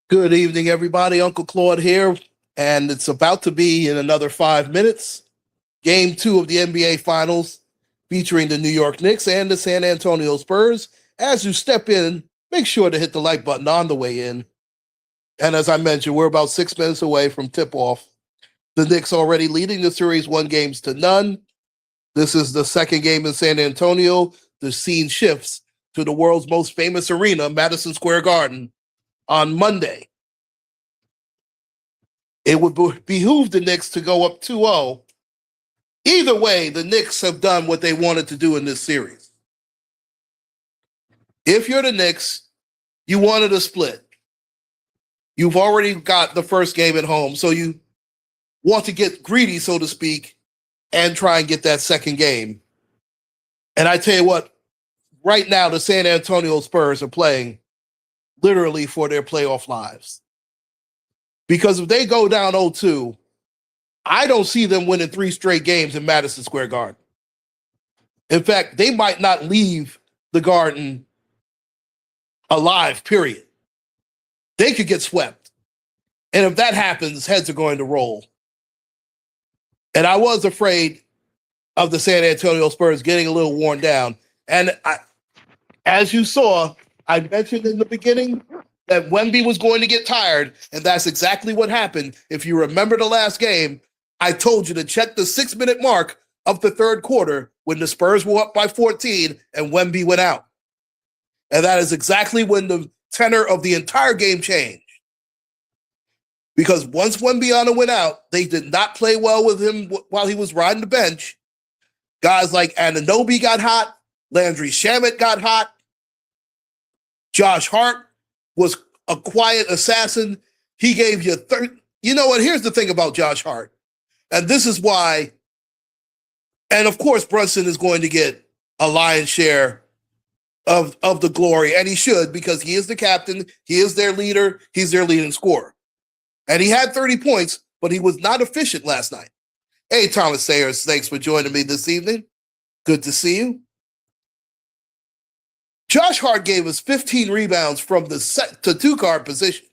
Good evening, everybody. Uncle Claude here, and it's about to be in another 5 minutes. Game 2 of the NBA Finals featuring the New York Knicks and the San Antonio Spurs. As you step in, make sure to hit the like button on the way in. And as I mentioned, we're about 6 minutes away from tip-off. The Knicks already leading the series 1-0. This is the second game in San Antonio. The scene shifts to the world's most famous arena, Madison Square Garden, on Monday. It would behoove the Knicks to go up 2-0. Either way, the Knicks have done what they wanted to do in this series. If you're the Knicks, you wanted a split. You've already got the first game at home, so you want to get greedy, so to speak, and try and get that second game. And I tell you what, right now, the San Antonio Spurs are playing literally for their playoff lives. Because if they go down 0-2, I don't see them winning 3 straight games in Madison Square Garden. In fact, they might not leave the Garden alive, period. They could get swept. And if that happens, heads are going to roll. And I was afraid of the San Antonio Spurs getting a little worn down. And as you saw, I mentioned in the beginning that Wemby was going to get tired, and that's exactly what happened. If you remember the last game, I told you to check the 6-minute mark of the third quarter when the Spurs were up by 14 and Wemby went out. And that is exactly when the tenor of the entire game changed. Because once Wembyana went out, they did not play well with him while he was riding the bench. Guys like Anunoby got hot. Landry Shamet got hot. Josh Hart was a quiet assassin. He gave you You know what? Here's the thing about Josh Hart. And this is why, and of course, Brunson is going to get a lion's share of the glory, and he should, because he is the captain, he is their leader, he's their leading scorer. And he had 30 points, but he was not efficient last night. Hey, Thomas Sayers, thanks for joining me this evening. Good to see you. Josh Hart gave us 15 rebounds from the set to 2-guard position.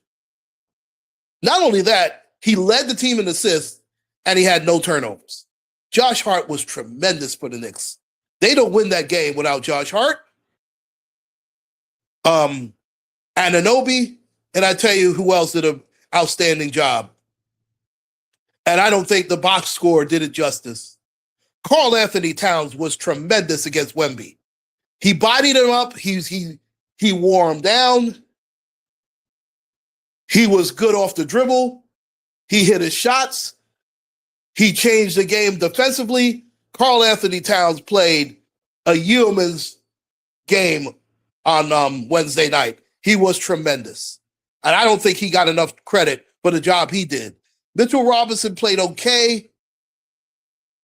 Not only that, he led the team in assists, and he had no turnovers. Josh Hart was tremendous for the Knicks. They don't win that game without Josh Hart. Anunoby, and I tell you who else did an outstanding job. And I don't think the box score did it justice. Karl Anthony Towns was tremendous against Wemby. He bodied him up. He wore him down. He was good off the dribble. He hit his shots. He changed the game defensively. Karl Anthony Towns played a yeoman's game on Wednesday night. He was tremendous. And I don't think he got enough credit for the job he did. Mitchell Robinson played okay,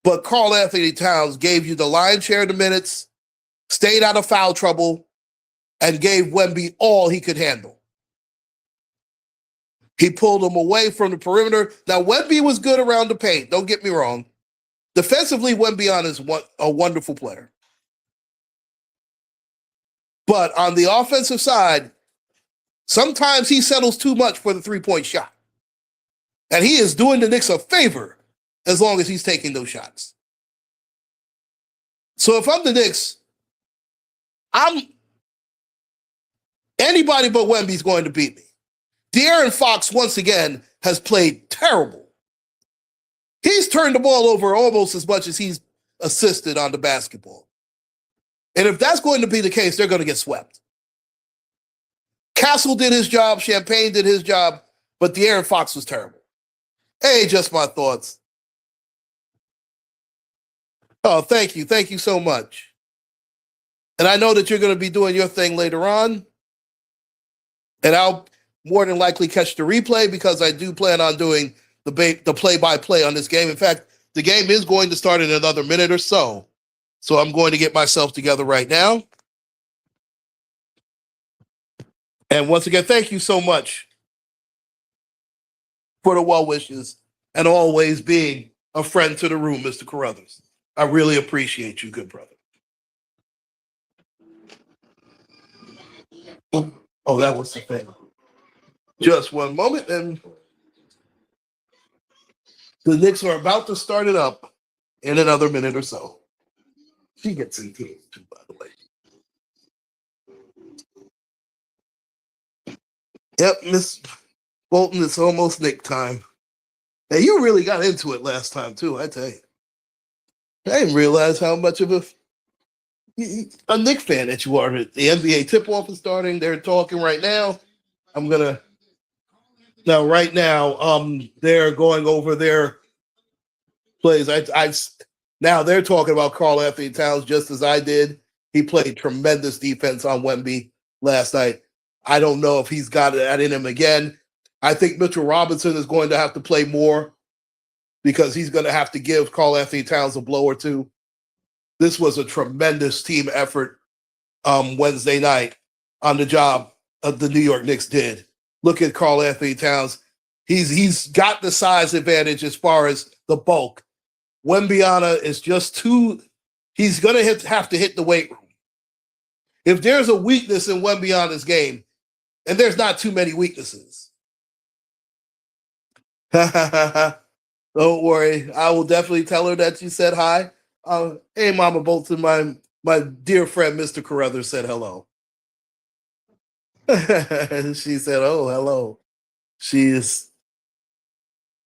but Karl Anthony Towns gave you the lion's share of the minutes, stayed out of foul trouble, and gave Wemby all he could handle. He pulled him away from the perimeter. Now, Wemby was good around the paint. Don't get me wrong. Defensively, Wemby is a wonderful player. But on the offensive side, sometimes he settles too much for the three-point shot. And he is doing the Knicks a favor as long as he's taking those shots. So if I'm the Knicks, anybody but Wemby's going to beat me. De'Aaron Fox, once again, has played terrible. He's turned the ball over almost as much as he's assisted on the basketball. And if that's going to be the case, they're going to get swept. Castle did his job, Champagne did his job, but De'Aaron Fox was terrible. Hey, just my thoughts. Oh, thank you. Thank you so much. And I know that you're going to be doing your thing later on. And I'll more than likely catch the replay because I do plan on doing the play-by-play on this game. In fact, the game is going to start in another minute or so. So I'm going to get myself together right now. And once again, thank you so much for the well wishes and always being a friend to the room, Mr. Carruthers. I really appreciate you, good brother. Oh, that was the thing. Just one moment, and the Knicks are about to start it up in another minute or so. She gets into it too, by the way. Yep, Miss Bolton, it's almost Knick time. Hey, you really got into it last time, too, I tell you. I didn't realize how much of a Knick fan that you are. The NBA tip-off is starting. They're talking right now. Right now, they're going over their plays. Now they're talking about Karl Anthony Towns just as I did. He played tremendous defense on Wemby last night. I don't know if he's got that in him again. I think Mitchell Robinson is going to have to play more because he's going to have to give Karl Anthony Towns a blow or two. This was a tremendous team effort Wednesday night on the job the New York Knicks did. Look at Karl Anthony Towns. He's got the size advantage as far as the bulk. Wembyana is just too. He's going to have to hit the weight room. If there's a weakness in Wembyana's game, and there's not too many weaknesses. Don't worry. I will definitely tell her that you said hi. Hey, Mama Bolton, my dear friend, Mr. Carruthers, said hello. She said, oh, hello. She is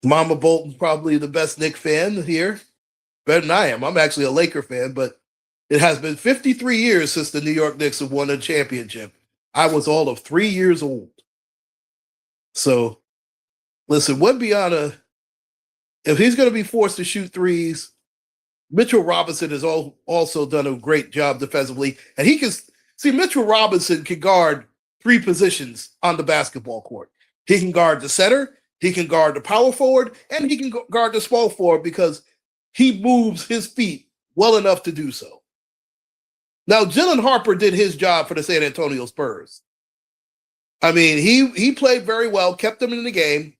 Mama Bolton, probably the best Knicks fan here. Better than I am. I'm actually a Laker fan, but it has been 53 years since the New York Knicks have won a championship. I was all of 3 years old. So, listen, Wembyana, if he's going to be forced to shoot threes, Mitchell Robinson has also done a great job defensively. And he can see Mitchell Robinson can guard 3 positions on the basketball court. He can guard the center, he can guard the power forward, and he can guard the small forward because he moves his feet well enough to do so. Now, Jalen Harper did his job for the San Antonio Spurs. I mean, he played very well, kept them in the game.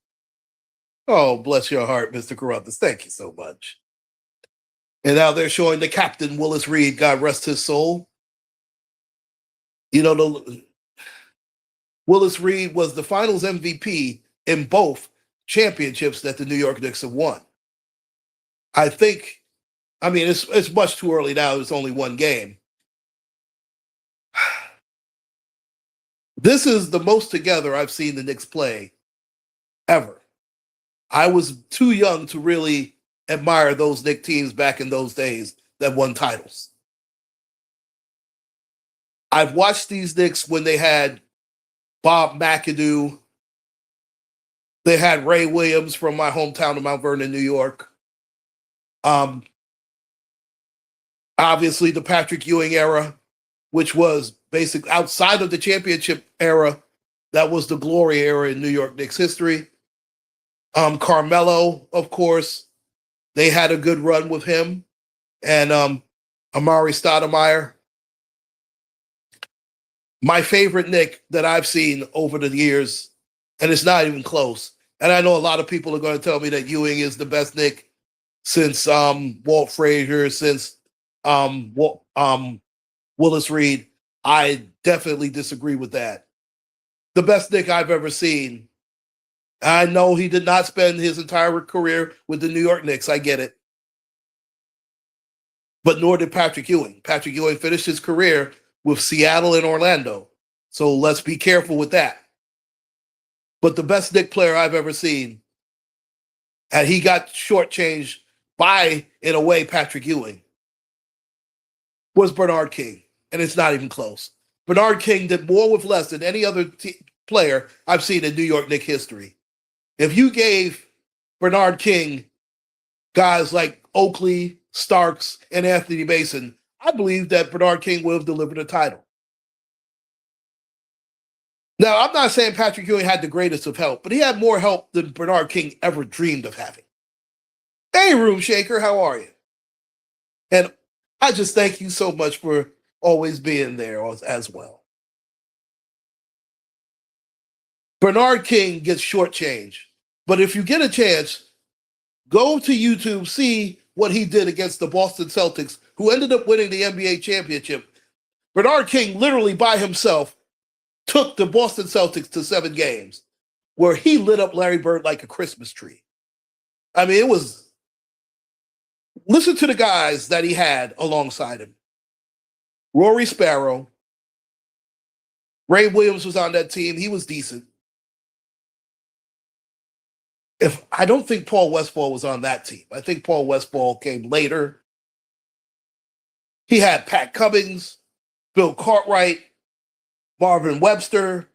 Oh, bless your heart, Mr. Carruthers. Thank you so much. And now they're showing the captain, Willis Reed, God rest his soul. You know, Willis Reed was the finals MVP in both championships that the New York Knicks have won. It's much too early now. It's only one game. This is the most together I've seen the Knicks play ever. I was too young to really admire those Knicks teams back in those days that won titles. I've watched these Knicks when they had Bob McAdoo. They had Ray Williams from my hometown of Mount Vernon, New York. Obviously, the Patrick Ewing era, which was basically outside of the championship era, that was the glory era in New York Knicks history. Carmelo, of course, they had a good run with him, and Amari Stoudemire. My favorite Knick that I've seen over the years, and it's not even close. And I know a lot of people are going to tell me that Ewing is the best Knick since Walt Frazier, since Willis Reed. I definitely disagree with that. The best Knick I've ever seen. I know he did not spend his entire career with the New York Knicks. I get it. But nor did Patrick Ewing. Patrick Ewing finished his career with Seattle and Orlando. So let's be careful with that. But the best Knick player I've ever seen, and he got shortchanged by, in a way, Patrick Ewing, was Bernard King. And it's not even close. Bernard King did more with less than any other player I've seen in New York Knicks history. If you gave Bernard King guys like Oakley, Starks, and Anthony Mason, I believe that Bernard King would have delivered a title. Now, I'm not saying Patrick Ewing had the greatest of help, but he had more help than Bernard King ever dreamed of having. Hey, Room Shaker, how are you? And I just thank you so much for always being there as well. Bernard King gets shortchanged, but if you get a chance, go to YouTube, see what he did against the Boston Celtics, who ended up winning the NBA championship. Bernard King literally by himself took the Boston Celtics to 7 games. where he lit up Larry Bird like a Christmas tree. I mean, it was, listen to the guys that he had alongside him. Rory Sparrow. Ray Williams was on that team. He was decent. I don't think Paul Westphal was on that team. I think Paul Westphal came later. He had Pat Cummings, Bill Cartwright, Marvin Webster,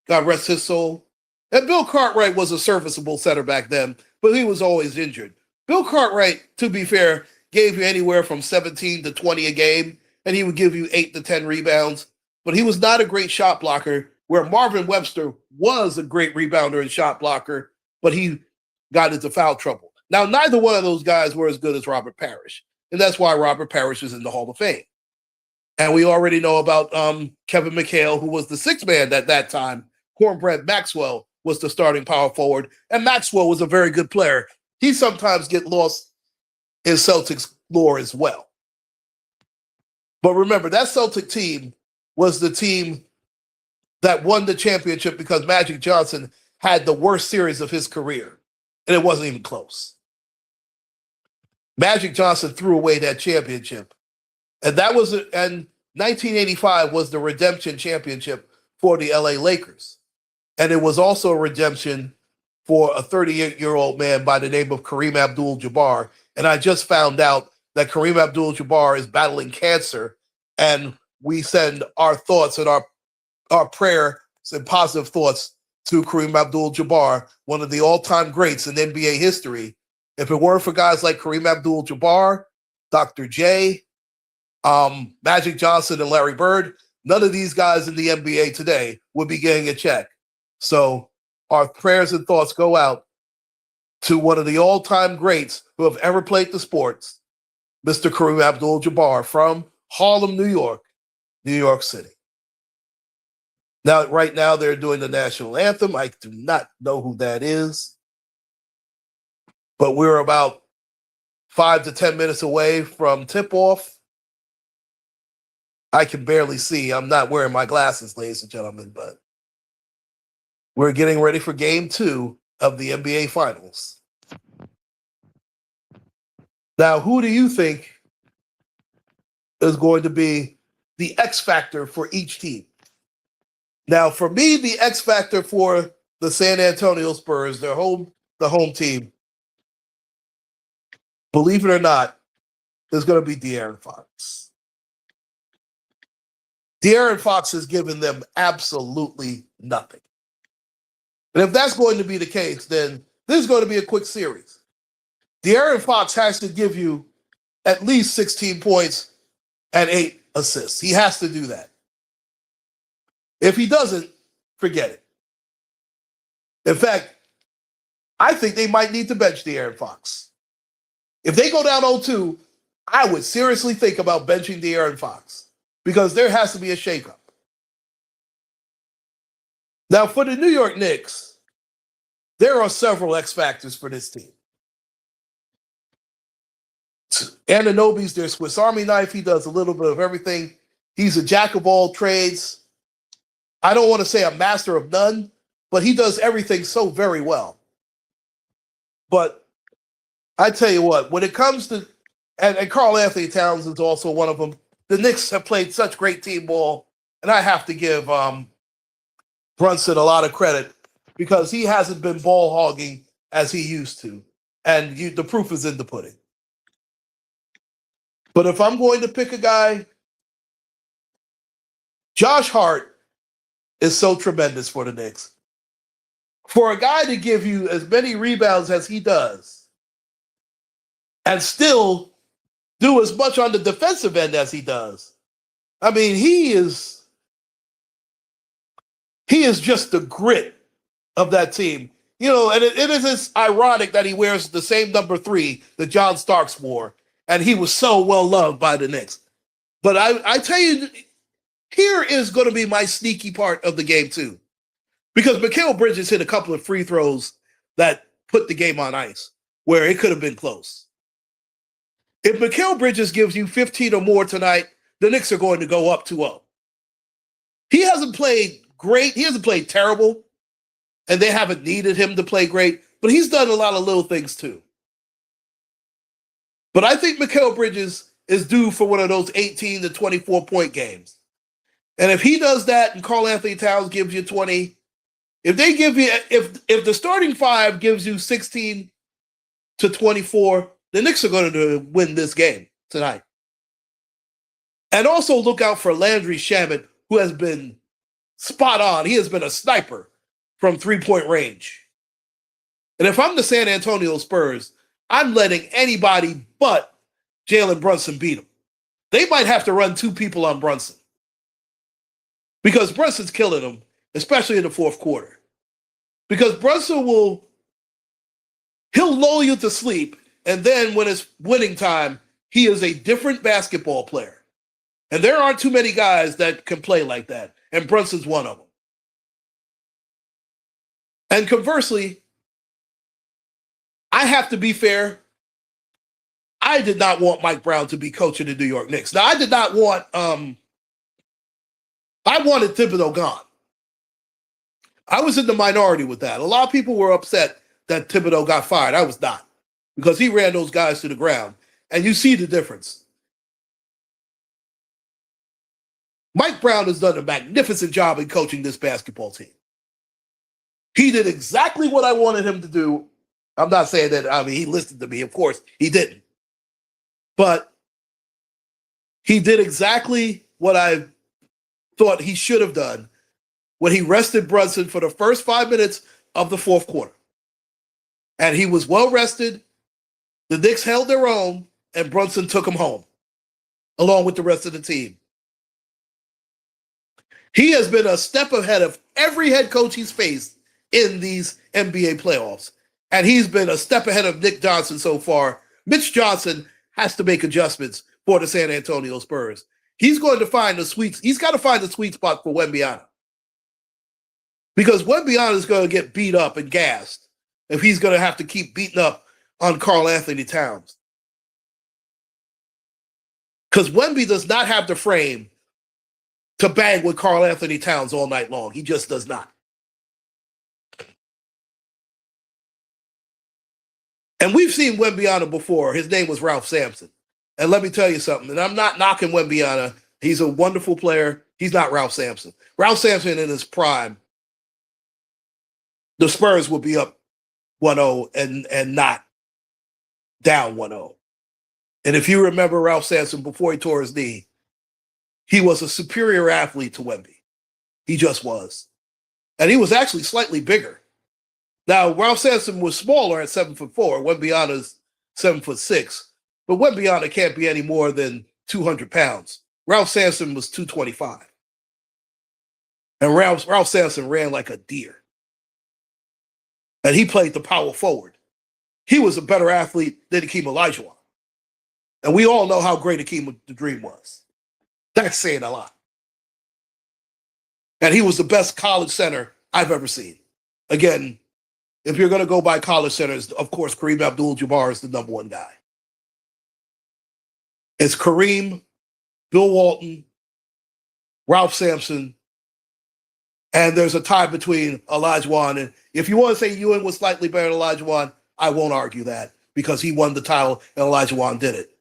God rest his soul. And Bill Cartwright was a serviceable center back then, but he was always injured. Bill Cartwright, to be fair, gave you anywhere from 17 to 20 a game, and he would give you 8 to 10 rebounds. But he was not a great shot blocker, where Marvin Webster was a great rebounder and shot blocker, but he got into foul trouble. Now, neither one of those guys were as good as Robert Parrish, and that's why Robert Parrish is in the Hall of Fame. And we already know about Kevin McHale, who was the sixth man at that time. Cornbread Maxwell was the starting power forward, and Maxwell was a very good player. He sometimes get lost in Celtics lore as well. But remember, that Celtic team was the team that won the championship because Magic Johnson had the worst series of his career, and it wasn't even close. Magic Johnson threw away that championship, and 1985 was the redemption championship for the LA Lakers, and it was also a redemption for a 38-year-old man by the name of Kareem Abdul-Jabbar. And I just found out that Kareem Abdul-Jabbar is battling cancer, and we send our thoughts and our prayers and positive thoughts to Kareem Abdul-Jabbar, one of the all-time greats in NBA history. If it weren't for guys like Kareem Abdul-Jabbar, Dr. J, Magic Johnson, and Larry Bird, none of these guys in the NBA today would be getting a check. So our prayers and thoughts go out to one of the all-time greats who have ever played the sports, Mr. Kareem Abdul-Jabbar from Harlem, New York City. Now, right now, they're doing the national anthem. I do not know who that is, but we're about 5 to 10 minutes away from tip-off. I can barely see. I'm not wearing my glasses, ladies and gentlemen, but we're getting ready for Game 2 of the NBA Finals. Now, who do you think is going to be the X factor for each team? Now, for me, the X factor for the San Antonio Spurs, the home team, believe it or not, is going to be De'Aaron Fox. De'Aaron Fox has given them absolutely nothing. And if that's going to be the case, then this is going to be a quick series. De'Aaron Fox has to give you at least 16 points and 8 assists. He has to do that. If he doesn't, forget it. In fact, I think they might need to bench De'Aaron Fox. If they go down 0-2, I would seriously think about benching De'Aaron Fox because there has to be a shakeup. Now, for the New York Knicks, there are several X factors for this team. Anunoby's their Swiss Army knife. He does a little bit of everything. He's a jack of all trades. I don't want to say a master of none, but he does everything so very well. But I tell you what, when it comes to, and Karl Anthony Towns is also one of them, the Knicks have played such great team ball, and I have to give Brunson a lot of credit because he hasn't been ball hogging as he used to. And the proof is in the pudding. But if I'm going to pick a guy, Josh Hart is so tremendous for the Knicks. For a guy to give you as many rebounds as he does and still do as much on the defensive end as he does, I mean, he is just the grit of that team. You know, and it is ironic that he wears the same number 3 that John Starks wore, and he was so well loved by the Knicks. But I tell you, here is going to be my sneaky part of the game too. Because Mikal Bridges hit a couple of free throws that put the game on ice, where it could have been close. If Mikal Bridges gives you 15 or more tonight, the Knicks are going to go up 2-0. He hasn't played great. He hasn't played terrible. and they haven't needed him to play great, but he's done a lot of little things too. But I think Mikal Bridges is due for one of those 18 to 24-point games. And if he does that and Karl Anthony Towns gives you 20, if the starting five gives you 16 to 24, the Knicks are going to win this game tonight. And also look out for Landry Shamet, who has been spot on. He has been a sniper from three-point range. And if I'm the San Antonio Spurs, I'm letting anybody but Jalen Brunson beat him. They might have to run two people on Brunson because Brunson's killing them, especially in the fourth quarter. Because Brunson he'll lull you to sleep, and then when it's winning time, he is a different basketball player. And there aren't too many guys that can play like that, and Brunson's one of them. And conversely, I have to be fair. I did not want Mike Brown to be coaching the New York Knicks. Now, I did not want I wanted Thibodeau gone. I was in the minority with that. A lot of people were upset that Thibodeau got fired. I was not, because he ran those guys to the ground. And you see the difference. Mike Brown has done a magnificent job in coaching this basketball team. He did exactly what I wanted him to do. I'm not saying that, he listened to me. Of course, he didn't. But he did exactly what I thought he should have done when he rested Brunson for the first 5 minutes of the fourth quarter. And he was well rested. The Knicks held their own, and Brunson took him home, along with the rest of the team. He has been a step ahead of every head coach he's faced in these NBA playoffs. And he's been a step ahead of Nick Johnson so far. Mitch Johnson has to make adjustments for the San Antonio Spurs. He's got to find the sweet spot for Wembanyama. Because Wembanyama is going to get beat up and gassed if he's going to have to keep beating up on Karl Anthony Towns. Because Wemby does not have the frame to bang with Karl Anthony Towns all night long. He just does not. And we've seen Wembanyama before. His name was Ralph Sampson. And let me tell you something, and I'm not knocking Wembanyama. He's a wonderful player. He's not Ralph Sampson. Ralph Sampson in his prime, the Spurs would be up 1-0 and not down 1-0. And if you remember Ralph Sampson before he tore his knee, he was a superior athlete to Wemby. He just was. And he was actually slightly bigger. Now, Ralph Sampson was smaller at 7'4". Wembanyama's 7'6". But Wembanyama can't be any more than 200 pounds. Ralph Sampson was 225. And Ralph Sampson ran like a deer. And he played the power forward. He was a better athlete than Hakeem Olajuwon. And we all know how great Hakeem the Dream was. That's saying a lot. And he was the best college center I've ever seen. Again, if you're going to go by college centers, of course, Kareem Abdul-Jabbar is the number one guy. It's Kareem, Bill Walton, Ralph Sampson, and there's a tie between Olajuwon. And if you want to say Ewing was slightly better than Olajuwon, I won't argue that because he won the title and Olajuwon did it.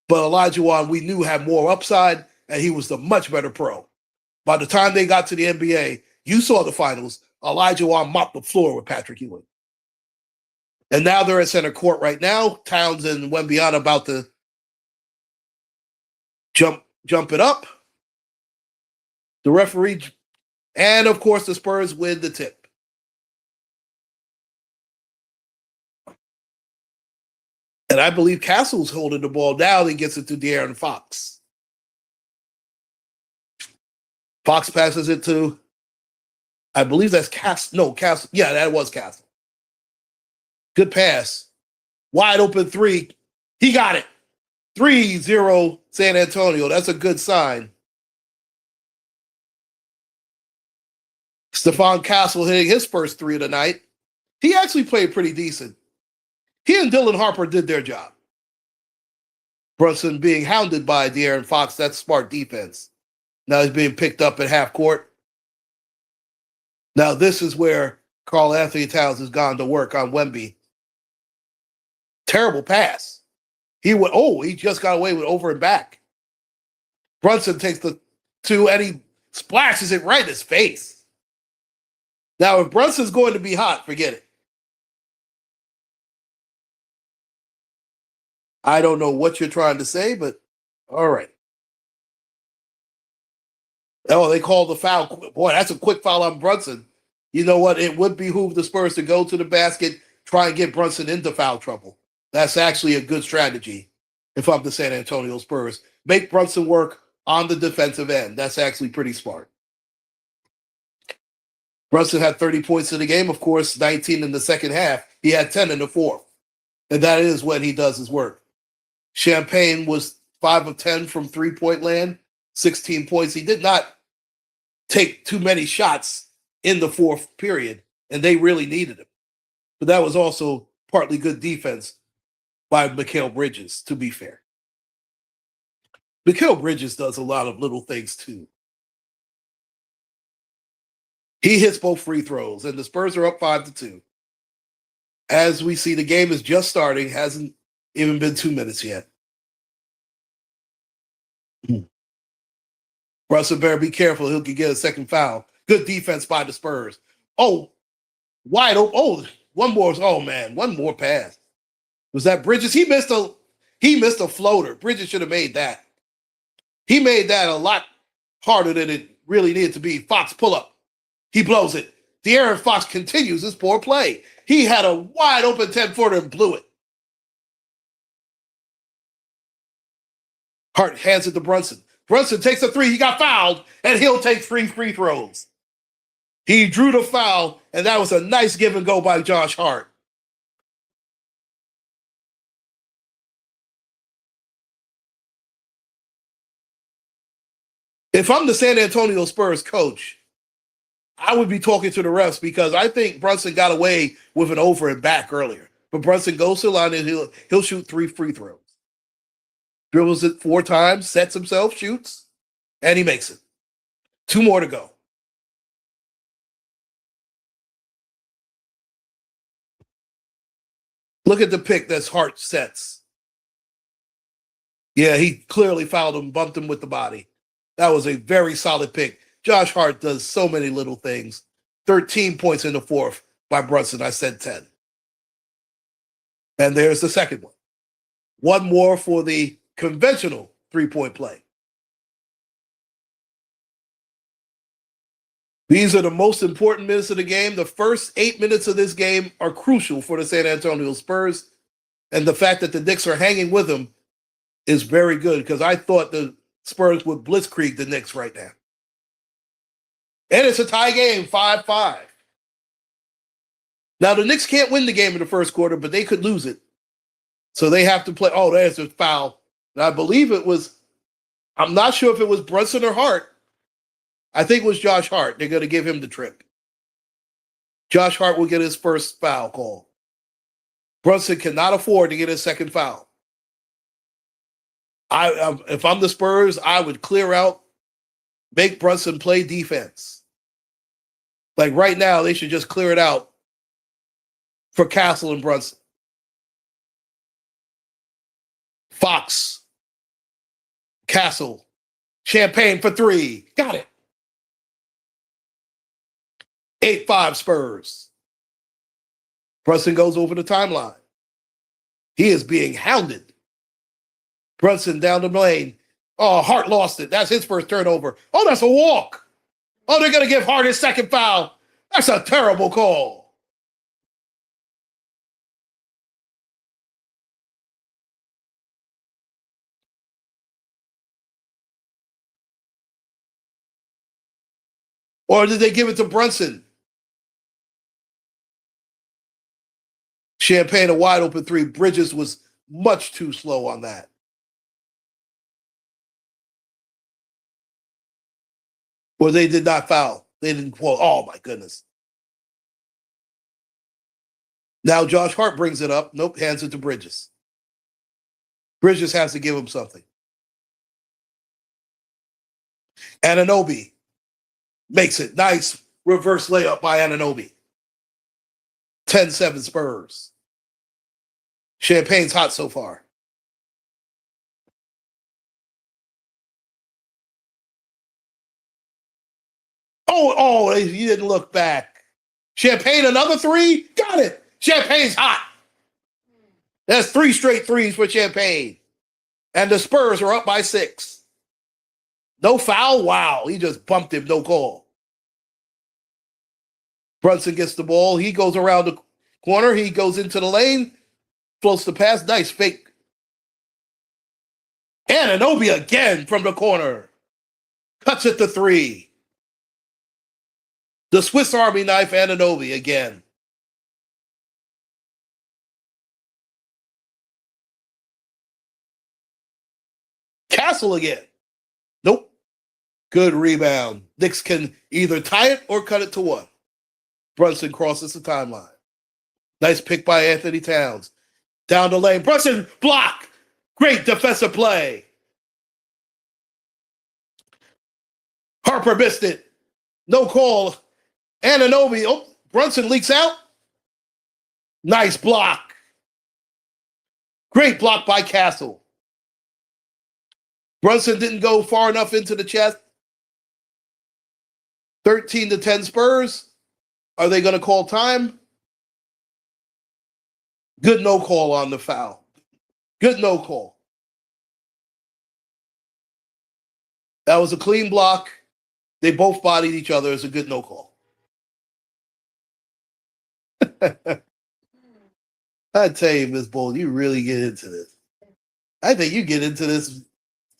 But Olajuwon, we knew, had more upside, and he was the much better pro. By the time they got to the NBA, you saw the finals, Olajuwon mopped the floor with Patrick Ewing. And now they're at center court right now. Towns and Wembanyama about to jump it up. The referee, and of course the Spurs win the tip. And I believe Castle's holding the ball down and gets it to De'Aaron Fox. Fox passes it to, I believe that's Castle. No, Castle. Yeah, that was Castle. Good pass. Wide open three. He got it. 3-0 San Antonio. That's a good sign. Stephon Castle hitting his first three of the night. He actually played pretty decent. He and Dylan Harper did their job. Brunson being hounded by De'Aaron Fox. That's smart defense. Now he's being picked up at half court. Now this is where Carl Anthony Towns has gone to work on Wemby. Terrible pass. He just got away with over and back. Brunson takes the two and he splashes it right in his face. Now, if Brunson's going to be hot, forget it. I don't know what you're trying to say, but all right. Oh, they called the foul. Boy, that's a quick foul on Brunson. You know what? It would behoove the Spurs to go to the basket, try and get Brunson into foul trouble. That's actually a good strategy if I'm the San Antonio Spurs. Make Brunson work on the defensive end. That's actually pretty smart. Brunson had 30 points in the game, of course, 19 in the second half. He had 10 in the fourth. And that is when he does his work. Champagne was 5 of 10 from three-point land, 16 points. He did not take too many shots in the fourth period, and they really needed him. But that was also partly good defense by Mikal Bridges, to be fair. Mikal Bridges does a lot of little things, too. He hits both free throws, and the Spurs are up 5-2. As we see, the game is just starting, hasn't even been 2 minutes yet. Russell better be careful. He'll get a second foul. Good defense by the Spurs. Oh, wide open. Oh, one more. Oh, man, one more pass. Was that Bridges? He missed a floater. Bridges should have made that. He made that a lot harder than it really needed to be. Fox pull up. He blows it. De'Aaron Fox continues his poor play. He had a wide open 10-footer and blew it. Hart hands it to Brunson. Brunson takes a three. He got fouled, and he'll take 3 free throws. He drew the foul, and that was a nice give and go by Josh Hart. If I'm the San Antonio Spurs coach, I would be talking to the refs because I think Brunson got away with an over and back earlier. But Brunson goes to the line and he'll shoot 3 free throws. Dribbles it 4 times, sets himself, shoots, and he makes it. 2 more to go. Look at the pick that's Hart sets. Yeah, he clearly fouled him, bumped him with the body. That was a very solid pick. Josh Hart does so many little things. 13 points in the fourth by Brunson. I said 10. And there's the second one. One more for the conventional three-point play. These are the most important minutes of the game. The first 8 minutes of this game are crucial for the San Antonio Spurs. And the fact that the Knicks are hanging with them is very good because I thought the Spurs would blitzkrieg the Knicks right now. And it's a tie game, 5-5. Now, the Knicks can't win the game in the first quarter, but they could lose it. So they have to play. Oh, there's a foul. And I believe it was, I'm not sure if it was Brunson or Hart. I think it was Josh Hart. They're going to give him the trip. Josh Hart will get his first foul call. Brunson cannot afford to get his second foul. If I'm the Spurs, I would clear out, make Brunson play defense. Like right now, they should just clear it out for Castle and Brunson. Fox, Castle, Champagne for 3. Got it. 8-5 Spurs. Brunson goes over the timeline. He is being hounded. Brunson down the lane. Oh, Hart lost it. That's his first turnover. Oh, that's a walk. Oh, they're going to give Hart his second foul. That's a terrible call. Or did they give it to Brunson? Champagne a wide open 3. Bridges was much too slow on that. Or they did not foul. They didn't. Well, oh my goodness. Now Josh Hart brings it up. Nope, hands it to Bridges. Bridges has to give him something. Anunoby makes it. Nice reverse layup by Anunoby. 10-7 Spurs. Champagne's hot so far. Oh, he didn't look back. Champagne, another three? Got it. Champagne's hot. That's 3 straight threes for Champagne. And the Spurs are up by 6. No foul? Wow. He just bumped him. No call. Brunson gets the ball. He goes around the corner. He goes into the lane. Floats the pass. Nice fake. Anunoby again from the corner. Cuts it to 3. The Swiss Army knife, Anunoby again. Castle again. Nope. Good rebound. Knicks can either tie it or cut it to 1. Brunson crosses the timeline. Nice pick by Anthony Towns. Down the lane. Brunson, block. Great defensive play. Harper missed it. No call. Anunoby. Oh, Brunson leaks out. Nice block. Great block by Castle. Brunson didn't go far enough into the chest. 13-10 Spurs. Are they going to call time? Good no call on the foul. Good no call. That was a clean block. They both bodied each other. It's a good no call. I tell you, Miss Bold, you really get into this. I think you get into this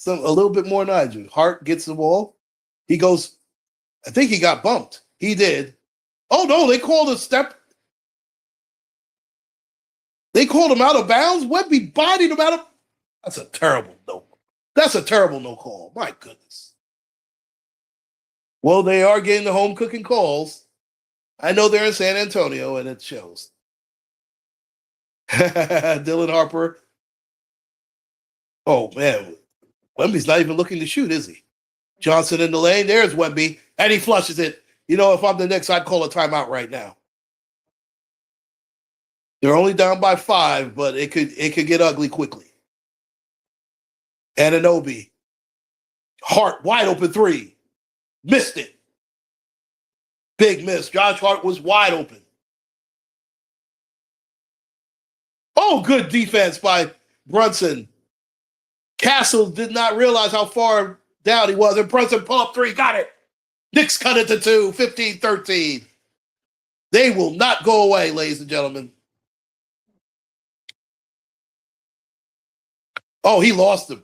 a little bit more than I do. Hart gets the ball. He goes, I think he got bumped. He did. Oh, no, they called a step. They called him out of bounds. Wemby bodied him out of. That's a terrible no. That's a terrible no call. My goodness. Well, they are getting the home cooking calls. I know they're in San Antonio, and it shows. Dylan Harper. Oh, man. Wemby's not even looking to shoot, is he? Johnson in the lane. There's Wemby. And he flushes it. You know, if I'm the Knicks, I'd call a timeout right now. They're only down by 5, but it could get ugly quickly. Anunoby. Hart, wide open 3. Missed it. Big miss. Josh Hart was wide open. Oh, good defense by Brunson. Castle did not realize how far down he was, and Brunson pull up 3. Got it. Knicks cut it to 2, 15-13. They will not go away, ladies and gentlemen. Oh, he lost him.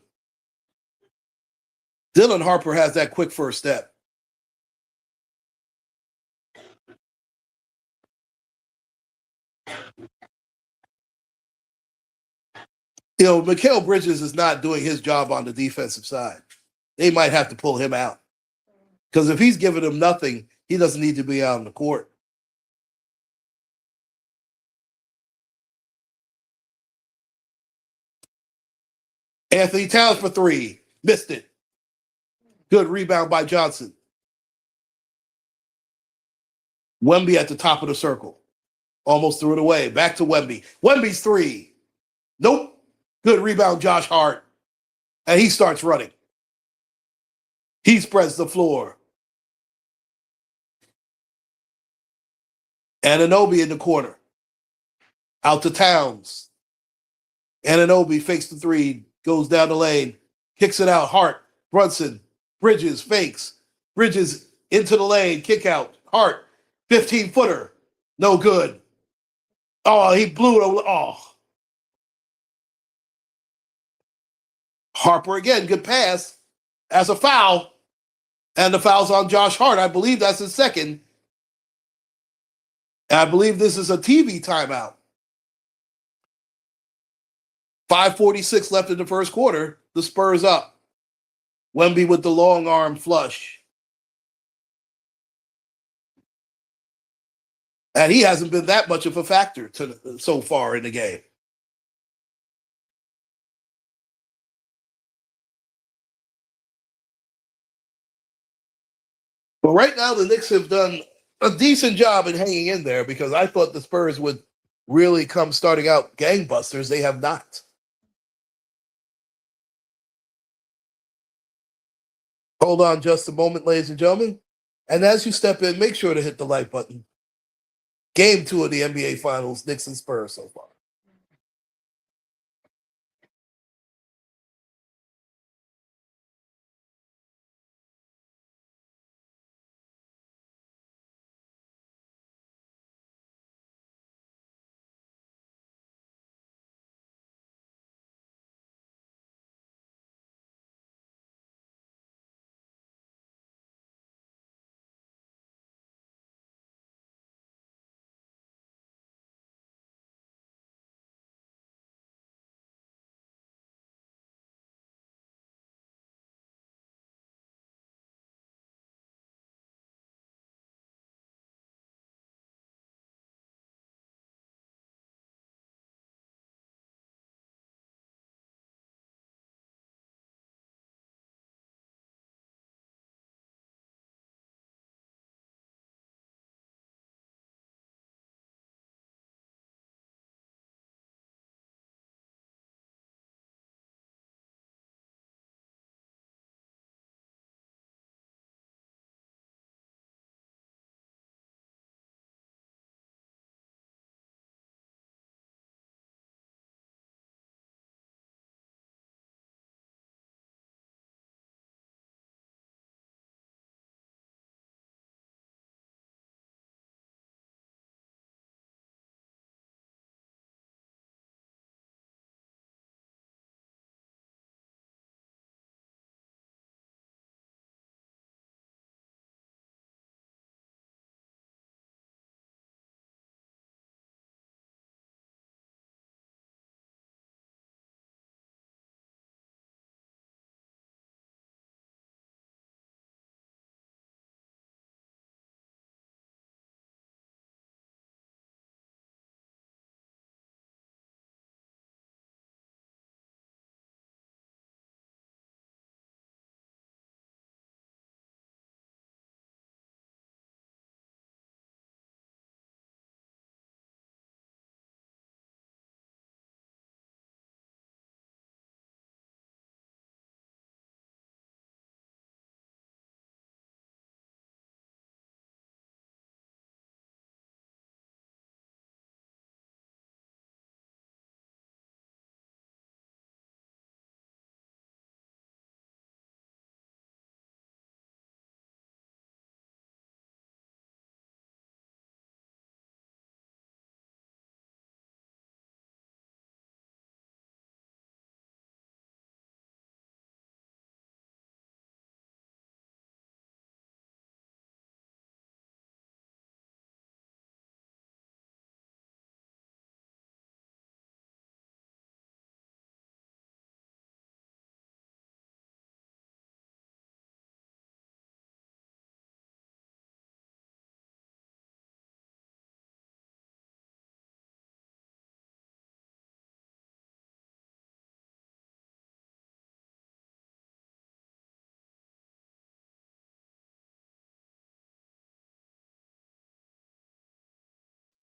Dylan Harper has that quick first step. You know, Mikal Bridges is not doing his job on the defensive side. They might have to pull him out. Because if he's giving them nothing, he doesn't need to be out on the court. Anthony Towns for 3. Missed it. Good rebound by Johnson. Wemby at the top of the circle. Almost threw it away. Back to Wemby. Wemby's 3. Nope. Good rebound, Josh Hart. And he starts running. He spreads the floor. Anunoby in the corner. Out to Towns. Anunoby fakes the 3. Goes down the lane. Kicks it out. Hart. Brunson. Bridges fakes. Bridges into the lane. Kick out. Hart. 15-footer. No good. Oh, he blew it. Oh. Harper again. Good pass. As a foul. And the foul's on Josh Hart. I believe that's his second. And I believe this is a TV timeout. 5:46 left in the first quarter. The Spurs up. Wemby with the long arm flush. And he hasn't been that much of a factor so far in the game. But right now, the Knicks have done a decent job in hanging in there because I thought the Spurs would really come starting out gangbusters. They have not. Hold on just a moment, ladies and gentlemen. And as you step in, make sure to hit the like button. Game 2 of the NBA Finals, Knicks and Spurs so far.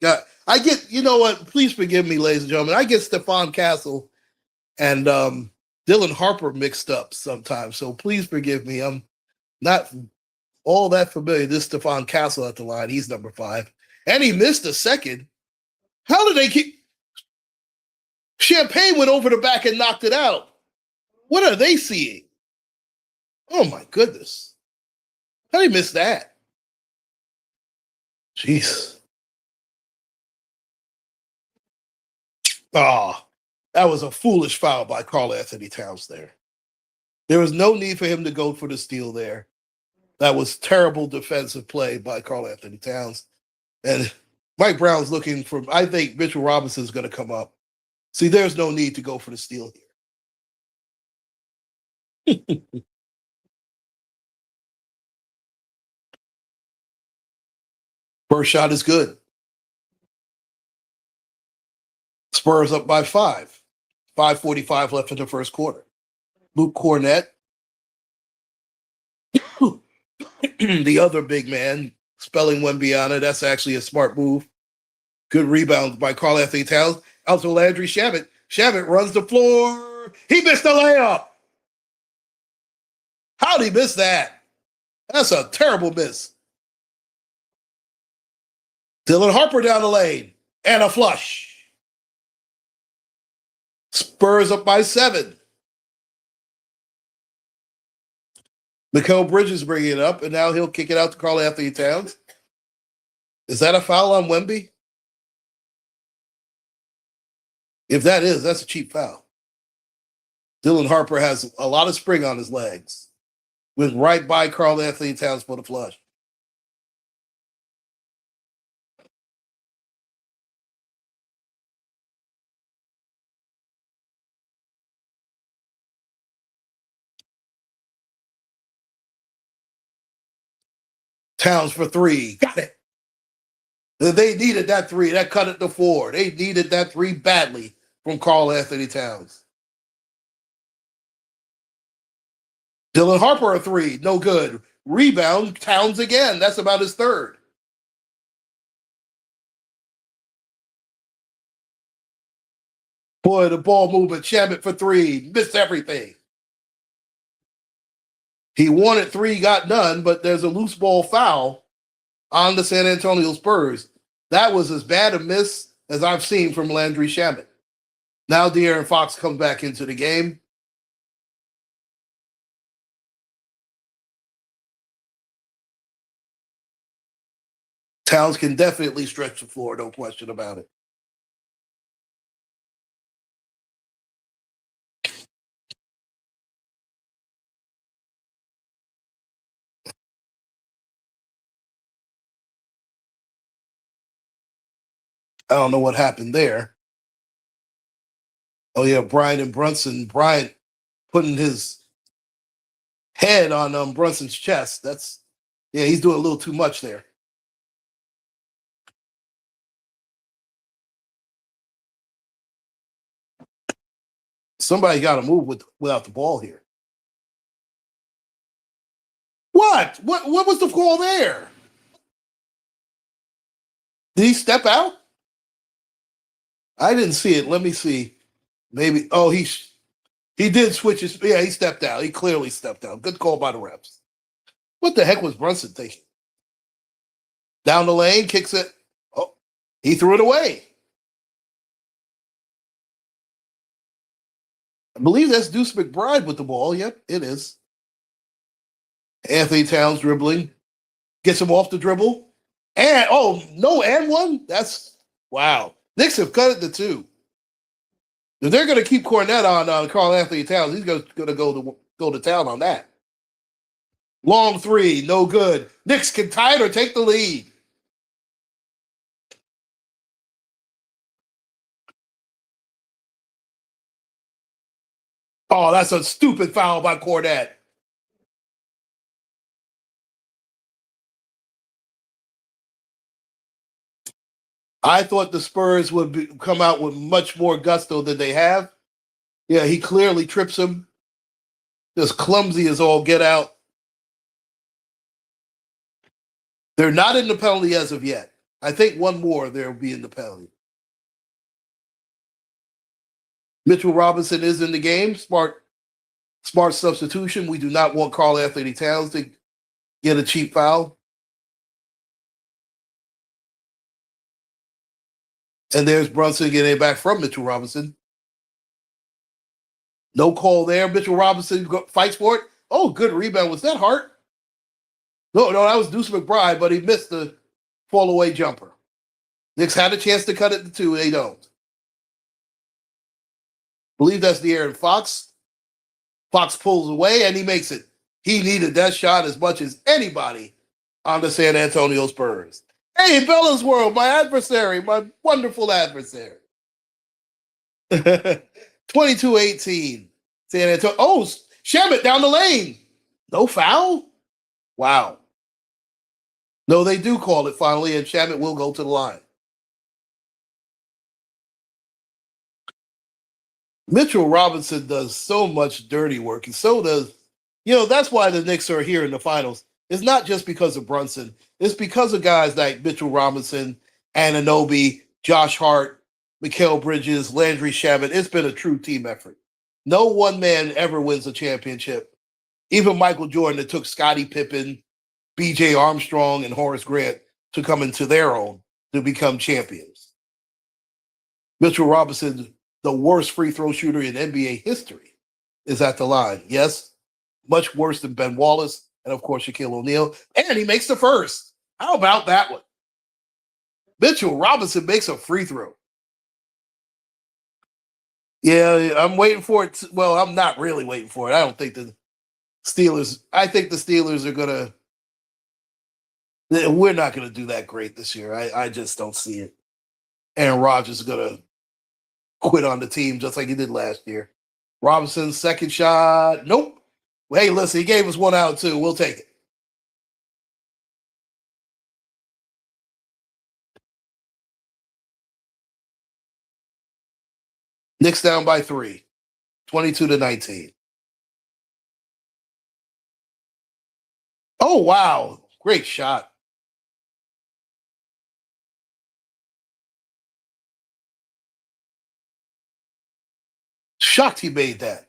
Yeah, I get, you know what? Please forgive me, ladies and gentlemen. I get Stephon Castle and Dylan Harper mixed up sometimes. So please forgive me. I'm not all that familiar. This Stephon Castle at the line. He's number 5. And he missed a second. How did they keep Champagne went over the back and knocked it out? What are they seeing? Oh my goodness. How did he miss that? Jeez. Ah, that was a foolish foul by Karl Anthony Towns there. There was no need for him to go for the steal there. That was terrible defensive play by Karl Anthony Towns. And Mike Brown's looking for, I think Mitchell Robinson's going to come up. See, there's no need to go for the steal here. First shot is good. Spurs up by 5. 5:45 left in the first quarter. Luke Cornett, the other big man, spelling Wembyana. That's actually a smart move. Good rebound by Karl Anthony Towns. Out to Landry Shamet. Shamet runs the floor. He missed the layup. How'd he miss that? That's a terrible miss. Dylan Harper down the lane. And a flush. Spurs up by 7. Mikal Bridges bringing it up, and now he'll kick it out to Karl Anthony Towns. Is that a foul on Wemby? If that is, that's a cheap foul. Dylan Harper has a lot of spring on his legs. Went right by Karl Anthony Towns for the flush. Towns for 3. Got it. They needed that 3. That cut it to 4. They needed that 3 badly from Karl Anthony Towns. Dylan Harper a 3. No good. Rebound. Towns again. That's about his 3rd. Boy, the ball movement. Shamet for 3. Missed everything. He wanted 3, got none, but there's a loose ball foul on the San Antonio Spurs. That was as bad a miss as I've seen from Landry Shamet. Now De'Aaron Fox comes back into the game. Towns can definitely stretch the floor, no question about it. I don't know what happened there. Oh, yeah, Bryant and Brunson. Bryant putting his head on Brunson's chest. Yeah, he's doing a little too much there. Somebody got to move without the ball here. What? What was the call there? Did he step out? I didn't see it. Let me see. Maybe. Oh, he did switch his. Yeah, he stepped out. He clearly stepped out. Good call by the refs. What the heck was Brunson thinking? Down the lane, kicks it. Oh, he threw it away. I believe that's Deuce McBride with the ball. Yep, it is. Anthony Towns dribbling. Gets him off the dribble. And, and one? That's, wow. Knicks have cut it to 2. If they're going to keep Cornette on Karl Anthony Towns, he's going to go to town on that. Long 3, no good. Knicks can tie it or take the lead. Oh, that's a stupid foul by Cornette. I thought the Spurs would come out with much more gusto than they have. Yeah, he clearly trips him. Just clumsy as all get out. They're not in the penalty as of yet. I think one more they'll be in the penalty. Mitchell Robinson is in the game. Smart substitution. We do not want Karl Anthony Towns to get a cheap foul. And there's Brunson getting it back from Mitchell Robinson. No call there. Mitchell Robinson fights for it. Oh, good rebound. Was that Hart? No, that was Deuce McBride, but he missed the fall away jumper. Knicks had a chance to cut it to 2. They don't. Believe that's De'Aaron Fox. Fox pulls away and he makes it. He needed that shot as much as anybody on the San Antonio Spurs. Hey, Bella's World, my adversary, my wonderful adversary. 22-18. San Antonio. Oh, Shamet down the lane. No foul? Wow. No, they do call it finally, and Shamet will go to the line. Mitchell Robinson does so much dirty work, and so does, that's why the Knicks are here in the finals. It's not just because of Brunson. It's because of guys like Mitchell Robinson, Anunoby, Josh Hart, Mikal Bridges, Landry Shamet. It's been a true team effort. No one man ever wins a championship. Even Michael Jordan, it took Scottie Pippen, B.J. Armstrong, and Horace Grant to come into their own to become champions. Mitchell Robinson, the worst free throw shooter in NBA history, is at the line. Yes, much worse than Ben Wallace and, of course, Shaquille O'Neal. And he makes the first. How about that one? Mitchell Robinson makes a free throw. Yeah, I'm waiting for it. Well, I'm not really waiting for it. I don't think the Steelers. I think the Steelers are gonna. We're not gonna do that great this year. I just don't see it. Aaron Rodgers is gonna quit on the team just like he did last year. Robinson's second shot. Nope. Hey, listen, he gave us one out too. We'll take it. Knicks down by 3, 22-19. Oh wow, great shot. Shocked he made that.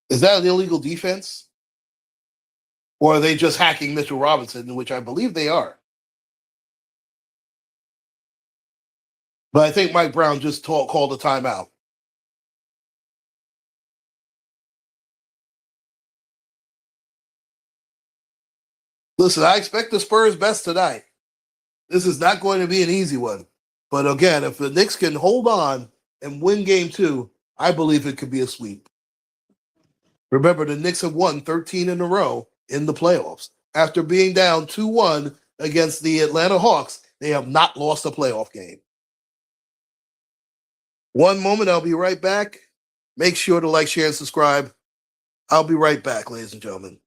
Is that an illegal defense? Or are they just hacking Mitchell Robinson, which I believe they are? But I think Mike Brown just called a timeout. Listen, I expect the Spurs best tonight. This is not going to be an easy one. But again, if the Knicks can hold on and win game 2, I believe it could be a sweep. Remember, the Knicks have won 13 in a row in the playoffs. After being down 2-1 against the Atlanta Hawks, they have not lost a playoff game. One moment, I'll be right back. Make sure to like, share, and subscribe. I'll be right back, ladies and gentlemen.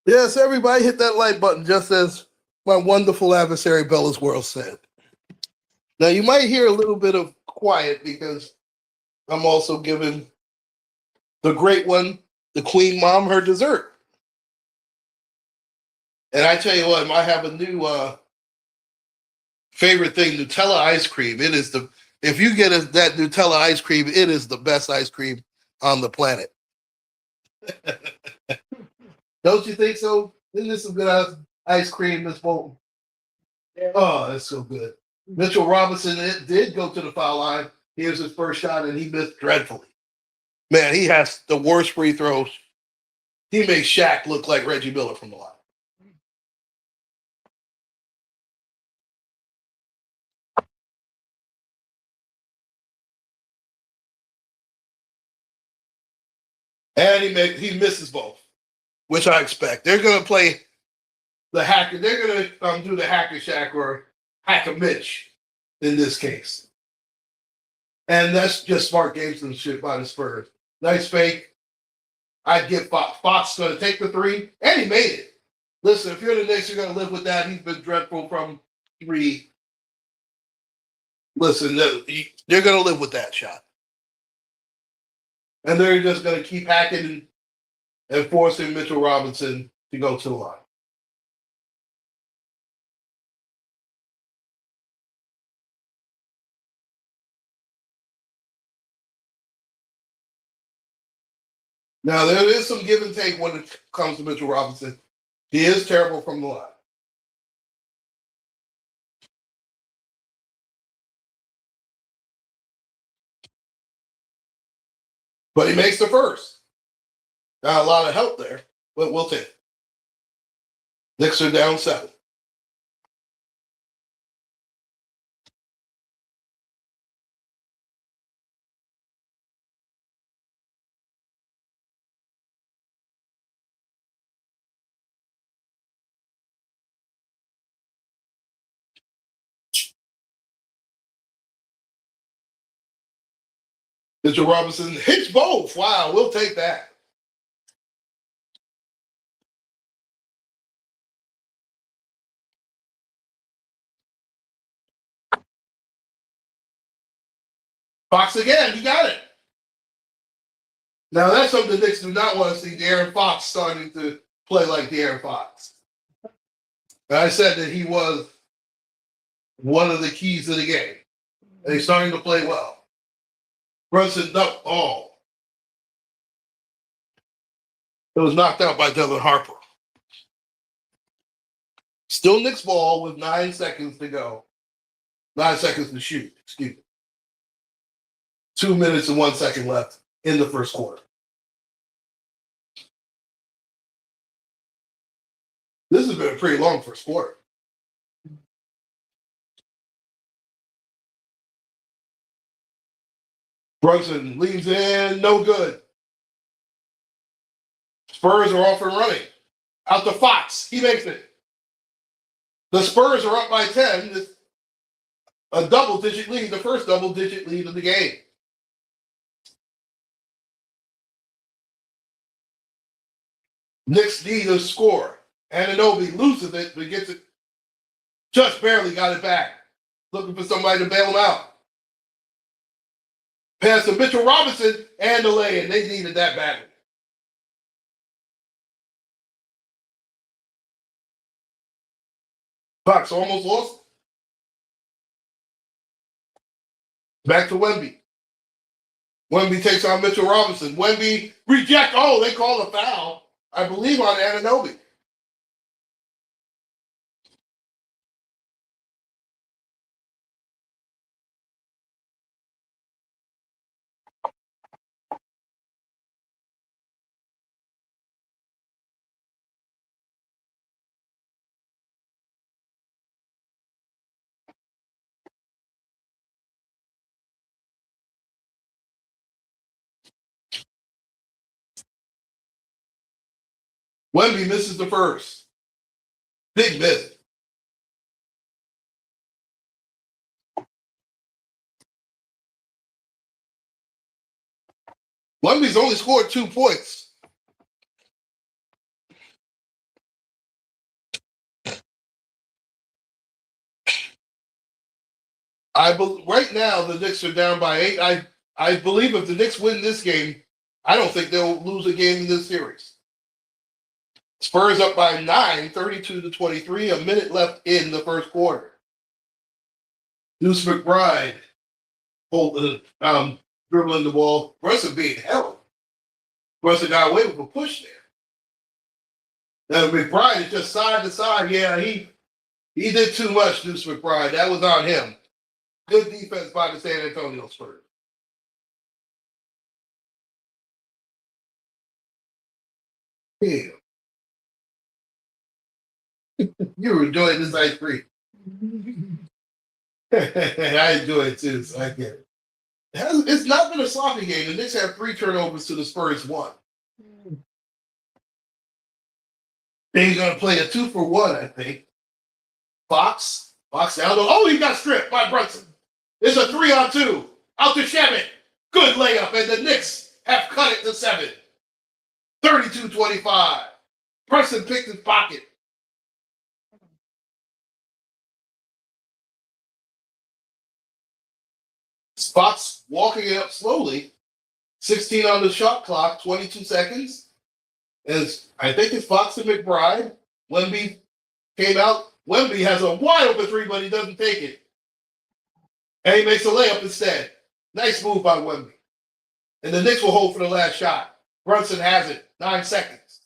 Yes, everybody hit that like button, just as my wonderful adversary Bella's World said. Now, you might hear a little bit of quiet because I'm also giving the great one, the Queen Mom, her dessert. And I tell you what, I have a new favorite thing, Nutella ice cream. It is if you get that Nutella ice cream, it is the best ice cream on the planet. Don't you think so? Isn't this some good ice cream, Miss Bolton? Yeah. Oh, that's so good. Mitchell Robinson did go to the foul line. Here's his first shot, and he missed dreadfully. Man, he has the worst free throws. He makes Shaq look like Reggie Miller from the line. And he misses both, which I expect. They're going to play the hacker. They're going to do the hacker Shaq or hacker Mitch in this case. And that's just smart gamesmanship by the Spurs. Nice fake. I'd give Fox. Fox going to take the three, and he made it. Listen, if you're the Knicks, you're going to live with that. He's been dreadful from three. Listen, they're going to live with that shot. And they're just going to keep hacking and forcing Mitchell Robinson to go to the line. Now, there is some give and take when it comes to Mitchell Robinson. He is terrible from the line. But he makes the first. Got a lot of help there, but we'll take it. Knicks are down 7. Mitchell Robinson hits both. Wow, we'll take that. Fox again, he got it. Now, that's something the Knicks do not want to see De'Aaron Fox starting to play like De'Aaron Fox. And I said that he was one of the keys to the game. And he's starting to play well. Brunson ducked all. It was knocked out by Devin Harper. Still Knicks ball with 9 seconds to go. 9 seconds to shoot, excuse me. 2 minutes and 1 second left in the first quarter. This has been a pretty long first quarter. Brunson leaves in, no good. Spurs are off and running. Out to Fox. He makes it. The Spurs are up by 10. It's a double-digit lead, the first double-digit lead of the game. Knicks need a score. Anunoby loses it, but gets it. Just barely got it back. Looking for somebody to bail him out. Pass to Mitchell Robinson and the lay-in. They needed that badly. Fox almost lost. Back to Wemby. Wemby takes on Mitchell Robinson. Wemby reject. Oh, they call a foul, I believe, on Anunoby. Wemby misses the first. Big miss. Wemby's only scored 2 points. Right now the Knicks are down by 8. I believe if the Knicks win this game, I don't think they'll lose a game in this series. Spurs up by 9, 32-23. A minute left in the first quarter. Deuce McBride dribbling the ball. Brunson being held. Brunson got away with a push there. Now McBride is just side to side. Yeah, he did too much, Deuce McBride. That was on him. Good defense by the San Antonio Spurs. Yeah. You were enjoying this ice cream. I enjoy it too, so I get it. It's not been a sloppy game. The Knicks have 3 turnovers to the Spurs 1. They're going to play a 2-for-1, I think. Fox down. Oh, he got stripped by Brunson. It's a 3-on-2. Out to Shemet. Good layup, and the Knicks have cut it to 7. 32-25. Brunson picked his pocket. Fox walking it up slowly. 16 on the shot clock, 22 seconds. As I think it's Fox and McBride. Wemby came out. Wemby has a wide open 3, but he doesn't take it. And he makes a layup instead. Nice move by Wemby. And the Knicks will hold for the last shot. Brunson has it. 9 seconds.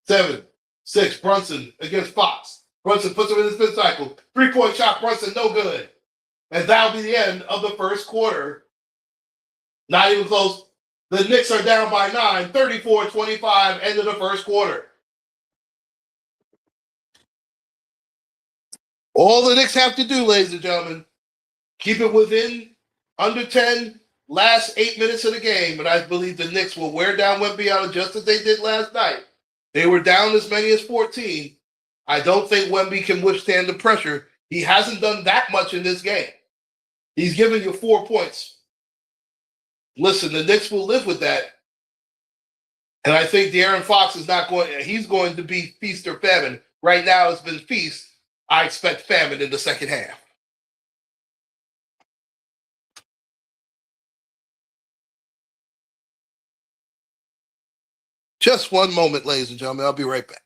7, 6. Brunson against Fox. Brunson puts him in his fifth cycle. 3-point shot. Brunson, no good. And that'll be the end of the first quarter. Not even close. The Knicks are down by 9, 34-25, end of the first quarter. All the Knicks have to do, ladies and gentlemen, keep it within under 10, last 8 minutes of the game, and I believe the Knicks will wear down Wemby out just as they did last night. They were down as many as 14. I don't think Wemby can withstand the pressure. He hasn't done that much in this game. He's given you 4 points. Listen, the Knicks will live with that. And I think De'Aaron Fox is not going, he's going to be feast or famine. Right now it's been feast. I expect famine in the second half. Just one moment, ladies and gentlemen. I'll be right back.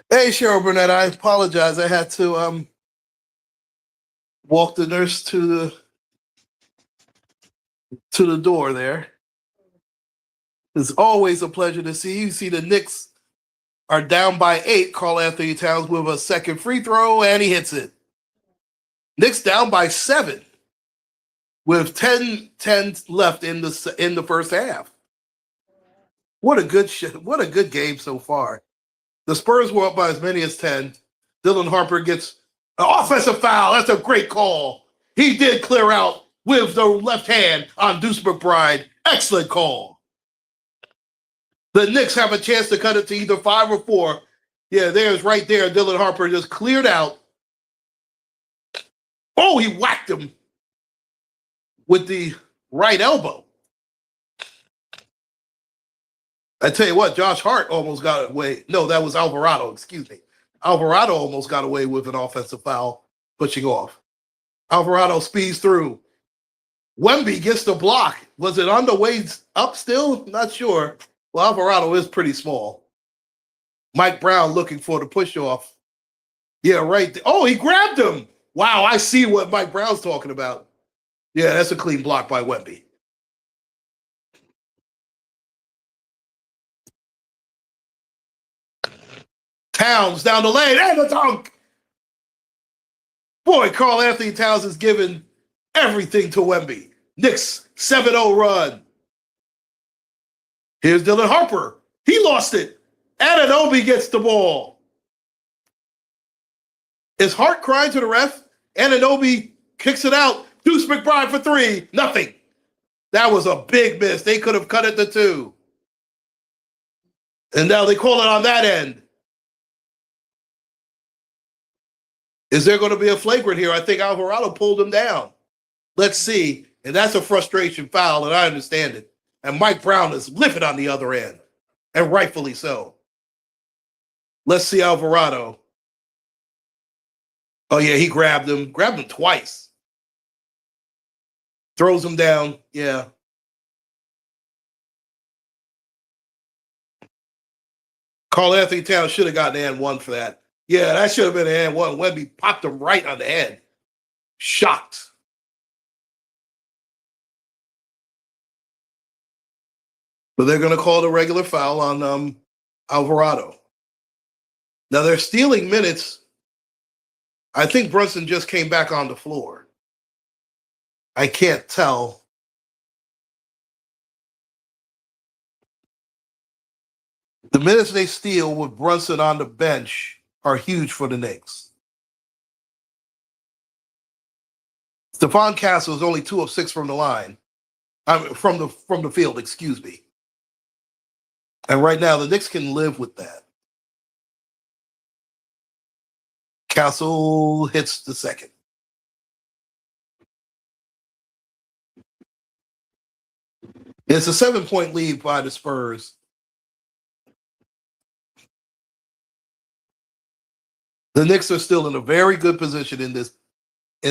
Hey, Cheryl Burnett, I apologize. I had to walk the nurse to the door there. It's always a pleasure to see you. See the Knicks are down by 8. Karl Anthony Towns with a second free throw, and he hits it. Knicks down by 7 with 10 left in the first half. What a good game so far. The Spurs were up by as many as 10. Dylan Harper gets an offensive foul. That's a great call. He did clear out with the left hand on Deuce McBride. Excellent call. The Knicks have a chance to cut it to either 5 or 4. Yeah, there's right there. Dylan Harper just cleared out. Oh, he whacked him with the right elbow. I tell you what, Josh Hart almost got away. No, that was Alvarado, excuse me. Alvarado almost got away with an offensive foul, pushing off. Alvarado speeds through. Wemby gets the block. Was it on the way up still? Not sure. Well, Alvarado is pretty small. Mike Brown looking for the push off. Yeah, right there. Oh, he grabbed him. Wow, I see what Mike Brown's talking about. Yeah, that's a clean block by Wemby. Towns down the lane, and the dunk. Boy, Karl Anthony Towns is giving everything to Wemby. Knicks 7-0 run. Here's Dylan Harper. He lost it. Anunoby gets the ball. Is Hart crying to the ref? Anunoby kicks it out. Deuce McBride for 3. Nothing. That was a big miss. They could have cut it to 2. And now they call it on that end. Is there going to be a flagrant here? I think Alvarado pulled him down. Let's see. And that's a frustration foul, and I understand it. And Mike Brown is livid on the other end, and rightfully so. Let's see Alvarado. Oh, yeah, he grabbed him twice. Throws him down, yeah. Karl Anthony Towns should have gotten an and 1 for that. Yeah, that should have been an and 1. Wemby popped him right on the head. Shocked. But they're going to call the regular foul on Alvarado. Now they're stealing minutes. I think Brunson just came back on the floor. I can't tell. The minutes they steal with Brunson on the bench are huge for the Knicks. Stephon Castle is only 2 of 6 from the line. From the field, excuse me. And right now, the Knicks can live with that. Castle hits the second. It's a 7-point lead by the Spurs. The Knicks are still in a very good position in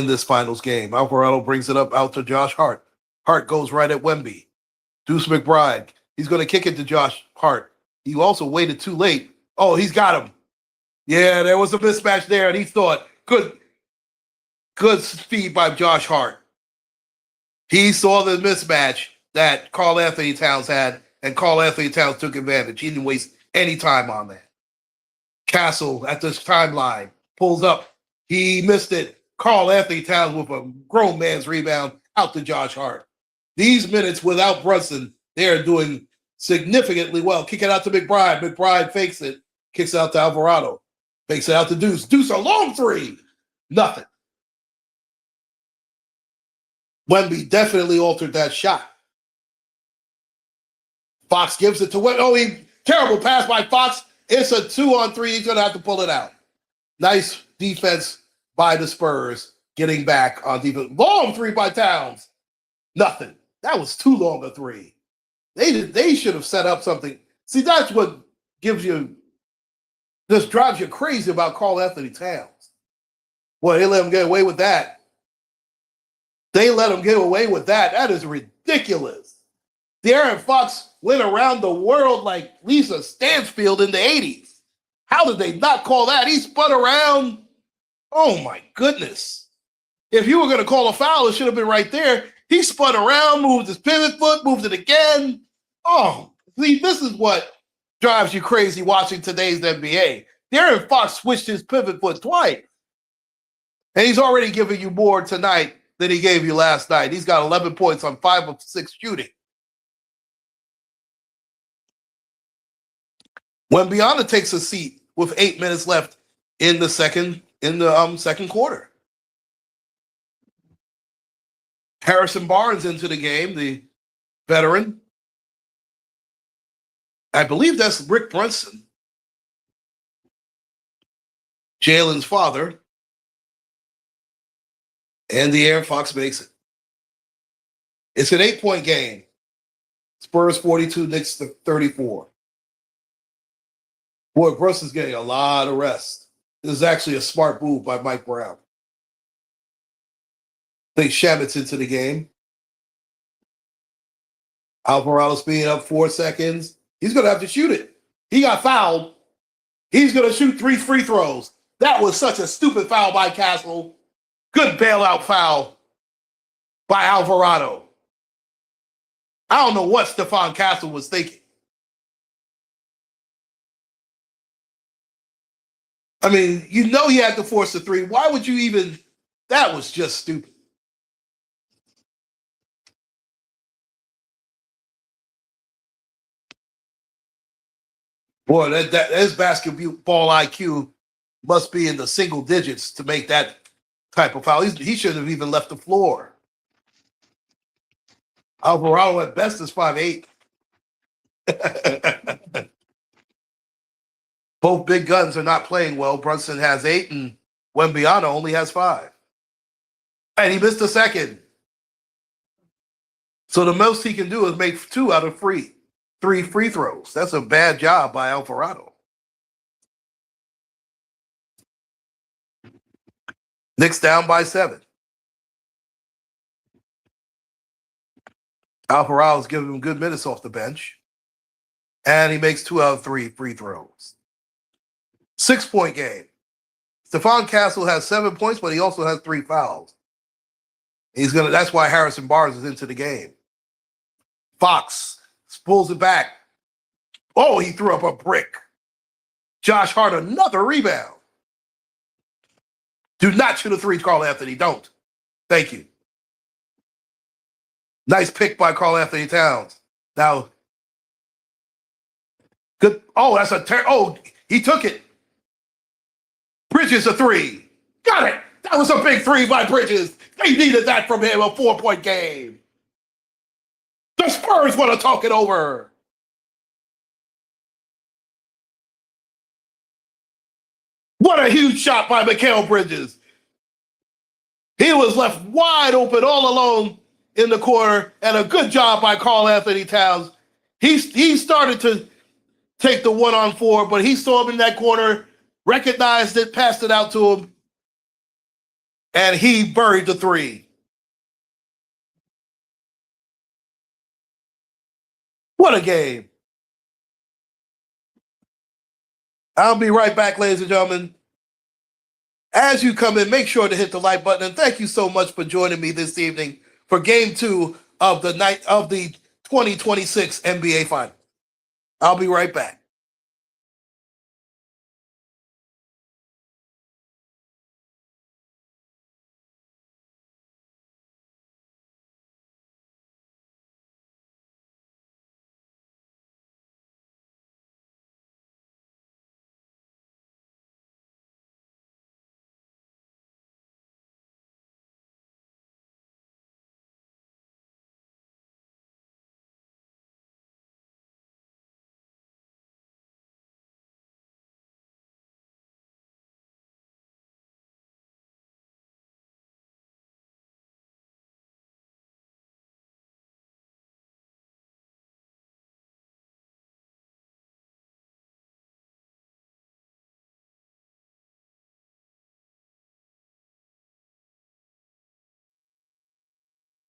this finals game. Alvarado brings it up out to Josh Hart. Hart goes right at Wemby. Deuce McBride. He's going to kick it to Josh Hart. He also waited too late. Oh, he's got him. Yeah, there was a mismatch there, and he thought, good speed by Josh Hart. He saw the mismatch that Karl Anthony Towns had, and Karl Anthony Towns took advantage. He didn't waste any time on that. Castle at this timeline pulls up. He missed it. Karl Anthony Towns with a grown man's rebound out to Josh Hart. These minutes without Brunson, they're doing significantly well. Kick it out to McBride. McBride fakes it. Kicks out to Alvarado. Fakes it out to Deuce. Deuce, a long 3. Nothing. Wemby definitely altered that shot. Fox gives it to Wemby. Oh, terrible pass by Fox. It's a 2-on-3. He's going to have to pull it out. Nice defense by the Spurs. Getting back on defense. Long 3 by Towns. Nothing. That was too long a 3. They should have set up something. See, that's what just drives you crazy about Karl Anthony Towns. Well, they let him get away with that. That is ridiculous. De'Aaron Fox went around the world like Lisa Stansfield in the 80s. How did they not call that? He spun around. Oh my goodness. If you were going to call a foul, it should have been right there. He spun around, moved his pivot foot, moved it again. Oh, see, this is what drives you crazy watching today's NBA. De'Aaron Fox switched his pivot foot twice. And he's already giving you more tonight than he gave you last night. He's got 11 points on 5 of 6 shooting. Wembanyama takes a seat with 8 minutes left in the second quarter. Harrison Barnes into the game, the veteran. I believe that's Rick Brunson, Jalen's father. And De'Aaron Fox makes it. It's an 8-point game. Spurs 42, Knicks 34. Boy, Brunson's getting a lot of rest. This is actually a smart move by Mike Brown. I think Shamit's into the game. Alvarado's being up 4 seconds. He's going to have to shoot it. He got fouled. He's going to shoot 3 free throws. That was such a stupid foul by Castle. Good bailout foul by Alvarado. I don't know what Stephon Castle was thinking. I mean, you know he had to force the 3. Why would you even? That was just stupid. Boy, that his basketball IQ must be in the single digits to make that type of foul. He shouldn't have even left the floor. Alvarado at best is 5'8". Both big guns are not playing well. Brunson has 8 and Wembanyama only has 5. And he missed a second. So the most he can do is make 2 out of 3 free throws. That's a bad job by Alvarado. Knicks down by 7. Alvarado's giving him good minutes off the bench. And he makes 2 out of 3 free throws. 6-point game. Stephon Castle has 7 points, but he also has 3 fouls. That's why Harrison Barnes is into the game. Fox pulls it back. Oh, he threw up a brick. Josh Hart, another rebound. Do not shoot a 3, Carl Anthony. Don't. Thank you. Nice pick by Carl Anthony Towns. Now, good. Oh, that's he took it. Bridges a 3. Got it. That was a big 3 by Bridges. They needed that from him, a 4-point game. The Spurs want to talk it over. What a huge shot by Mikal Bridges. He was left wide open all alone in the corner, and a good job by Carl Anthony Towns. He started to take the 1-on-4, but he saw him in that corner, recognized it, passed it out to him, and he buried the 3. What a game. I'll be right back, ladies and gentlemen. As you come in, make sure to hit the like button, and thank you so much for joining me this evening for Game 2 of the 2026 NBA Finals. I'll be right back.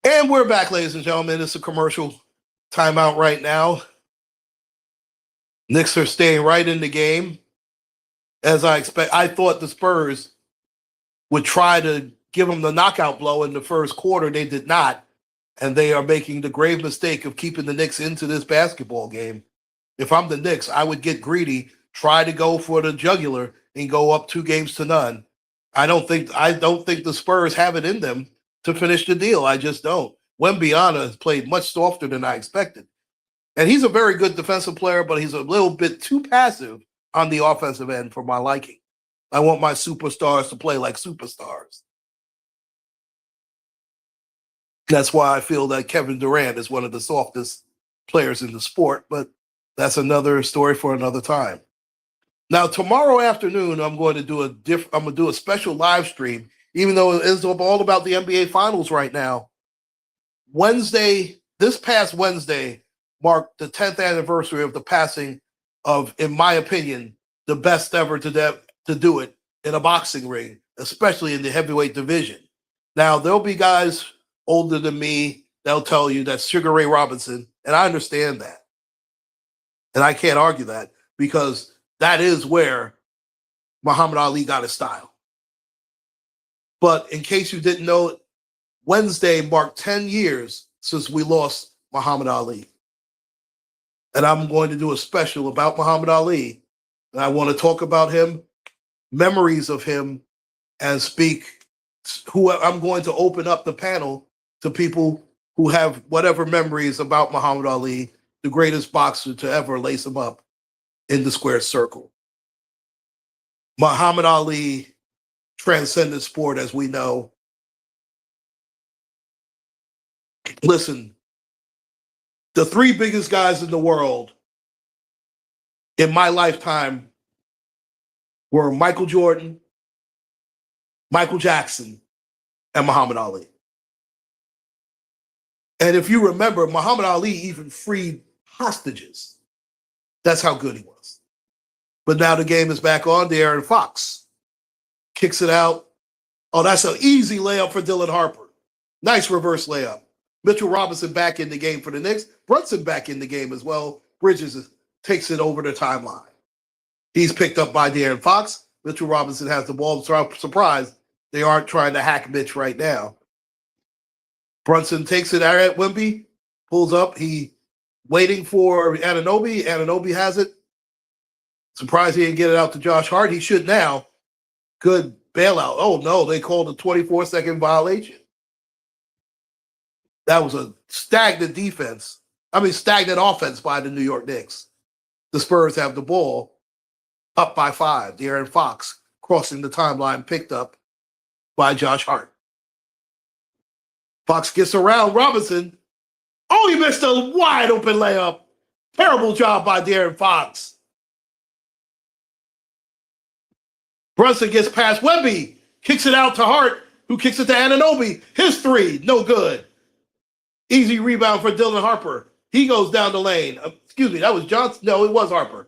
And we're back, ladies and gentlemen. It's a commercial timeout right now. Knicks are staying right in the game. as I expect. I thought the Spurs would try to give them the knockout blow in the first quarter. They did not. And they are making the grave mistake of keeping the Knicks into this basketball game. If I'm the Knicks, I would get greedy, try to go for the jugular, and go up 2-0. I don't think the Spurs have it in them to finish the deal. I just don't. Wembyana has played much softer than I expected. And he's a very good defensive player, but he's a little bit too passive on the offensive end for my liking. I want my superstars to play like superstars. That's why I feel that Kevin Durant is one of the softest players in the sport, but that's another story for another time. Now, tomorrow afternoon, I'm going to do a special live stream, even though it is all about the NBA Finals right now. This past Wednesday, marked the 10th anniversary of the passing of, in my opinion, the best ever to do it in a boxing ring, especially in the heavyweight division. Now, there'll be guys older than me, they'll tell you that's Sugar Ray Robinson, and I understand that. And I can't argue that because that is where Muhammad Ali got his style. But in case you didn't know, Wednesday marked 10 years since we lost Muhammad Ali. And I'm going to do a special about Muhammad Ali. And I want to talk about him, memories of him, and I'm going to open up the panel to people who have whatever memories about Muhammad Ali, the greatest boxer to ever lace him up in the square circle. Muhammad Ali transcended sport, as we know. Listen, the three biggest guys in the world in my lifetime were Michael Jordan, Michael Jackson, and Muhammad Ali. And if you remember, Muhammad Ali even freed hostages. That's how good he was. But now the game is back on. De'Aaron Fox kicks it out. Oh, that's an easy layup for Dylan Harper. Nice reverse layup. Mitchell Robinson back in the game for the Knicks. Brunson back in the game as well. Bridges takes it over the timeline. He's picked up by De'Aaron Fox. Mitchell Robinson has the ball. Surprised they aren't trying to hack Mitch right now. Brunson takes it at Wemby, pulls up. He waiting for Anunoby. Anunoby has it. Surprised he didn't get it out to Josh Hart. He should now. Good bailout. Oh, no, they called a 24-second violation. That was a stagnant offense by the New York Knicks. The Spurs have the ball up by 5. De'Aaron Fox crossing the timeline, picked up by Josh Hart. Fox gets around Robinson. Oh, he missed a wide open layup. Terrible job by De'Aaron Fox. Brunson gets past Wemby, kicks it out to Hart, who kicks it to Anunoby. His three, no good. Easy rebound for Dylan Harper. He goes down the lane. Excuse me, that was Johnson? No, it was Harper.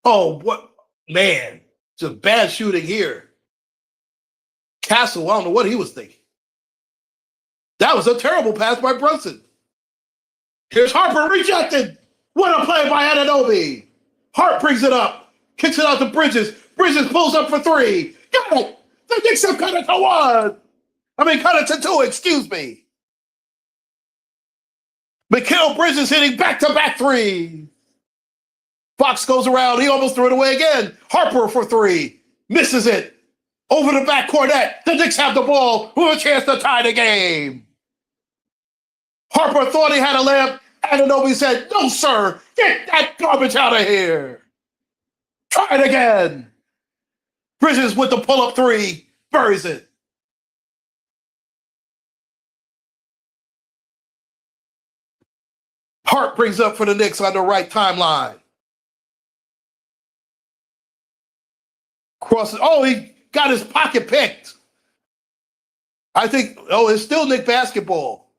Oh, what? Man, just bad shooting here. Castle, I don't know what he was thinking. That was a terrible pass by Brunson. Here's Harper rejected. What a play by Anunoby. Hart brings it up. Kicks it out to Bridges. Bridges pulls up for 3. Got it. The Knicks have cut it to 1. Cut it to 2, excuse me. Mikal Bridges hitting back-to-back 3. Fox goes around. He almost threw it away again. Harper for 3. Misses it. Over the back Cornette. The Knicks have the ball with a chance to tie the game. Harper thought he had a layup. Anunoby said, no, sir. Get that garbage out of here. Try it again. Bridges with the pull-up 3. Buries it. Hart brings up for the Knicks on the right timeline. Crosses. Oh, he got his pocket picked. I think, it's still Knick basketball.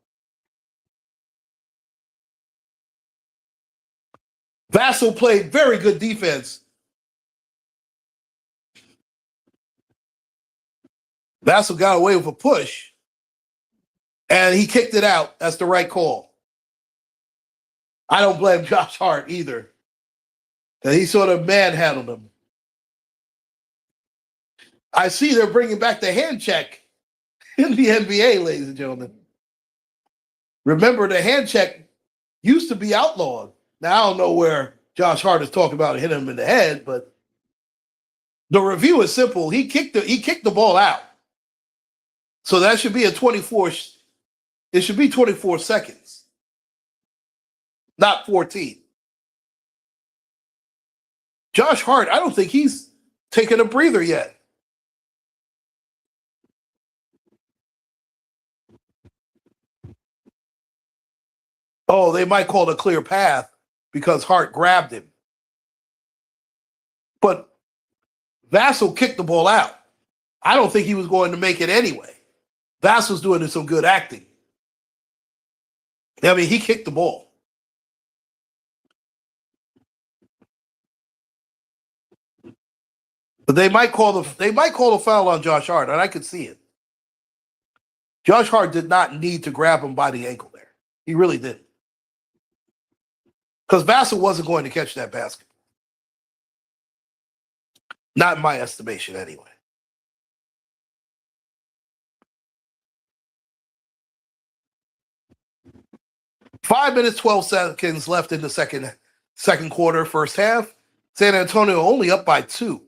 Vassell played very good defense. Vassell got away with a push, and he kicked it out. That's the right call. I don't blame Josh Hart either. He sort of manhandled him. I see they're bringing back the hand check in the NBA, ladies and gentlemen. Remember, the hand check used to be outlawed. Now, I don't know where Josh Hart is talking about hitting him in the head, but the review is simple. He kicked the ball out. So that should be a 24. It should be 24 seconds, not 14. Josh Hart, I don't think he's taken a breather yet. Oh, they might call it a clear path because Hart grabbed him. But Vassell kicked the ball out. I don't think he was going to make it anyway. Vassell's doing some good acting. I mean, he kicked the ball. But they might call the foul on Josh Hart, and I could see it. Josh Hart did not need to grab him by the ankle there. He really didn't. Because Vassell wasn't going to catch that basket. Not in my estimation, anyway. Five minutes, 12 seconds left in the second quarter, first half. San Antonio only up by 2.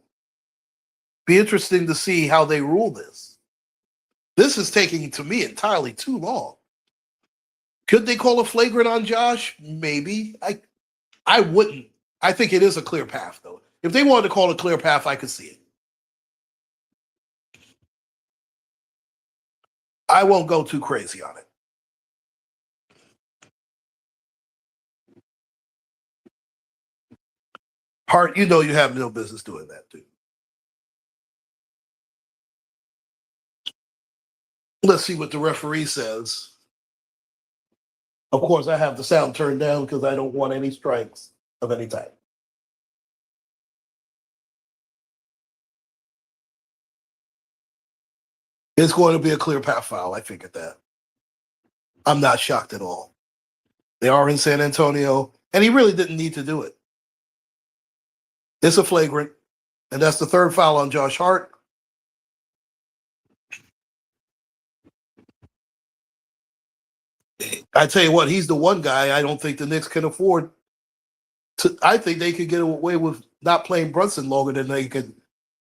Be interesting to see how they rule this. This is taking, to me, entirely too long. Could they call a flagrant on Josh? Maybe. I wouldn't. I think it is a clear path, though. If they wanted to call a clear path, I could see it. I won't go too crazy on it. Hart, you know you have no business doing that, too. Let's see what the referee says. Of course, I have the sound turned down because I don't want any strikes of any type. It's going to be a clear path foul. I figured that. I'm not shocked at all. They are in San Antonio, and he really didn't need to do it. It's a flagrant, and that's the third foul on Josh Hart. I tell you what, he's the one guy I don't think the Knicks can afford. I think they could get away with not playing Brunson longer than they could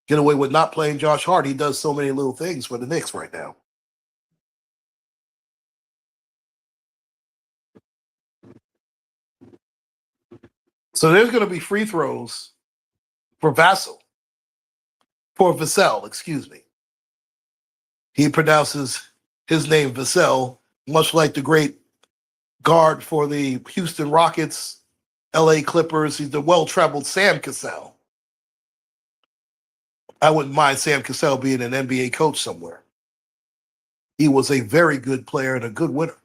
get away with not playing Josh Hart. He does so many little things for the Knicks right now. So there's going to be free throws for Vassell. For Vassell, excuse me. He pronounces his name Vassell, much like the great guard for the Houston Rockets, LA Clippers. He's the well-traveled Sam Cassell. I wouldn't mind Sam Cassell being an NBA coach somewhere. He was a very good player and a good winner.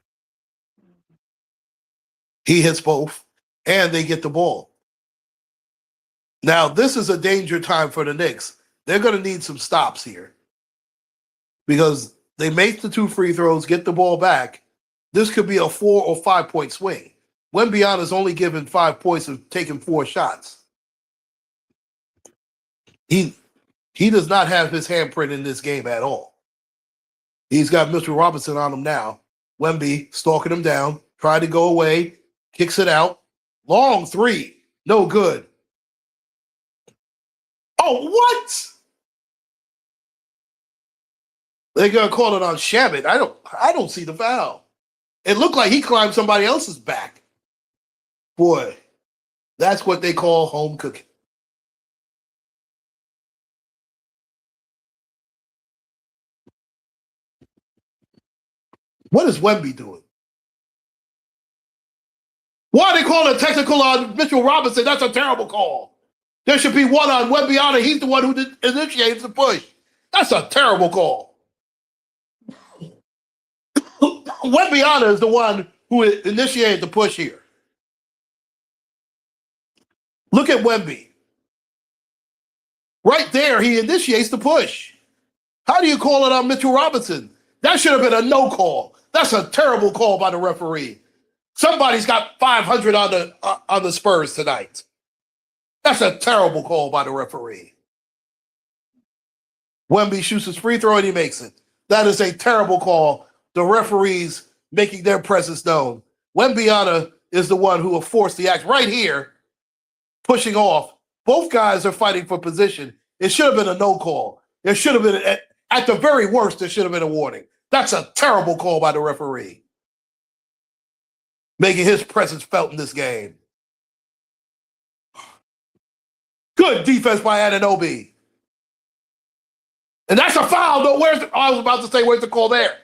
He hits both, and they get the ball. Now, this is a danger time for the Knicks. They're going to need some stops here because they make the 2 free throws, get the ball back. This could be a 4 or 5 point swing. Wembanyama's only given 5 points and taken 4 shots. He does not have his handprint in this game at all. He's got Mitchell Robinson on him now. Wemby stalking him down, trying to go away, kicks it out. Long 3, no good. Oh, what? They're gonna call it on Shabbat. I don't see the foul. It looked like he climbed somebody else's back. Boy, that's what they call home cooking. What is Wemby doing? Why are they calling a technical on Mitchell Robinson? That's a terrible call. There should be one on Wembanyama. He's the one who initiates the push. That's a terrible call. Wembanyama is the one who initiated the push here. Look at Wemby. Right there, he initiates the push. How do you call it on Mitchell Robinson? That should have been a no call. That's a terrible call by the referee. Somebody's got 500 on the Spurs tonight. That's a terrible call by the referee. Wemby shoots his free throw and he makes it. That is a terrible call. The referees making their presence known. Wembyana is the one who will force the act right here, pushing off. Both guys are fighting for position. It should have been a no call. There should have been, at the very worst, there should have been a warning. That's a terrible call by the referee, making his presence felt in this game. Good defense by Anunoby. And that's a foul, though. I was about to say, where's the call there?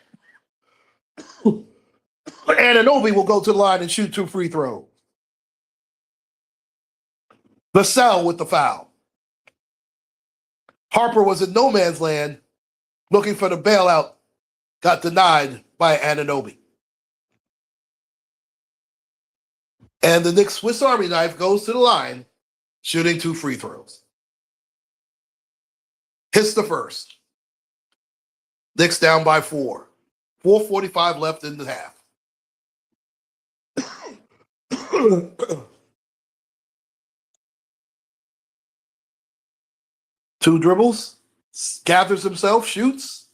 Anunoby will go to the line and shoot 2 free throws. Vassell with the foul. Harper was in no man's land looking for the bailout. Got denied by Anunoby. And the Knicks Swiss Army knife goes to the line, shooting 2 free throws. Hits the first. Knicks down by 4. 4:45 left in the half. Two dribbles, gathers himself, shoots,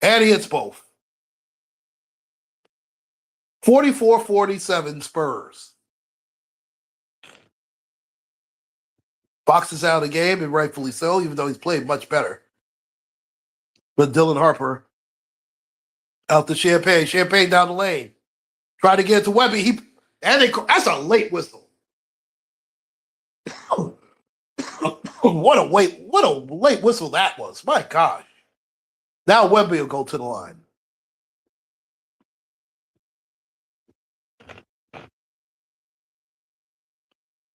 and he hits both. 44-47 Spurs. Boxes out of the game, and rightfully so, even though he's played much better. But Dylan Harper out to Champagne. Champagne down the lane. Trying to get it to Wemby. That's a late whistle. What a late whistle that was. My gosh. Now Wemby will go to the line.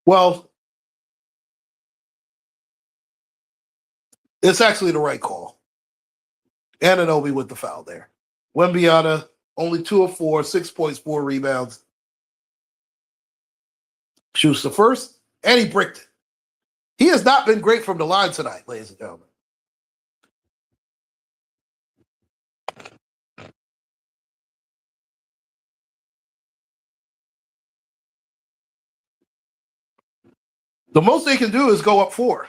Well, it's actually the right call. Anunoby with the foul there. Wembyana, only 2 of 4, 6 points, 4 rebounds. Shoots the first, and he bricked it. He has not been great from the line tonight, ladies and gentlemen. The most they can do is go up 4.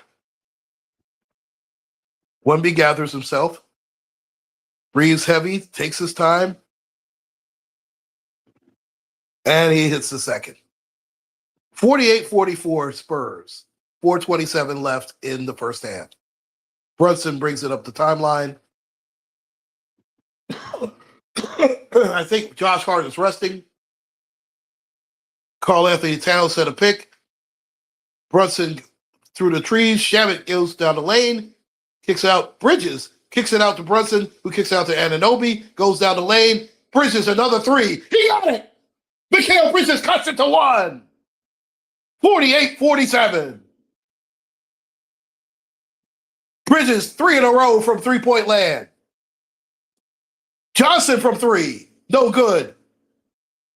Wemby gathers himself. Breathes heavy, takes his time. And he hits the second. 48-44 Spurs. 4:27 left in the first half. Brunson brings it up the timeline. I think Josh Hart is resting. Karl Anthony Towns set a pick. Brunson through the trees. Shamet goes down the lane. Kicks out Bridges. Kicks it out to Brunson, who kicks out to Anunoby. Goes down the lane. Bridges, another 3. He got it! Mikal Bridges cuts it to 1. 48-47. Bridges, 3 in a row from 3-point land. Johnson from 3. No good.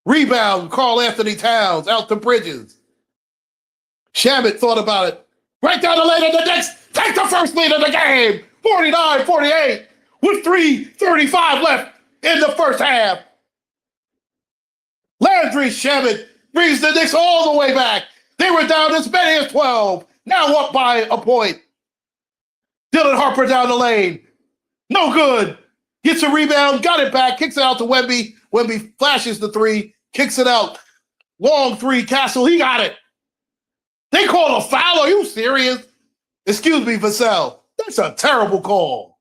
Rebound, Karl Anthony Towns out to Bridges. Shamet thought about it. Right down the lane of the Knicks. Take the first lead of the game. 49-48 with 3:35 left in the first half. Landry Shamet brings the Knicks all the way back. They were down as many as 12. Now up by a point. Dylan Harper down the lane. No good. Gets a rebound, got it back, kicks it out to Wemby. Wemby flashes the 3, kicks it out. Long 3, Castle, he got it. They call a foul. Are you serious? Excuse me, Vassell. That's a terrible call.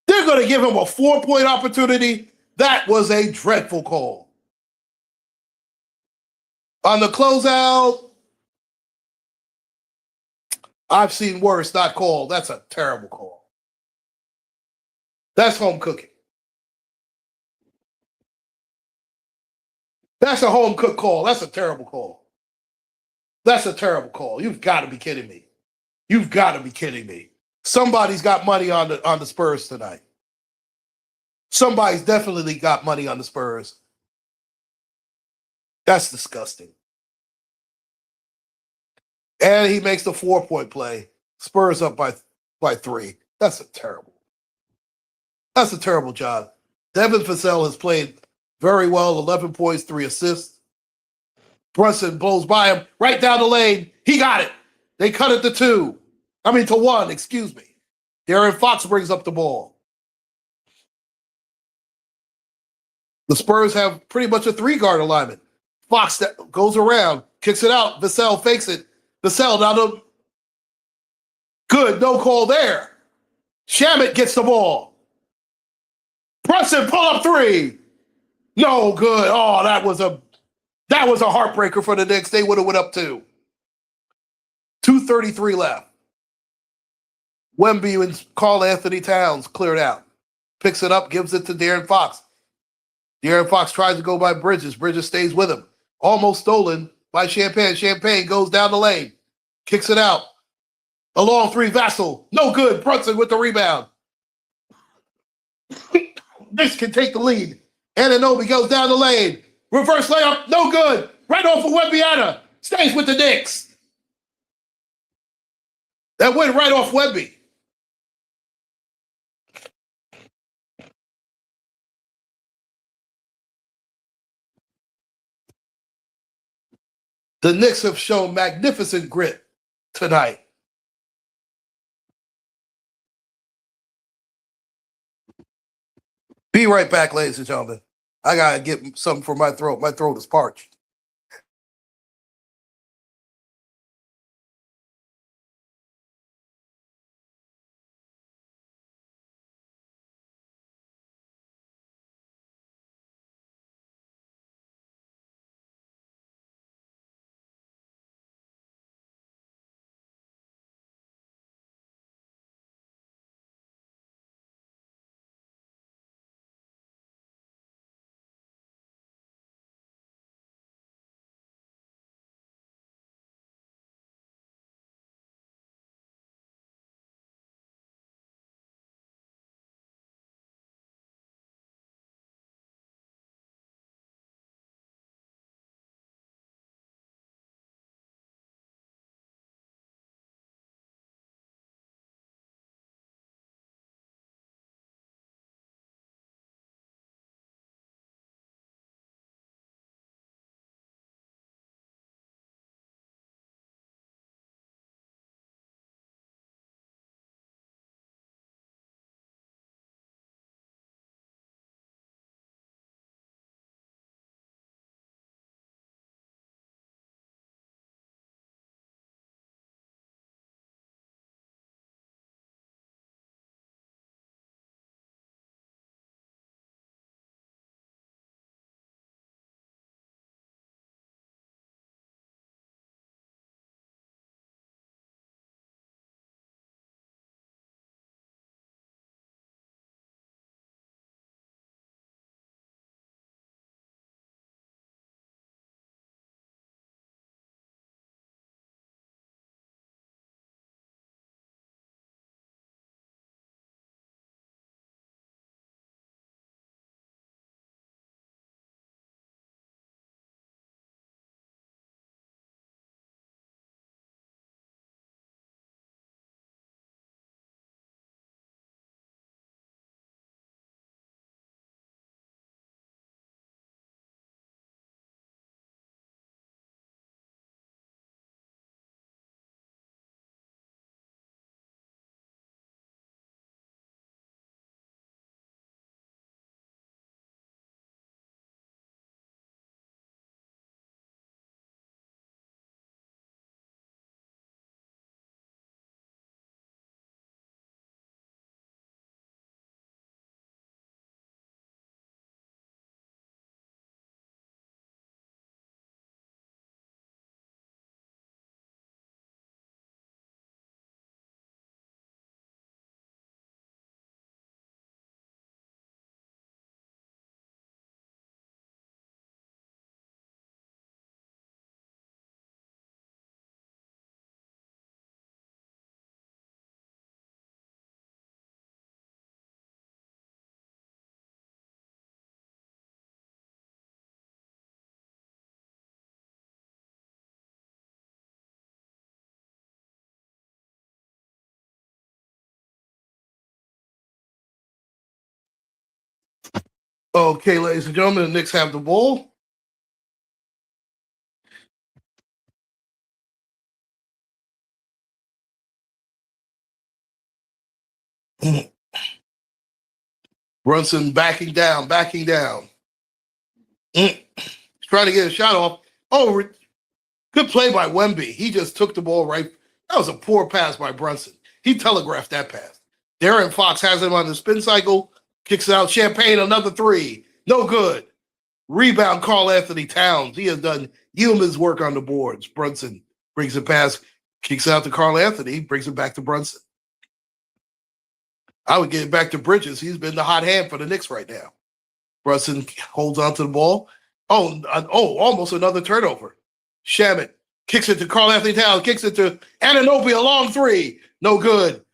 They're going to give him a 4-point opportunity. That was a dreadful call. On the closeout, I've seen worse not called. That's a terrible call. That's home cooking. That's a home cook call. That's a terrible call. That's a terrible call. You've got to be kidding me. You've got to be kidding me. Somebody's got money on the Spurs tonight. Somebody's definitely got money on the Spurs. That's disgusting. And he makes the 4-point play. Spurs up by 3. That's a terrible job. Devin Vassell has played very well, 11 points, 3 assists. Brunson blows by him right down the lane. He got it. They cut it to 1, excuse me. De'Aaron Fox brings up the ball. The Spurs have pretty much a 3-guard alignment. Fox that goes around, kicks it out. Vassell fakes it. Vassell now the good, no call there. Shamet gets the ball. Brunson pull up 3. No good. Oh, that was a heartbreaker for the Knicks. They would have went up 2. 2:33 left. Wemby and Karl Anthony Towns cleared out. Picks it up, gives it to De'Aaron Fox. De'Aaron Fox tries to go by Bridges. Bridges stays with him. Almost stolen by Champagne. Champagne goes down the lane. Kicks it out. A long 3, Vassell. No good. Brunson with the rebound. Knicks can take the lead. Anunoby goes down the lane. Reverse layup. No good. Right off of Wemby. Stays with the Knicks. That went right off Wemby. The Knicks have shown magnificent grit tonight. Be right back, ladies and gentlemen. I got to get something for my throat. My throat is parched. Okay, ladies and gentlemen, the Knicks have the ball. Brunson backing down. Trying to get a shot off. Oh, good play by Wemby. He just took the ball right. That was a poor pass by Brunson. He telegraphed that pass. Darren Fox has him on the spin cycle. Kicks it out. Champagne, another three. No good. Rebound, Karl Anthony Towns. He has done yeoman's work on the boards. Brunson brings it past. Kicks out to Karl Anthony. Brings it back to Brunson. I would get it back to Bridges. He's been the hot hand for the Knicks right now. Brunson holds on to the ball. Oh, almost another turnover. Shamet kicks it to Karl Anthony Towns. Kicks it to Anunoby, a long three. No good.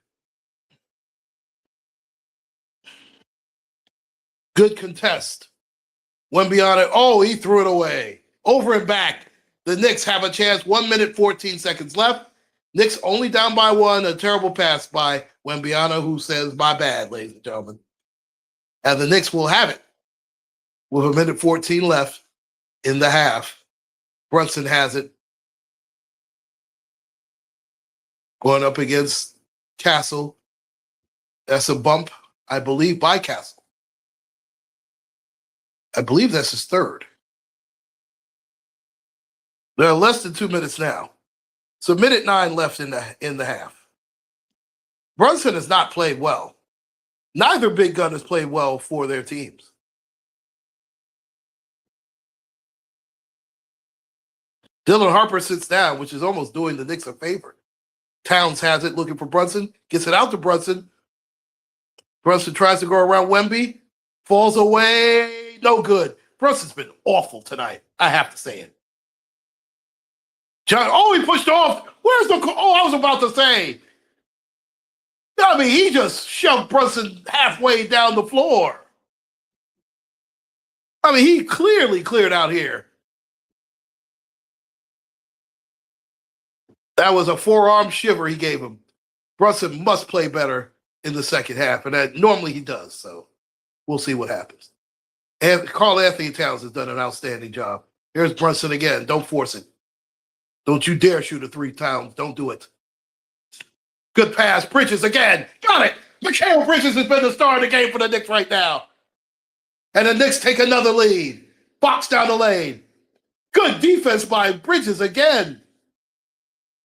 Good contest. Wemby on it. Oh, he threw it away. Over and back. The Knicks have a chance. 1 minute, 14 seconds left. Knicks only down by one. A terrible pass by Wembyana, who says, my bad, ladies and gentlemen. And the Knicks will have it with 1 minute 14 left in the half. Brunson has it. Going up against Castle. That's a bump, I believe, by Castle. I believe that's his third. There are less than 2 minutes now. So 1:09 left in the half. Brunson has not played well. Neither big gun has played well for their teams. Dylan Harper sits down, which is almost doing the Knicks a favor. Towns has it, looking for Brunson. Gets it out to Brunson. Brunson tries to go around Wemby. Falls away. No good. Brunson's been awful tonight. I have to say it. He pushed off. Where's the... I was about to say. I mean, he just shoved Brunson halfway down the floor. I mean, he clearly cleared out here. That was a forearm shiver he gave him. Brunson must play better in the second half, and that normally he does, so we'll see what happens. And Karl Anthony Towns has done an outstanding job. Here's Brunson again. Don't force it. Don't you dare shoot a three, Towns. Don't do it. Good pass. Bridges again. Got it. Mikal Bridges has been the star of the game for the Knicks right now. And the Knicks take another lead. Fox down the lane. Good defense by Bridges again.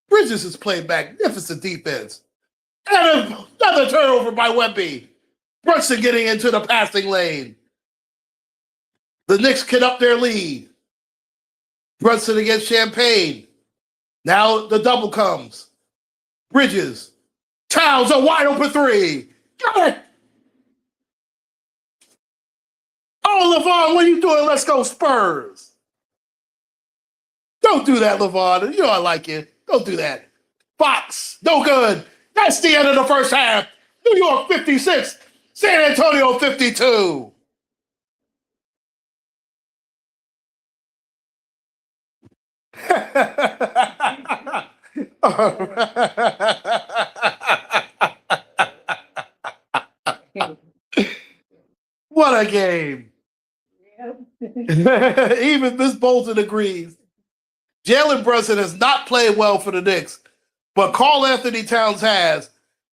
Bridges is playing magnificent defense. And another turnover by Wemby. Brunson getting into the passing lane. The Knicks can up their lead. Brunson against Champagne. Now the double comes. Bridges. Towns, a wide open three. Got it. Oh, LeVon, what are you doing? Let's go Spurs. Don't do that, LeVon. You know I like you. Don't do that. Fox, no good. That's the end of the first half. New York 56, San Antonio 52. What a game. Even Miss Bolton agrees. Jalen Brunson has not played well for the Knicks, but Karl Anthony Towns has.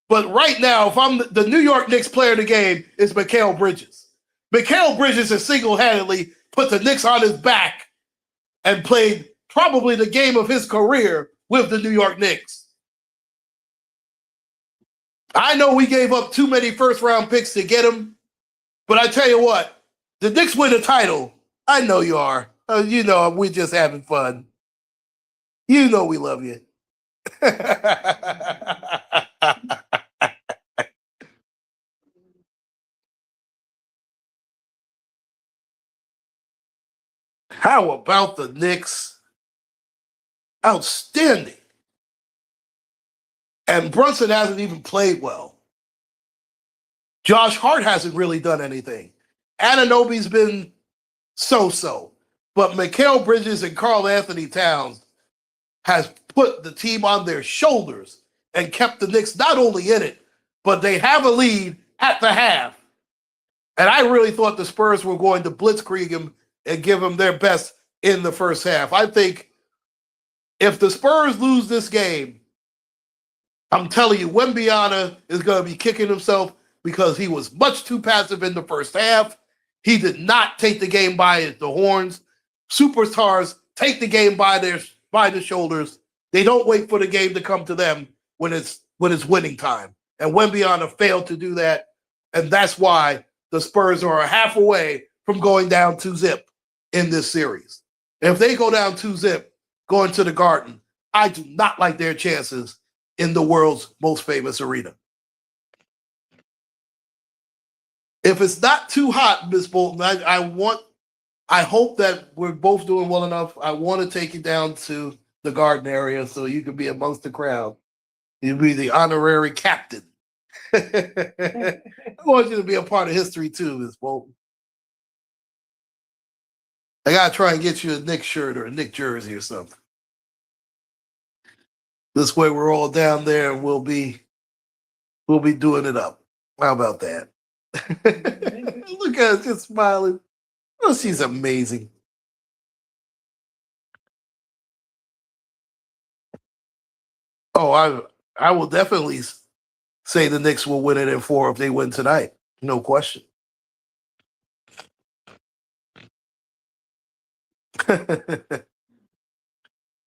But right now, if I'm the New York Knicks player of the game, it's Mikal Bridges. Mikal Bridges has single-handedly put the Knicks on his back and played probably the game of his career with the New York Knicks. I know we gave up too many first-round picks to get him, but I tell you what, the Knicks win the title. I know you are. You know we're just having fun. You know we love you. How about the Knicks? Outstanding. And Brunson hasn't even played well. Josh Hart hasn't really done anything. Anunoby's been so-so. But Mikal Bridges and Karl Anthony Towns has put the team on their shoulders and kept the Knicks not only in it, but they have a lead at the half. And I really thought the Spurs were going to blitzkrieg him and give them their best in the first half. I think if the Spurs lose this game, I'm telling you, Wembyana is going to be kicking himself because he was much too passive in the first half. He did not take the game by the horns. Superstars take the game by the shoulders. They don't wait for the game to come to them when it's winning time. And Wembanyama failed to do that, and that's why the Spurs are a half away from going down 2-0 in this series. And if they go down 2-0 going to the Garden, I do not like their chances in the world's most famous arena. If it's not too hot, Miss Bolton, I hope that we're both doing well enough. I want to take you down to the Garden area so you can be amongst the crowd. You'll be the honorary captain. I want you to be a part of history too, Miss Bolton. I gotta try and get you a Knicks shirt or a Knicks jersey or something. This way, we're all down there, and we'll be doing it up. How about that? Look at her just smiling. Oh, she's amazing. Oh, I will definitely say the Knicks will win it in 4 if they win tonight. No question.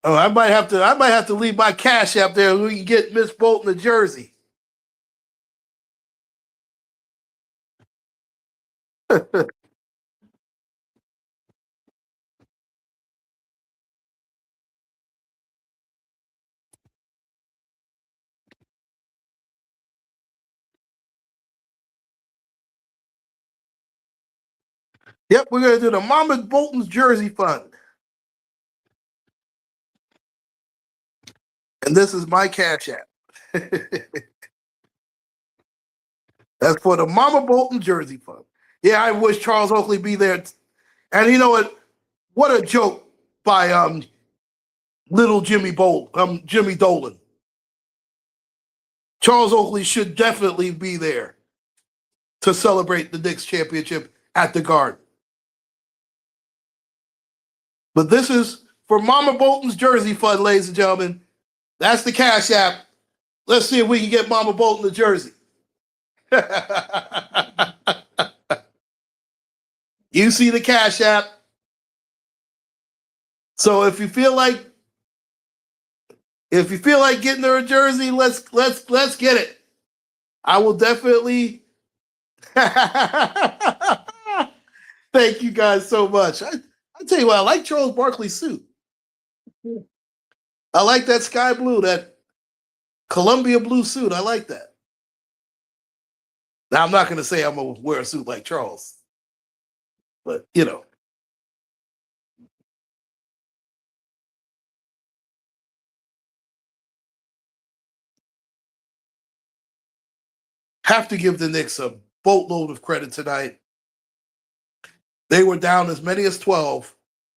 Oh, I might have to leave my cash out there so we can get Miss Bolton a jersey. Yep, we're gonna do the Mama Bolton's Jersey Fund. And this is my cash app. That's for the Mama Bolton Jersey Fund. Yeah, I wish Charles Oakley be there. And you know what? What a joke by little Jimmy Dolan. Charles Oakley should definitely be there to celebrate the Knicks championship at the Garden. But this is for Mama Bolton's Jersey Fund, ladies and gentlemen. That's the cash app. Let's see if we can get Mama Bolton the jersey. You see the cash app. So if you feel like getting her a jersey, let's get it. I will definitely. Thank you guys so much. I tell you what, I like Charles Barkley's suit. I like that sky blue, that Columbia blue suit. I like that. Now, I'm not going to say I'm going to wear a suit like Charles, but, you know. Have to give the Knicks a boatload of credit tonight. They were down as many as 12.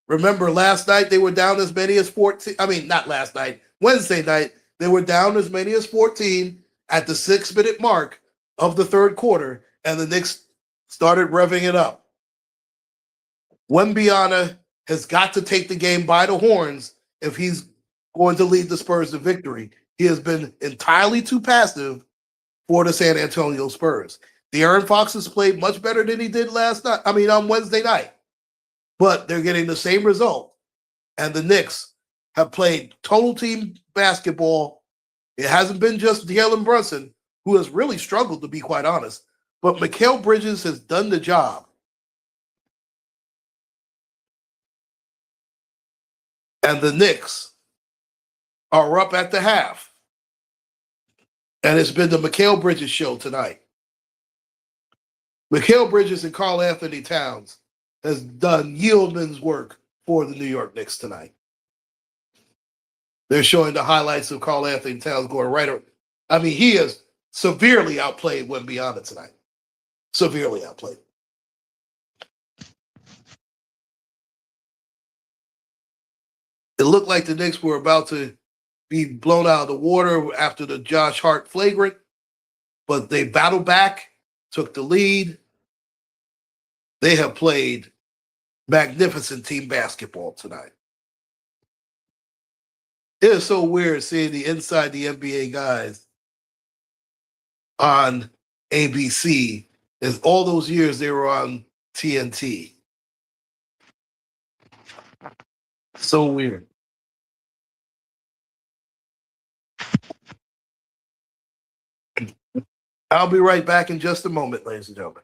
Remember, last night they were down as many as 14. I mean, not last night. Wednesday night, they were down as many as 14 at the 6-minute mark of the third quarter, and the Knicks started revving it up. Wembanyama has got to take the game by the horns if he's going to lead the Spurs to victory. He has been entirely too passive for the San Antonio Spurs. The Aaron Foxes played much better than he did on Wednesday night. But they're getting the same result. And the Knicks have played total team basketball. It hasn't been just Jalen Brunson, who has really struggled, to be quite honest. But Mikal Bridges has done the job. And the Knicks are up at the half. And it's been the Mikal Bridges show tonight. Mikal Bridges and Karl Anthony Towns has done yeoman's work for the New York Knicks tonight. They're showing the highlights of Karl Anthony Towns going right over. I mean, he has severely outplayed Wembanyama tonight. Severely outplayed. It looked like the Knicks were about to be blown out of the water after the Josh Hart flagrant, but they battled back, took the lead. They have played magnificent team basketball tonight. It is so weird seeing the inside the NBA guys on ABC. Is all those years they were on TNT. So weird. I'll be right back in just a moment, ladies and gentlemen.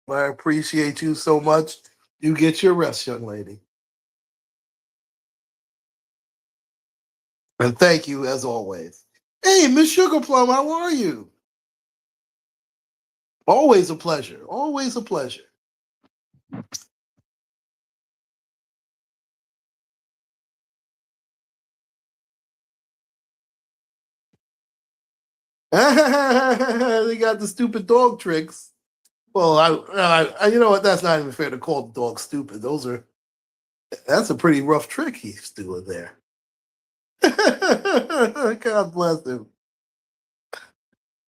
I appreciate you so much. You get your rest, young lady. And thank you as always. Hey, Miss Sugar Plum, how are you? Always a pleasure. Always a pleasure. They got the stupid dog tricks. Well, you know what? That's not even fair to call the dog stupid. That's a pretty rough trick he's doing there. God bless him.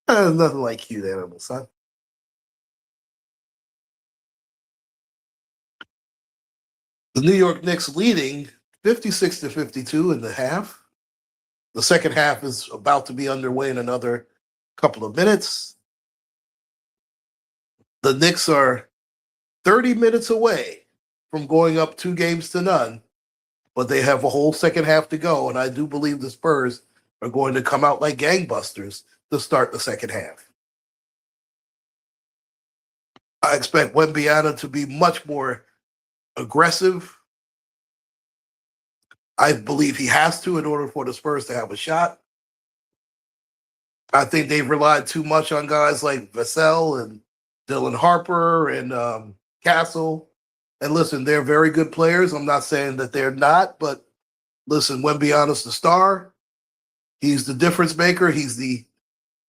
There's nothing like cute animals, huh? The New York Knicks leading 56-52 in the half. The second half is about to be underway in another couple of minutes. The Knicks are 30 minutes away from going up 2-0, but they have a whole second half to go. And I do believe the Spurs are going to come out like gangbusters to start the second half. I expect Wembyana to be much more aggressive. I believe he has to in order for the Spurs to have a shot. I think they've relied too much on guys like Vassell and Dylan Harper and Castle. And listen, they're very good players. I'm not saying that they're not, but listen, Wembyana's the star. He's the difference maker. He's the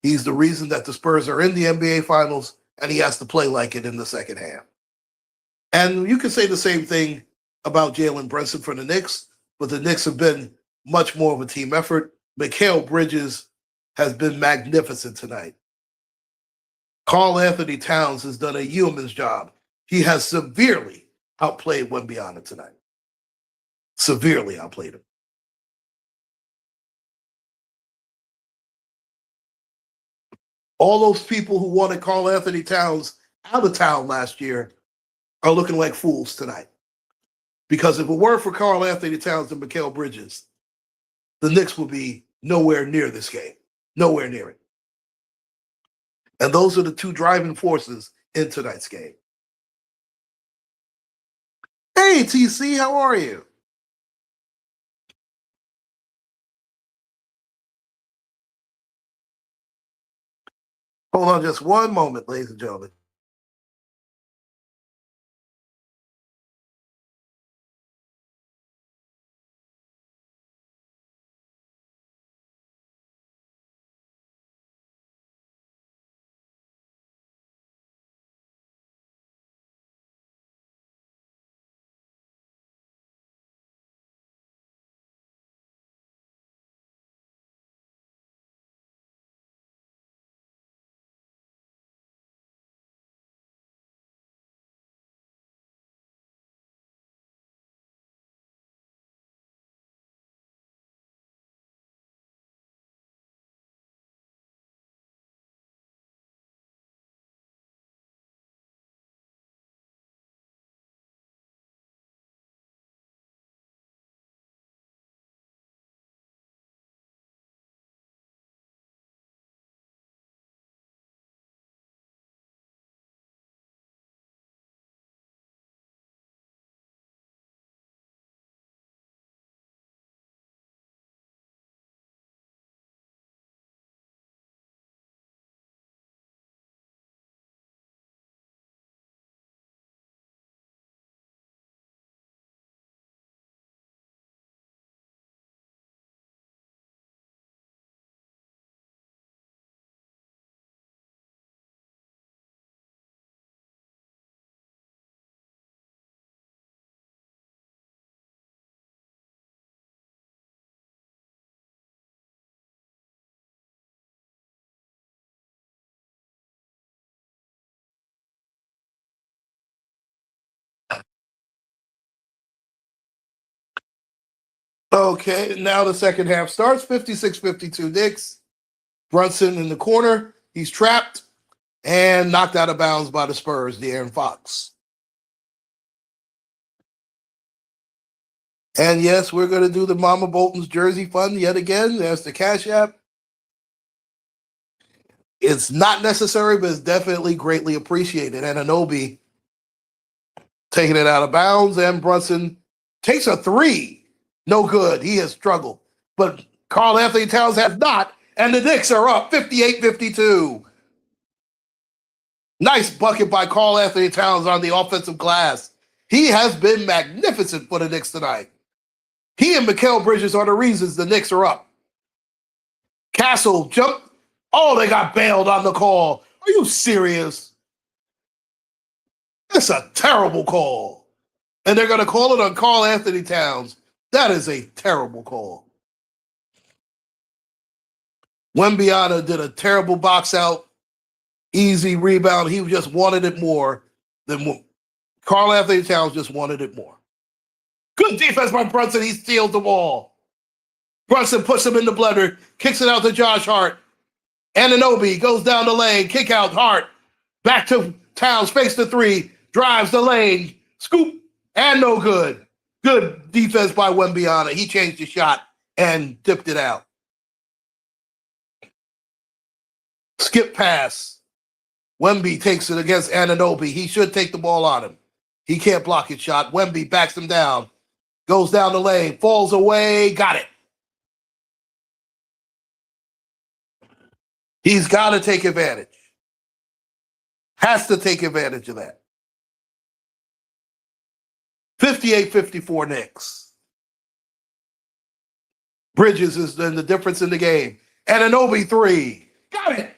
reason that the Spurs are in the NBA Finals, and he has to play like it in the second half. And you can say the same thing about Jalen Brunson for the Knicks, but the Knicks have been much more of a team effort. Mikal Bridges has been magnificent tonight. Karl Anthony Towns has done a yeoman's job. He has severely outplayed Wembyana tonight. Severely outplayed him. All those people who wanted Karl Anthony Towns out of town last year are looking like fools tonight. Because if it weren't for Karl Anthony Towns and Mikal Bridges, the Knicks would be nowhere near this game. Nowhere near it. And those are the two driving forces in tonight's game. Hey, TC, how are you? Hold on just one moment, ladies and gentlemen. Okay, now the second half starts 56-52 Knicks. Brunson in the corner. He's trapped and knocked out of bounds by the Spurs, De'Aaron Fox. And yes, we're going to do the Mama Bolton's Jersey Fund yet again. There's the Cash App. It's not necessary, but it's definitely greatly appreciated. And Anunoby taking it out of bounds, and Brunson takes a three. No good. He has struggled. But Karl Anthony Towns has not, and the Knicks are up 58-52. Nice bucket by Karl Anthony Towns on the offensive glass. He has been magnificent for the Knicks tonight. He and Mikal Bridges are the reasons the Knicks are up. Castle jumped. Oh, they got bailed on the call. Are you serious? That's a terrible call. And they're going to call it on Karl Anthony Towns. That is a terrible call. Wembanyama did a terrible box out, easy rebound. He just wanted it more than Karl Anthony Towns just wanted it more. Good defense by Brunson. He steals the ball. Brunson puts him in the blender, kicks it out to Josh Hart. Anunoby goes down the lane, kick out Hart. Back to Towns, face the three, drives the lane, scoop, and no good. Good defense by Wembanyama. He changed the shot and dipped it out. Skip pass. Wemby takes it against Anunoby. He should take the ball on him. He can't block his shot. Wemby backs him down. Goes down the lane. Falls away. Got it. He's got to take advantage. Has to take advantage of that. 58-54 Knicks. Bridges is then the difference in the game. Anunoby three. Got it.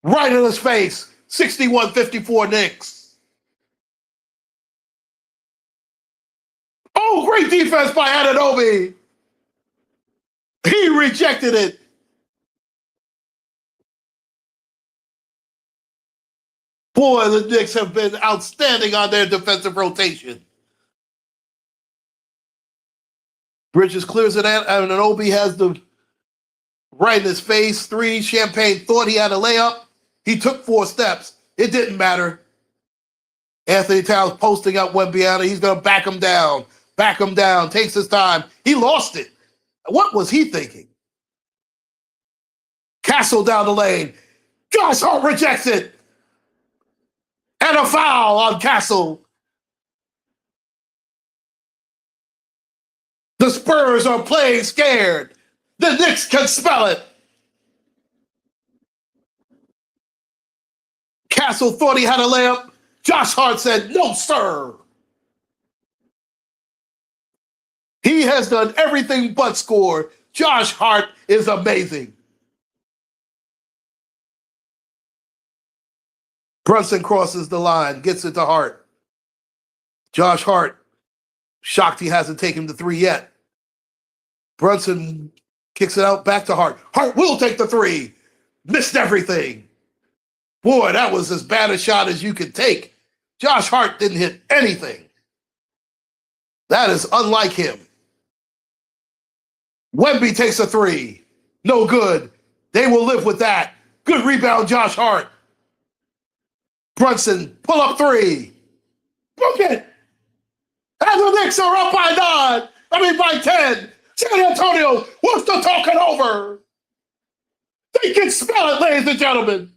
Right in his face. 61-54 Knicks. Oh, great defense by Anunoby. He rejected it. Boy, the Knicks have been outstanding on their defensive rotation. Bridges clears it out, and Anunoby has the right in his face. Three. Champagne thought he had a layup. He took 4 steps. It didn't matter. Anthony Towns posting up Wembanyama. He's going to back him down. Back him down. Takes his time. He lost it. What was he thinking? Castle down the lane. Josh Hart rejects it. And a foul on Castle. The Spurs are playing scared. The Knicks can smell it. Castle thought he had a layup. Josh Hart said, no, sir. He has done everything but score. Josh Hart is amazing. Brunson crosses the line, gets it to Hart. Josh Hart, shocked he hasn't taken the 3 yet. Brunson kicks it out back to Hart. Hart will take the 3. Missed everything. Boy, that was as bad a shot as you could take. Josh Hart didn't hit anything. That is unlike him. Wemby takes a 3. No good. They will live with that. Good rebound, Josh Hart. Brunson, pull up 3. Book it. And the Knicks are up by 10. San Antonio wants to talk it over. They can smell it, ladies and gentlemen.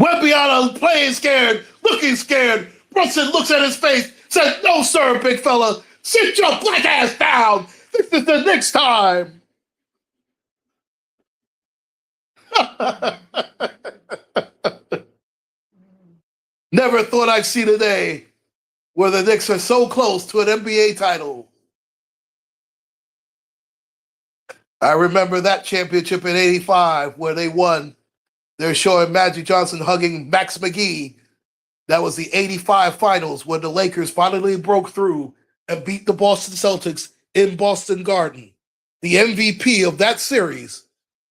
Wembanyama playing scared, looking scared. Brunson looks at his face, says, no, sir, big fella. Sit your black ass down. This is the Knicks time. Never thought I'd see the day where the Knicks are so close to an NBA title. I remember that championship in '85 where they won. They're showing Magic Johnson hugging Max McGee. That was the '85 finals when the Lakers finally broke through and beat the Boston Celtics in Boston Garden. The MVP of that series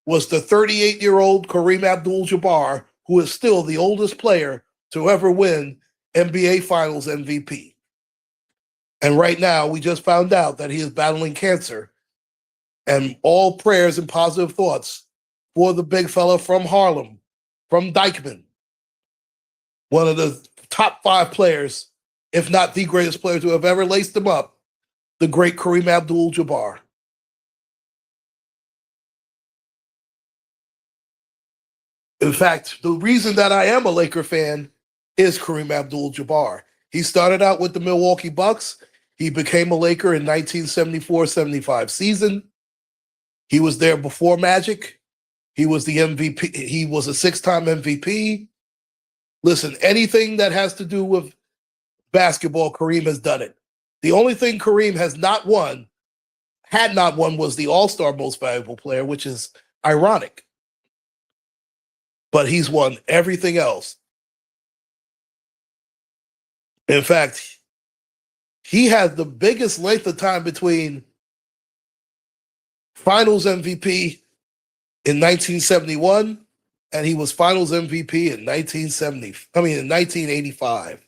was the 38-year-old Kareem Abdul-Jabbar, who is still the oldest player to ever win NBA Finals MVP. And right now, we just found out that he is battling cancer. And all prayers and positive thoughts for the big fella from Harlem, from Dykeman. One of the top 5 players, if not the greatest player to have ever laced him up. the great Kareem Abdul-Jabbar. In fact, the reason that I am a Laker fan is Kareem Abdul-Jabbar. He started out with the Milwaukee Bucks. He became a Laker in 1974-75 season. He was there before Magic. He was the MVP. He was a 6-time MVP. Listen, anything that has to do with basketball, Kareem has done it. The only thing Kareem had not won, was the All-Star Most Valuable Player, which is ironic. But he's won everything else. In fact, he has the biggest length of time between Finals MVP in 1971 and he was Finals MVP in 1985.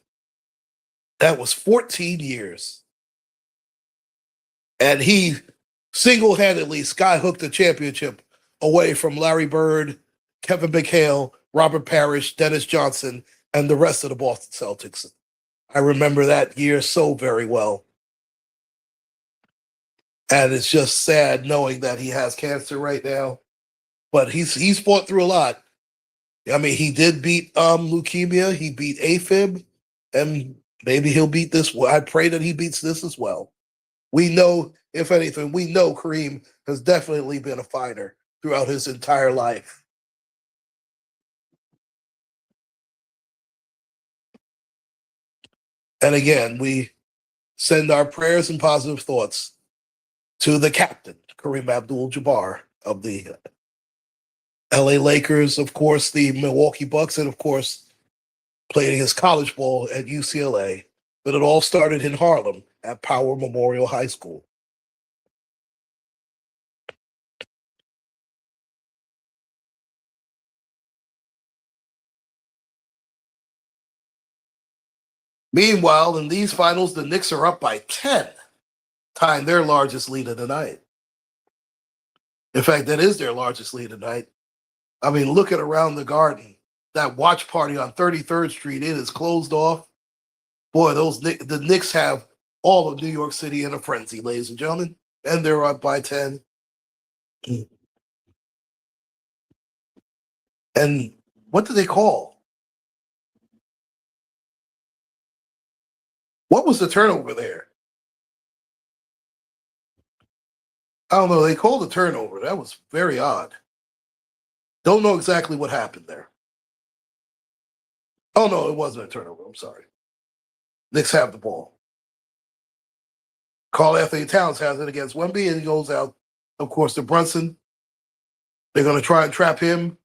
That was 14 years. And he single-handedly skyhooked the championship away from Larry Bird, Kevin McHale, Robert Parrish, Dennis Johnson, and the rest of the Boston Celtics. I remember that year so very well. And it's just sad knowing that he has cancer right now. But he's fought through a lot. I mean, he did beat leukemia. He beat AFib. And maybe he'll beat this. I pray that he beats this as well. We know, if anything, we know Kareem has definitely been a fighter throughout his entire life. And again, we send our prayers and positive thoughts to the captain, Kareem Abdul-Jabbar, of the LA Lakers, of course, the Milwaukee Bucks, and of course, playing his college ball at UCLA. But it all started in Harlem at Power Memorial High School. Meanwhile, in these finals, the Knicks are up by 10, tying their largest lead of the night. In fact, that is their largest lead of the night. I mean, look at around the Garden. That watch party on 33rd Street, it is closed off. Boy, the Knicks have all of New York City in a frenzy, ladies and gentlemen. And they're up by 10. And what do they call? What was the turnover there? I don't know. They called a turnover. That was very odd. Don't know exactly what happened there. Oh, no, it wasn't a turnover. I'm sorry. Knicks have the ball. Karl-Anthony Towns has it against Wemby, and he goes out, of course, to Brunson. They're going to try and trap him.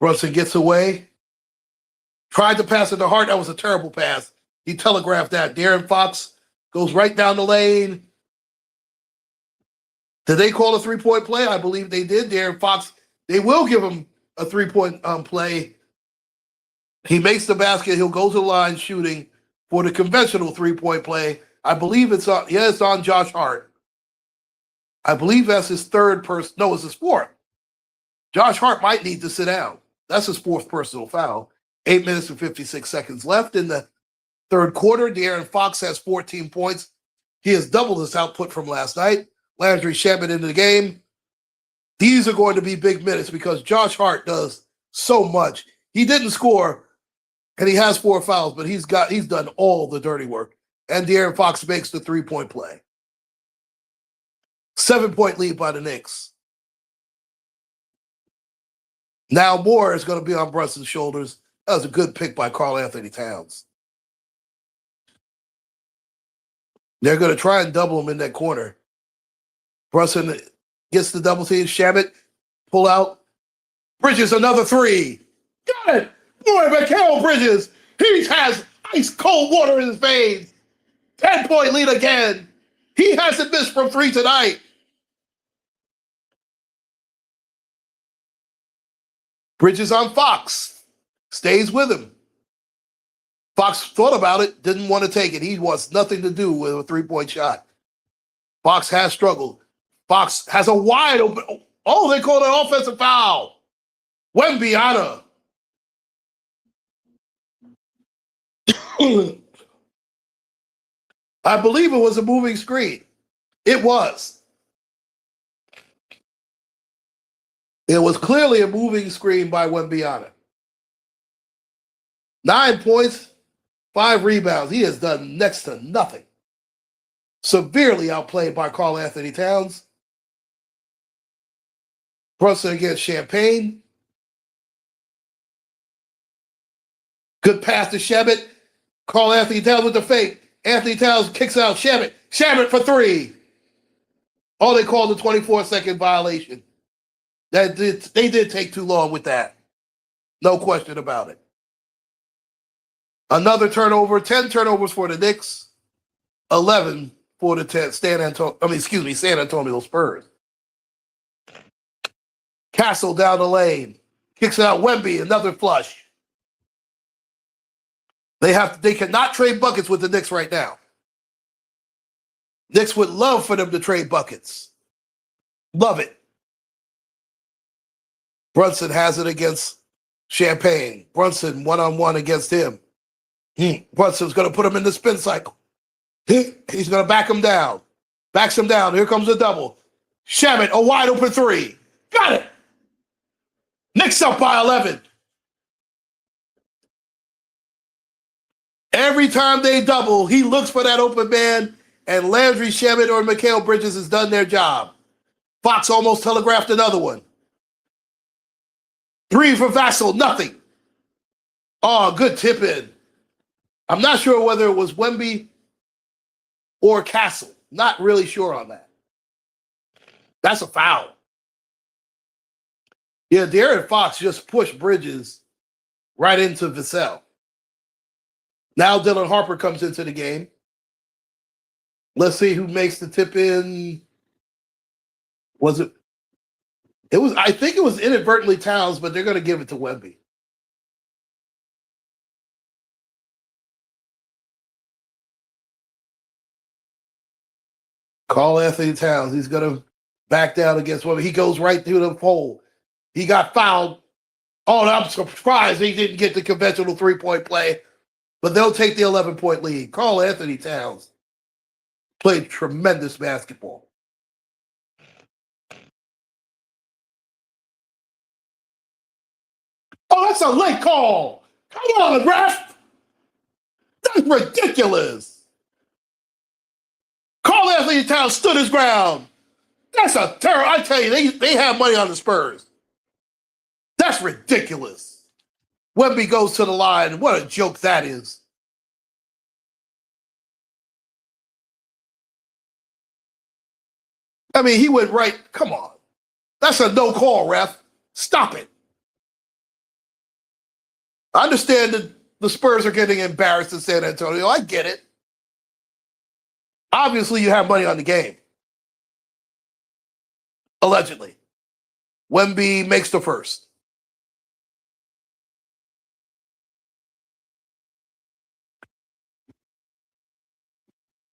Brunson gets away. Tried to pass it to Hart. That was a terrible pass. He telegraphed that. De'Aaron Fox goes right down the lane. Did they call a three-point play? I believe they did. De'Aaron Fox, they will give him a three-point play. He makes the basket. He'll go to the line shooting for the conventional three-point play. I believe it's on Josh Hart. I believe that's his third person. No, it's his fourth. Josh Hart might need to sit down. That's his fourth personal foul. 8 minutes and 56 seconds left in the third quarter. De'Aaron Fox has 14 points. He has doubled his output from last night. Landry Shamet into the game. These are going to be big minutes because Josh Hart does so much. He didn't score, and he has 4 fouls, but he's done all the dirty work. And De'Aaron Fox makes the three-point play. 7-point lead by the Knicks. Now more is going to be on Brunson's shoulders. That was a good pick by Karl-Anthony Towns. They're going to try and double him in that corner. Brunson gets the double team. Shamet, pull out. Bridges, another 3. Got it. Boy, Mikal Bridges, he has ice cold water in his veins. 10-point lead again. He hasn't missed from 3 tonight. Bridges on Fox. Stays with him. Fox thought about it, didn't want to take it. He wants nothing to do with a 3-point shot. Fox has struggled. Fox has a wide open. Oh, they called an offensive foul. Wemby on I believe it was a moving screen. It was. It was clearly a moving screen by Wembyana. 9 points, 5 rebounds. He has done next to nothing. Severely outplayed by Karl Anthony Towns. Brunson against Champagne. Good pass to Shamet. Karl Anthony Towns with the fake. Anthony Towns kicks out Shamet. Shamet for 3. Oh, they called a 24-second violation. They did take too long with that. No question about it. Another turnover. 10 turnovers for the Knicks. 11 for the San Antonio Spurs. Castle down the lane. Kicks out Wemby. Another flush. They cannot trade buckets with the Knicks right now. Knicks would love for them to trade buckets. Love it. Brunson has it against Champagne. Brunson one-on-one against him. Brunson's going to put him in the spin cycle. He's going to back him down. Backs him down. Here comes the double. Shamet, a wide open 3. Got it. Knicks up by 11. Every time they double, he looks for that open man, and Landry Shamet or Mikal Bridges has done their job. Fox almost telegraphed another one. 3 for Vassell, nothing. Oh, good tip in. I'm not sure whether it was Wemby or Castle. Not really sure on that. That's a foul. Yeah, De'Aaron Fox just pushed Bridges right into Vassell. Now Dylan Harper comes into the game. Let's see who makes the tip in. Was it? It was. I think it was inadvertently Towns, but they're going to give it to Wemby. Karl Anthony Towns. He's going to back down against Wemby. He goes right through the hole. He got fouled. Oh, I'm surprised he didn't get the conventional 3-point play. But they'll take the 11-point lead. Karl Anthony Towns played tremendous basketball. Oh, that's a late call. Come on, ref. That's ridiculous. Karl Anthony Towns stood his ground. That's a terror. I tell you, they have money on the Spurs. That's ridiculous. Wemby goes to the line. What a joke that is. I mean, he went right. Come on. That's a no call, ref. Stop it. I understand that the Spurs are getting embarrassed in San Antonio. I get it. Obviously, you have money on the game. Allegedly. Wemby makes the first.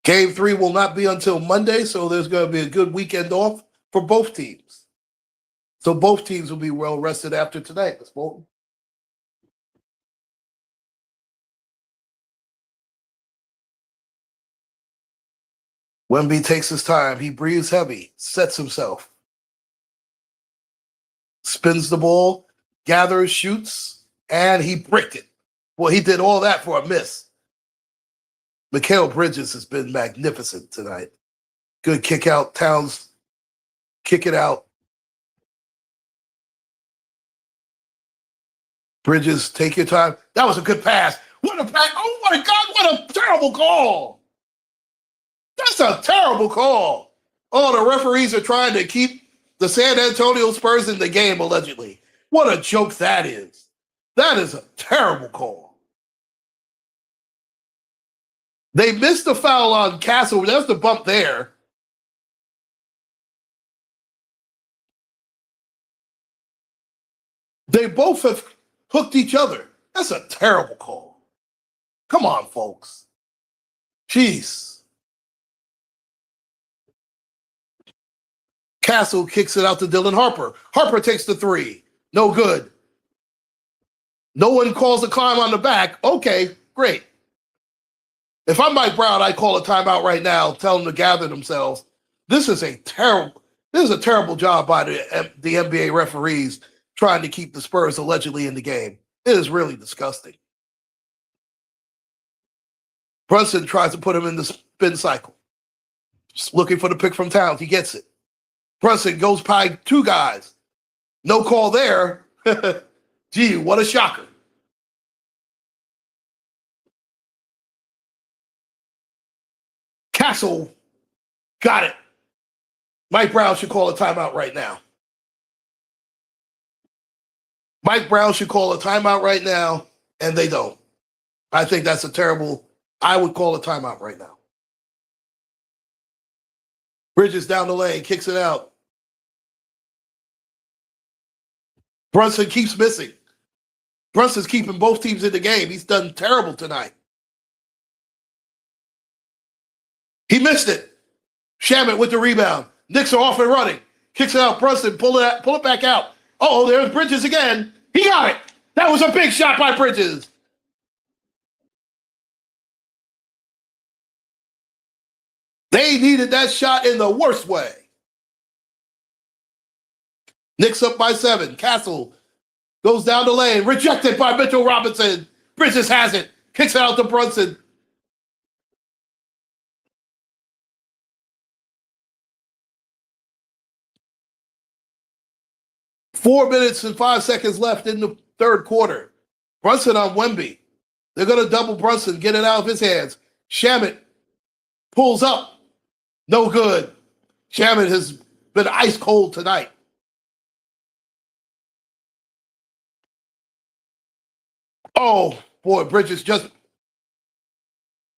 Game 3 will not be until Monday, so there's going to be a good weekend off for both teams. So both teams will be well rested after tonight, Ms. Bolton. Wemby takes his time. He breathes heavy, sets himself, spins the ball, gathers, shoots, and he bricked it. Well, he did all that for a miss. Mikal Bridges has been magnificent tonight. Good kick out. Towns kick it out. Bridges, take your time. That was a good pass. What a pass. Oh, my God, what a terrible call. That's a terrible call. Oh, the referees are trying to keep the San Antonio Spurs in the game, allegedly. What a joke that is. That is a terrible call. They missed the foul on Castle. That's the bump there. They both have hooked each other. That's a terrible call. Come on, folks. Jeez. Castle kicks it out to Dylan Harper. Harper takes the 3. No good. No one calls the climb on the back. Okay, great. If I'm Mike Brown, I call a timeout right now, tell them to gather themselves. This is a terrible job by the NBA referees trying to keep the Spurs allegedly in the game. It is really disgusting. Brunson tries to put him in the spin cycle. Just looking for the pick from Towns. He gets it. Brunson goes by two guys. No call there. Gee, what a shocker. Castle got it. Mike Brown should call a timeout right now. Mike Brown should call a timeout right now, and they don't. I think that's a terrible. I would call a timeout right now. Bridges down the lane, kicks it out. Brunson keeps missing. Brunson's keeping both teams in the game. He's done terrible tonight. He missed it. Shamet with the rebound. Knicks are off and running. Kicks it out. Brunson, pull it back out. Oh, there's Bridges again. He got it. That was a big shot by Bridges. They needed that shot in the worst way. Knicks up by 7. Castle goes down the lane. Rejected by Mitchell Robinson. Bridges has it. Kicks it out to Brunson. Four minutes and 5 seconds left in the third quarter. Brunson on Wemby. They're going to double Brunson, get it out of his hands. Shamet pulls up. No good. Shamet has been ice cold tonight. Oh, boy, Bridges just...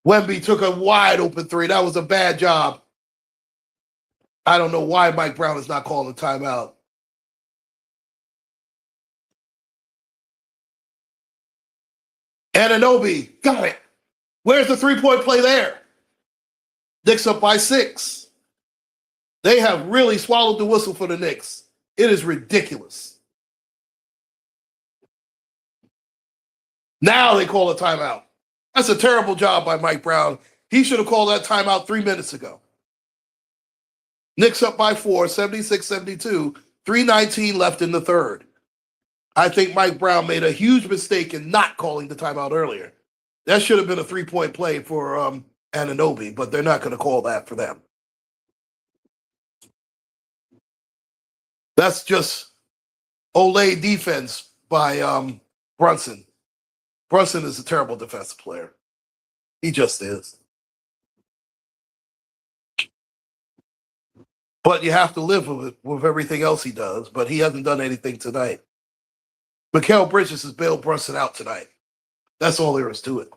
Wemby took a wide open three. That was a bad job. I don't know why Mike Brown is not calling a timeout. Anunoby, got it. Where's the three-point play there? Knicks up by 6. They have really swallowed the whistle for the Knicks. It is ridiculous. Now they call a timeout. That's a terrible job by Mike Brown. He should have called that timeout 3 minutes ago. Knicks up by 4, 76-72, 3:19 left in the third. I think Mike Brown made a huge mistake in not calling the timeout earlier. That should have been a three-point play for Anunoby, but they're not going to call that for them. That's just Olay defense by Brunson. Brunson is a terrible defensive player. He just is. But you have to live with everything else he does, but he hasn't done anything tonight. Mikal Bridges has bailed Brunson out tonight. That's all there is to it.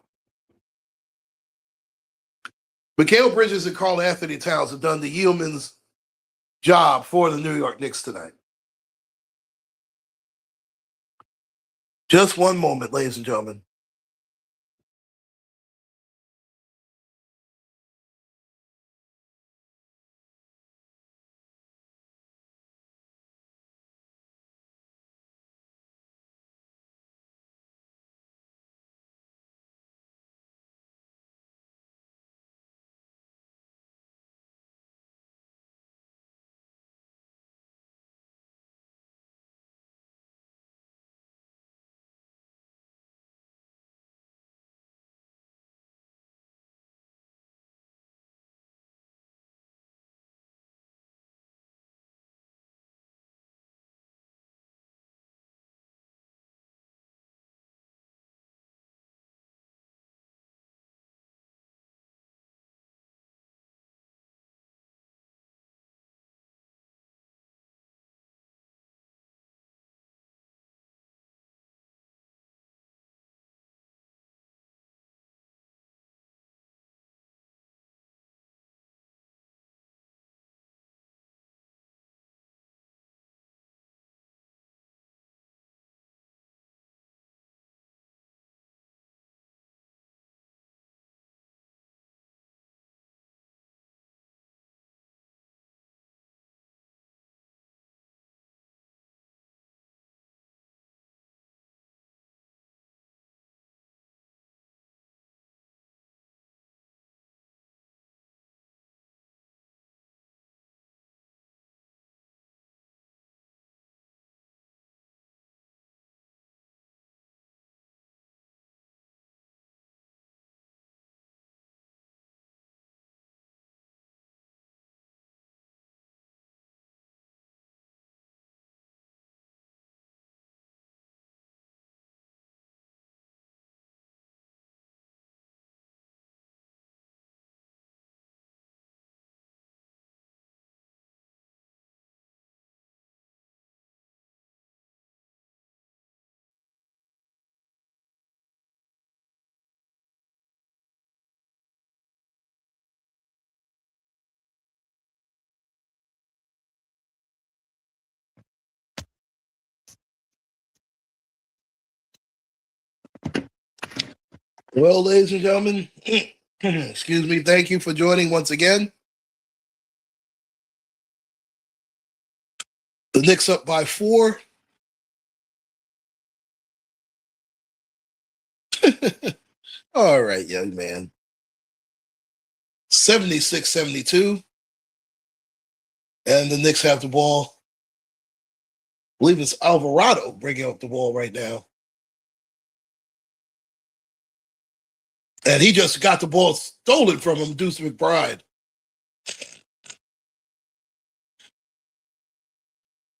Mikal Bridges and Karl Anthony Towns have done the yeoman's job for the New York Knicks tonight. Just one moment, ladies and gentlemen. Well, ladies and gentlemen, excuse me, thank you for joining once again. The Knicks up by 4. All right, young man. 76-72. And the Knicks have the ball. I believe it's Alvarado bringing up the ball right now. And he just got the ball stolen from him, Deuce McBride.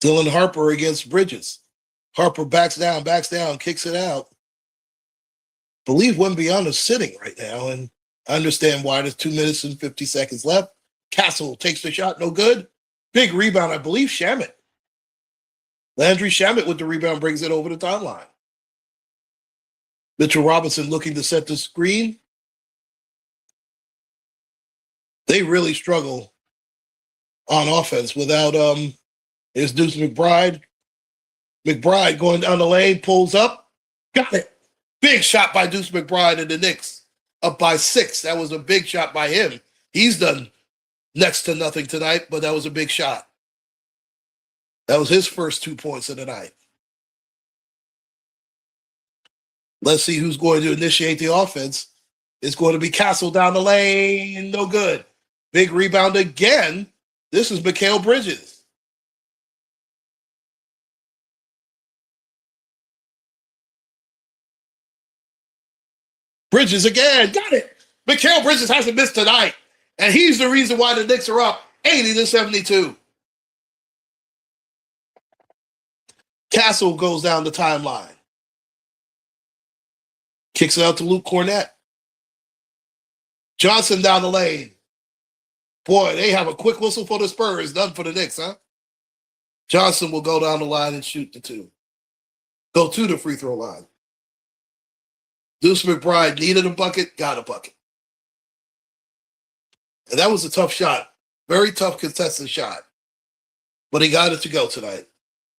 Dylan Harper against Bridges. Harper backs down, kicks it out. Believe Wembyana's sitting right now, and I understand why. There's 2 minutes and 50 seconds left. Castle takes the shot, no good. Big rebound, I believe Shamet. Landry Shamet with the rebound brings it over the timeline. Mitchell Robinson looking to set the screen. They really struggle on offense without there's Deuce McBride. McBride going down the lane, pulls up. Got it. Big shot by Deuce McBride and the Knicks. Up by 6. That was a big shot by him. He's done next to nothing tonight, but that was a big shot. That was his first 2 points of the night. Let's see who's going to initiate the offense. It's going to be Castle down the lane. No good. Big rebound again. This is Mikal Bridges. Bridges again. Got it. Mikal Bridges hasn't missed tonight. And he's the reason why the Knicks are up 80-72. Castle goes down the timeline. Kicks it out to Luke Cornett. Johnson down the lane. Boy, they have a quick whistle for the Spurs, none for the Knicks, huh? Johnson will go down the line and shoot the 2. Go to the free throw line. Deuce McBride needed a bucket, got a bucket. And that was a tough shot. Very tough contested shot. But he got it to go tonight.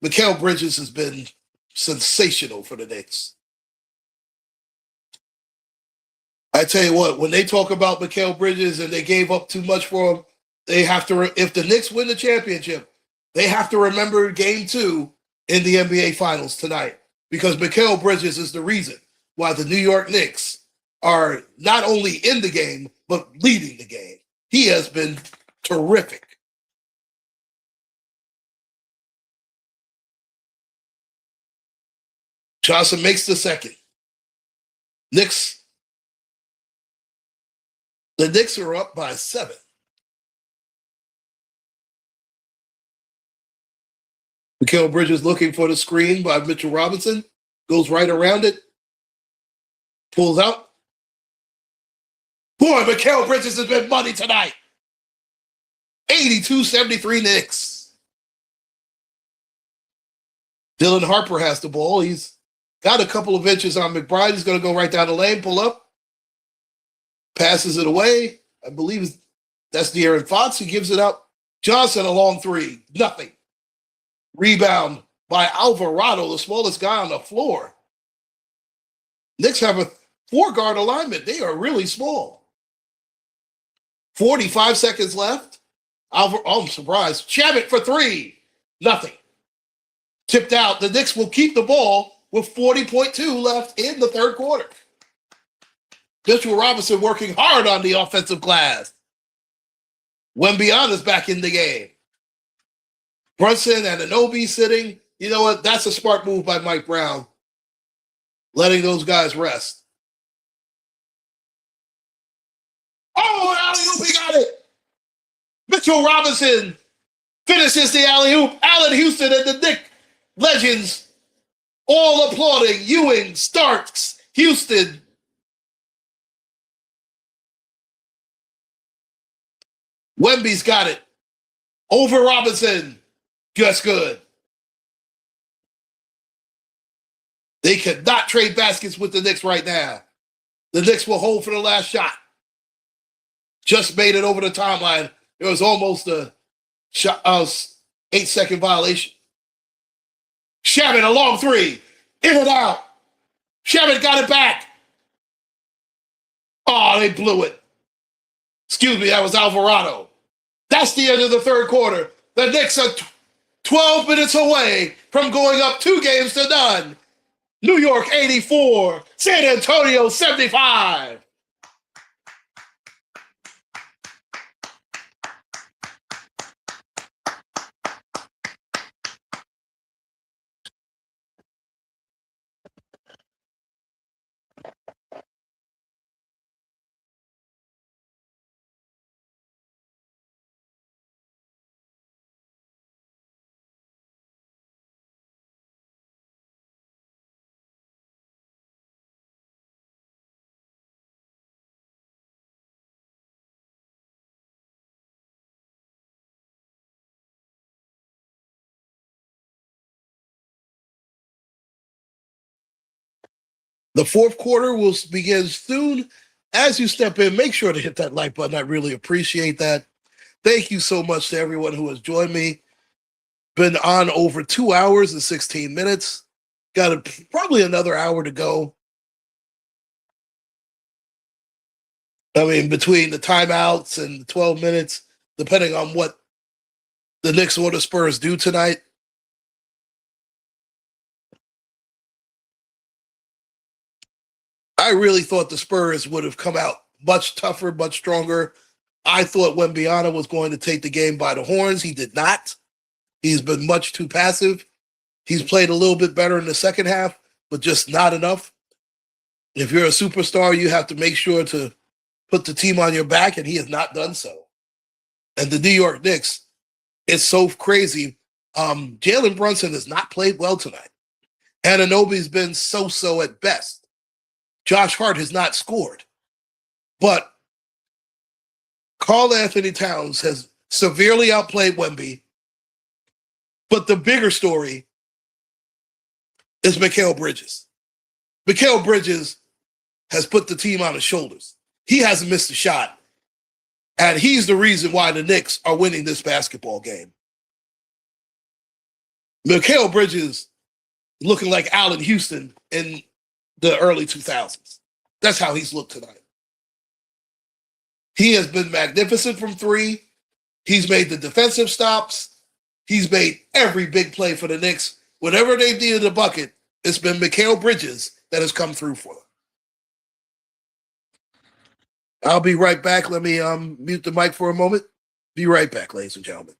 Mikal Bridges has been sensational for the Knicks. I tell you what, when they talk about Mikal Bridges and they gave up too much for him, they have to, if the Knicks win the championship, they have to remember game 2 in the NBA Finals tonight, because Mikal Bridges is the reason why the New York Knicks are not only in the game, but leading the game. He has been terrific. Johnson makes the second. The Knicks are up by 7. Mikal Bridges looking for the screen by Mitchell Robinson. Goes right around it. Pulls out. Boy, Mikal Bridges has been money tonight. 82-73 Knicks. Dylan Harper has the ball. He's got a couple of inches on McBride. He's going to go right down the lane, pull up. Passes it away. I believe that's De'Aaron Fox. He gives it up. Johnson a long 3. Nothing. Rebound by Alvarado, the smallest guy on the floor. Knicks have a 4-guard alignment. They are really small. 45 seconds left. I'm surprised. Shamet for 3. Nothing. Tipped out. The Knicks will keep the ball with 40.2 left in the third quarter. Mitchell Robinson working hard on the offensive glass. Wembyana's back in the game. Brunson and Anunoby sitting. You know what? That's a smart move by Mike Brown. Letting those guys rest. Oh, alley-oop, he got it. Mitchell Robinson finishes the alley-oop. Allen Houston and the Knicks legends all applauding. Ewing, Starks, Houston. Wemby's got it. Over Robinson. Just good. They could not trade baskets with the Knicks right now. The Knicks will hold for the last shot. Just made it over the timeline. It was almost a 8-second violation. Shamet, a long 3. In and out. Shamet got it back. Oh, they blew it. Excuse me, that was Alvarado. That's the end of the third quarter. The Knicks are 12 minutes away from going up 2-0. New York 84, San Antonio 75. The fourth quarter will begin soon. As you step in, make sure to hit that like button. I really appreciate that. Thank you so much to everyone who has joined me. Been on over 2 hours and 16 minutes. Probably another hour to go. I mean, between the timeouts and the 12 minutes, depending on what the Knicks or the Spurs do tonight. I really thought the Spurs would have come out much tougher, much stronger. I thought Wembanyama was going to take the game by the horns. He did not. He's been much too passive. He's played a little bit better in the second half, but just not enough. If you're a superstar, you have to make sure to put the team on your back, and he has not done so. And the New York Knicks, it's so crazy. Jalen Brunson has not played well tonight. Anunoby's been so-so at best. Josh Hart has not scored. But Karl Anthony Towns has severely outplayed Wemby. But the bigger story is Mikal Bridges. Mikal Bridges has put the team on his shoulders. He hasn't missed a shot. And he's the reason why the Knicks are winning this basketball game. Mikal Bridges looking like Allen Houston in the early 2000s. That's how he's looked tonight. He has been magnificent from three. He's made the defensive stops. He's made every big play for the Knicks. Whenever they've needed a bucket, it's been Mikal Bridges that has come through for them. I'll be right back. Let me mute the mic for a moment. Be right back, ladies and gentlemen.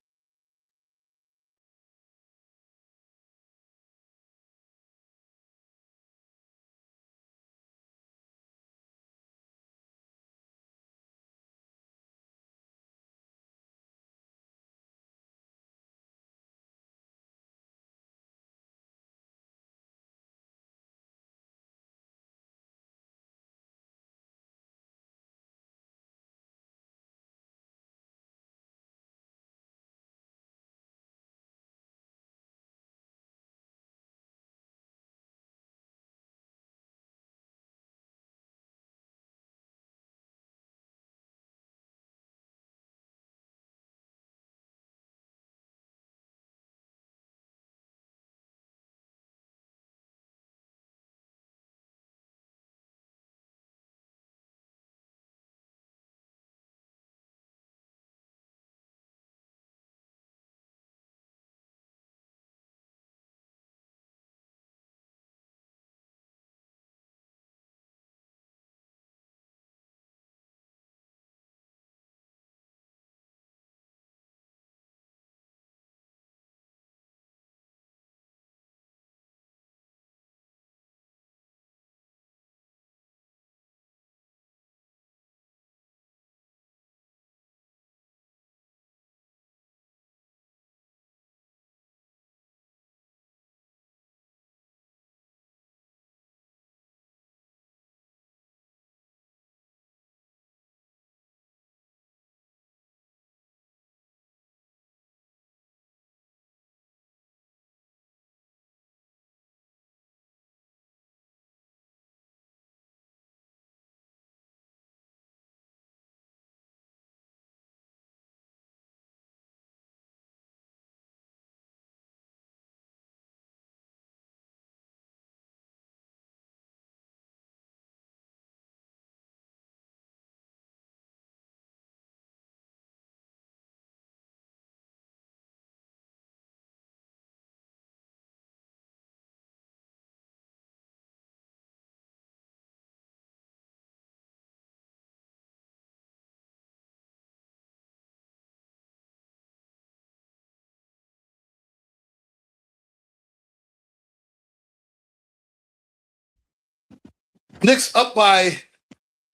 Knicks up by,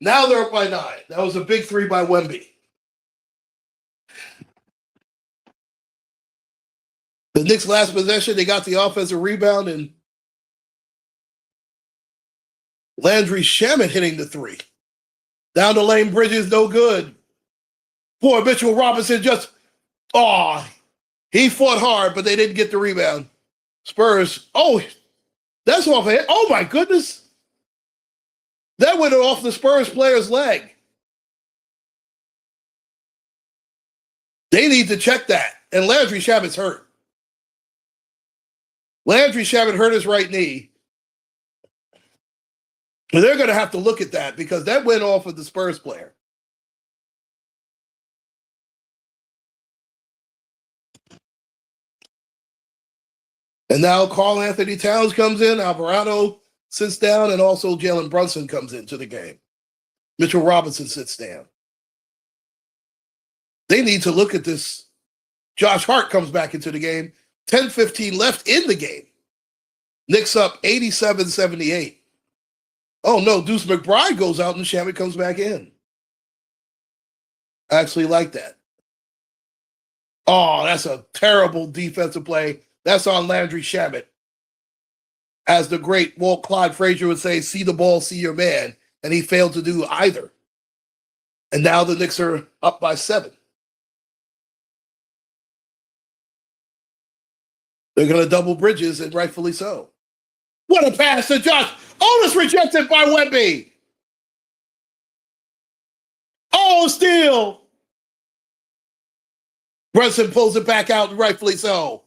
now they're up by 9. That was a big three by Wemby. The Knicks' last possession, they got the offensive rebound, and Landry Shamet hitting the three. Down the lane, Bridges, no good. Poor Mitchell Robinson just, he fought hard, but they didn't get the rebound. Spurs, that's off of it. Oh my goodness. That went off the Spurs player's leg. They need to check that. And Landry Shamet's hurt. Landry Shamet hurt his right knee. And they're going to have to look at that because that went off of the Spurs player. And now Karl Anthony Towns comes in, Alvarado sits down, and also Jalen Brunson comes into the game. Mitchell Robinson sits down. They need to look at this. Josh Hart comes back into the game. 10-15 left in the game. Knicks up 87-78. Oh, no, Deuce McBride goes out and Shamet comes back in. I actually like that. Oh, that's a terrible defensive play. That's on Landry Shamet. As the great Walt Clyde Frazier would say, see the ball, see your man. And he failed to do either. And now the Knicks are up by 7. They're going to double Bridges, and rightfully so. What a pass to Josh. It's rejected by Wemby. Steal. Brunson pulls it back out, and rightfully so.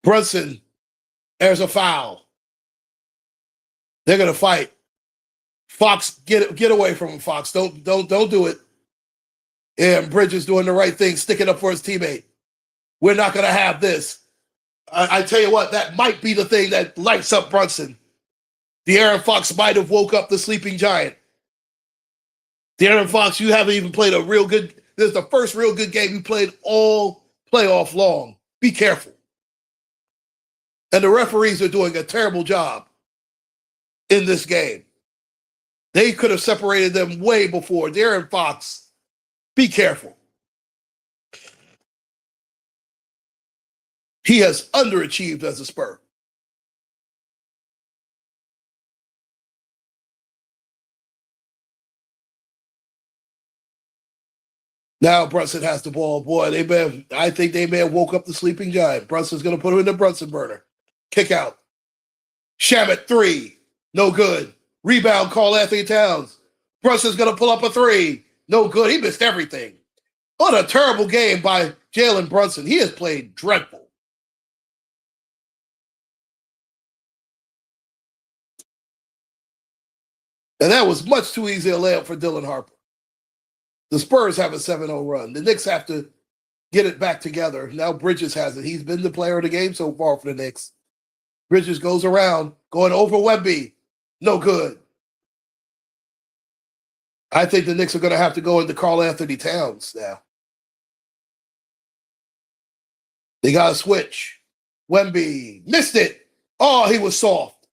Brunson, there's a foul. They're going to fight. Fox, get away from him, Fox. Don't do it. And Bridges doing the right thing, sticking up for his teammate. We're not going to have this. I tell you what, that might be the thing that lights up Brunson. De'Aaron Fox might have woke up the sleeping giant. De'Aaron Fox, you haven't even played a real good, this is the first real good game you played all playoff long. Be careful. And the referees are doing a terrible job in this game. They could have separated them way before. De'Aaron Fox, be careful. He has underachieved as a Spur. Now Brunson has the ball. Boy, I think they may have woke up the sleeping giant. Brunson's going to put him in the Brunson burner. Kick out. Shamet, 3. No good. Rebound, Karl Anthony Towns. Brunson's going to pull up a 3. No good. He missed everything. What a terrible game by Jalen Brunson. He has played dreadful. And that was much too easy a layup for Dylan Harper. The Spurs have a 7-0 run. The Knicks have to get it back together. Now Bridges has it. He's been the player of the game so far for the Knicks. Bridges goes around, going over Wemby. No good. I think the Knicks are going to have to go into Karl Anthony Towns now. They got to switch. Wemby missed it. He was soft.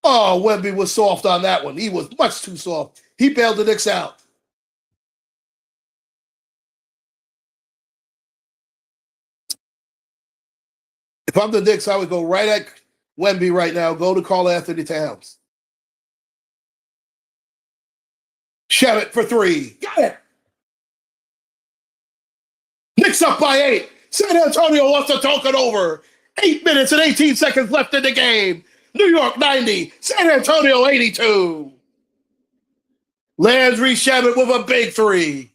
Wemby was soft on that one. He was much too soft. He bailed the Knicks out. If I'm the Knicks, I would go right at Wemby right now. Go to Karl Anthony Towns. Shamet for 3. Got it. Knicks up by 8. San Antonio wants to talk it over. 8 minutes and 18 seconds left in the game. New York 90. San Antonio 82. Landry Shamet with a big 3.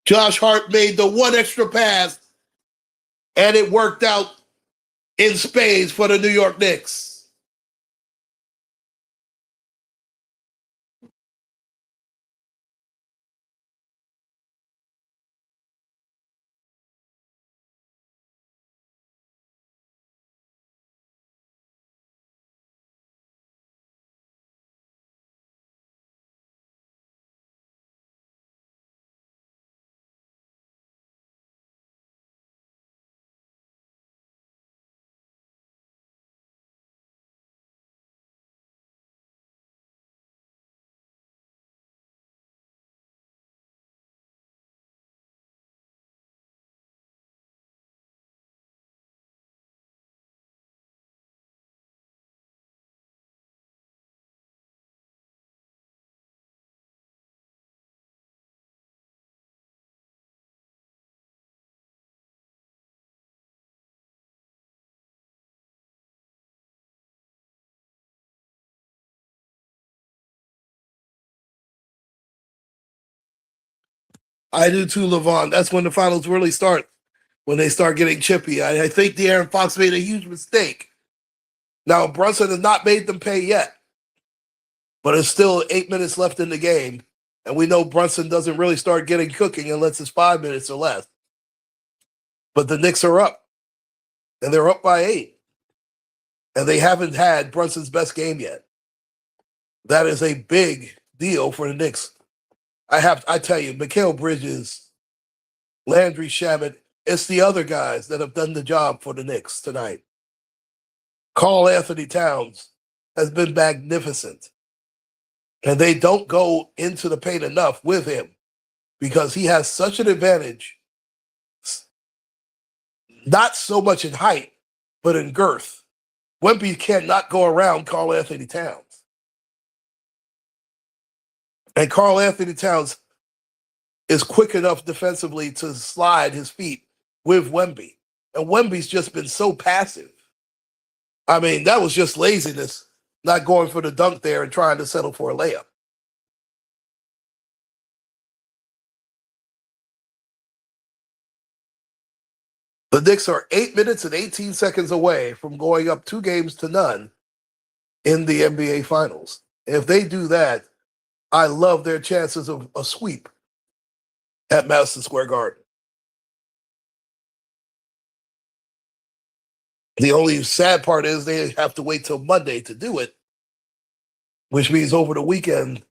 Josh Hart made the one extra pass, and it worked out in spades for the New York Knicks. I do too, Levon. That's when the finals really start, when they start getting chippy. I think De'Aaron Fox made a huge mistake. Now, Brunson has not made them pay yet, but it's still 8 minutes left in the game. And we know Brunson doesn't really start getting cooking unless it's 5 minutes or less. But the Knicks are up, and they're up by 8. And they haven't had Brunson's best game yet. That is a big deal for the Knicks. I tell you, Mikal Bridges, Landry Shamet, it's the other guys that have done the job for the Knicks tonight. Karl Anthony Towns has been magnificent. And they don't go into the paint enough with him because he has such an advantage, not so much in height, but in girth. Wemby cannot go around Karl Anthony Towns. And Karl Anthony Towns is quick enough defensively to slide his feet with Wemby. And Wemby's just been so passive. I mean, that was just laziness, not going for the dunk there and trying to settle for a layup. The Knicks are 8 minutes and 18 seconds away from going up 2-0 in the NBA Finals. If they do that, I love their chances of a sweep at Madison Square Garden. The only sad part is they have to wait till Monday to do it, which means over the weekend,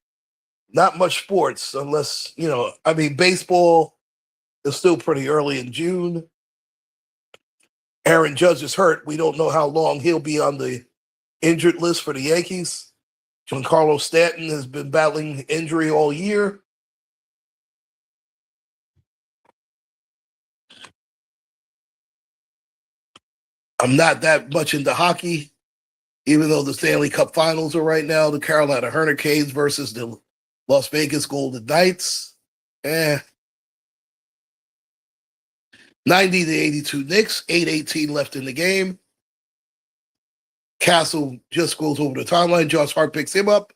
not much sports unless, baseball is still pretty early in June. Aaron Judge is hurt. We don't know how long he'll be on the injured list for the Yankees. Giancarlo Stanton has been battling injury all year. I'm not that much into hockey, even though the Stanley Cup Finals are right now. The Carolina Hurricanes versus the Las Vegas Golden Knights. 90-82 Knicks, 8:18 left in the game. Castle just goes over the timeline. Josh Hart picks him up.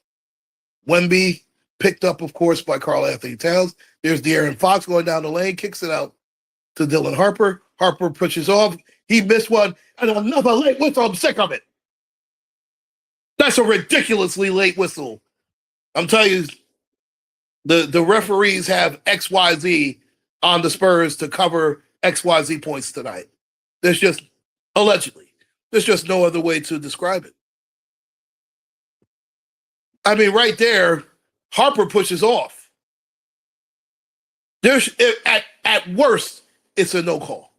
Wemby picked up, of course, by Karl Anthony Towns. There's De'Aaron Fox going down the lane, kicks it out to Dylan Harper. Harper pushes off. He missed one, and another late whistle. I'm sick of it. That's a ridiculously late whistle. I'm telling you, the referees have XYZ on the Spurs to cover XYZ points tonight. There's just, allegedly, there's just no other way to describe it. I mean, right there, Harper pushes off. There's at worst, it's a no call.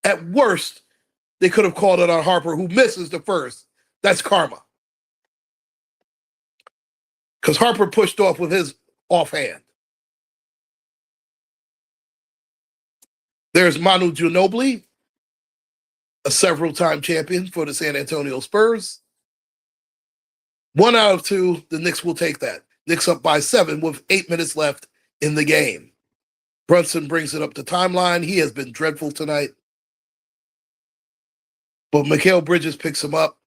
At worst, they could have called it on Harper, who misses the first. That's karma. Because Harper pushed off with his offhand. There's Manu Ginobili, a several-time champion for the San Antonio Spurs. 1 out of 2, the Knicks will take that. Knicks up by 7 with 8 minutes left in the game. Brunson brings it up the timeline. He has been dreadful tonight. But Mikal Bridges picks him up.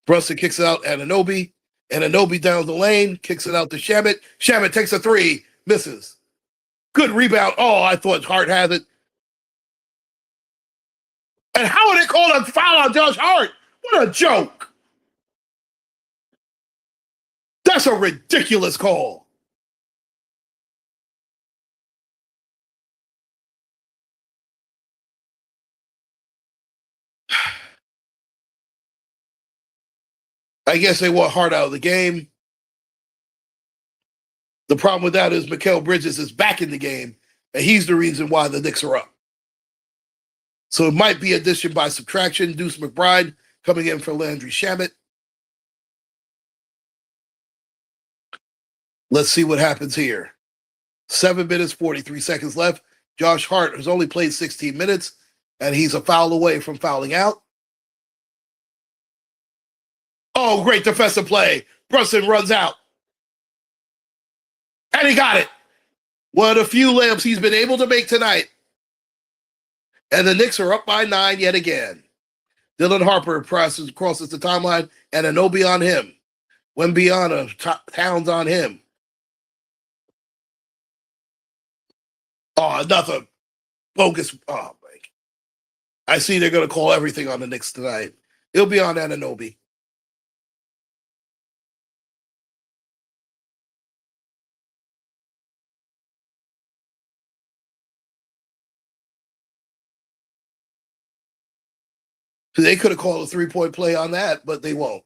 Brunson kicks it out at Anunoby. And Anunoby down the lane, kicks it out to Shamet. Shamet takes a 3, misses. Good rebound. Oh, I thought Hart had it. And how are they calling a foul on Josh Hart? What a joke. That's a ridiculous call. I guess they want Hart out of the game. The problem with that is Mikal Bridges is back in the game, and he's the reason why the Knicks are up. So it might be addition by subtraction. Deuce McBride coming in for Landry Shamet. Let's see what happens here. 7 minutes, 43 seconds left. Josh Hart has only played 16 minutes, and he's a foul away from fouling out. Oh, great defensive play. Brunson runs out. And he got it. One of the few layups he's been able to make tonight. And the Knicks are up by 9 yet again. Dylan Harper crosses the timeline, and Anunoby on him. Wemby on Towns on him. Oh, another bogus. Oh, my. I see they're going to call everything on the Knicks tonight. It'll be on Anunoby. They could have called a 3-point play on that, but they won't.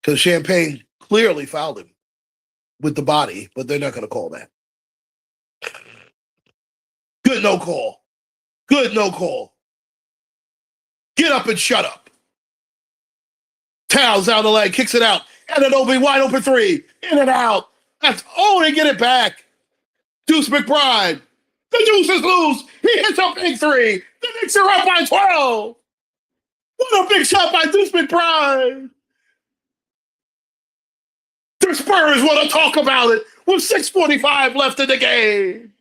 Because Champagne clearly fouled him with the body, but they're not going to call that. Good no call. Good no call. Get up and shut up. Towels out of the leg, kicks it out. Anunoby wide open three. In and out. They get it back. Deuce McBride. The Deuce is loose. He hits a big three. The Knicks are up by 12. What a big shot by Deuce McBride. The Spurs want to talk about it with 6:45 left in the game.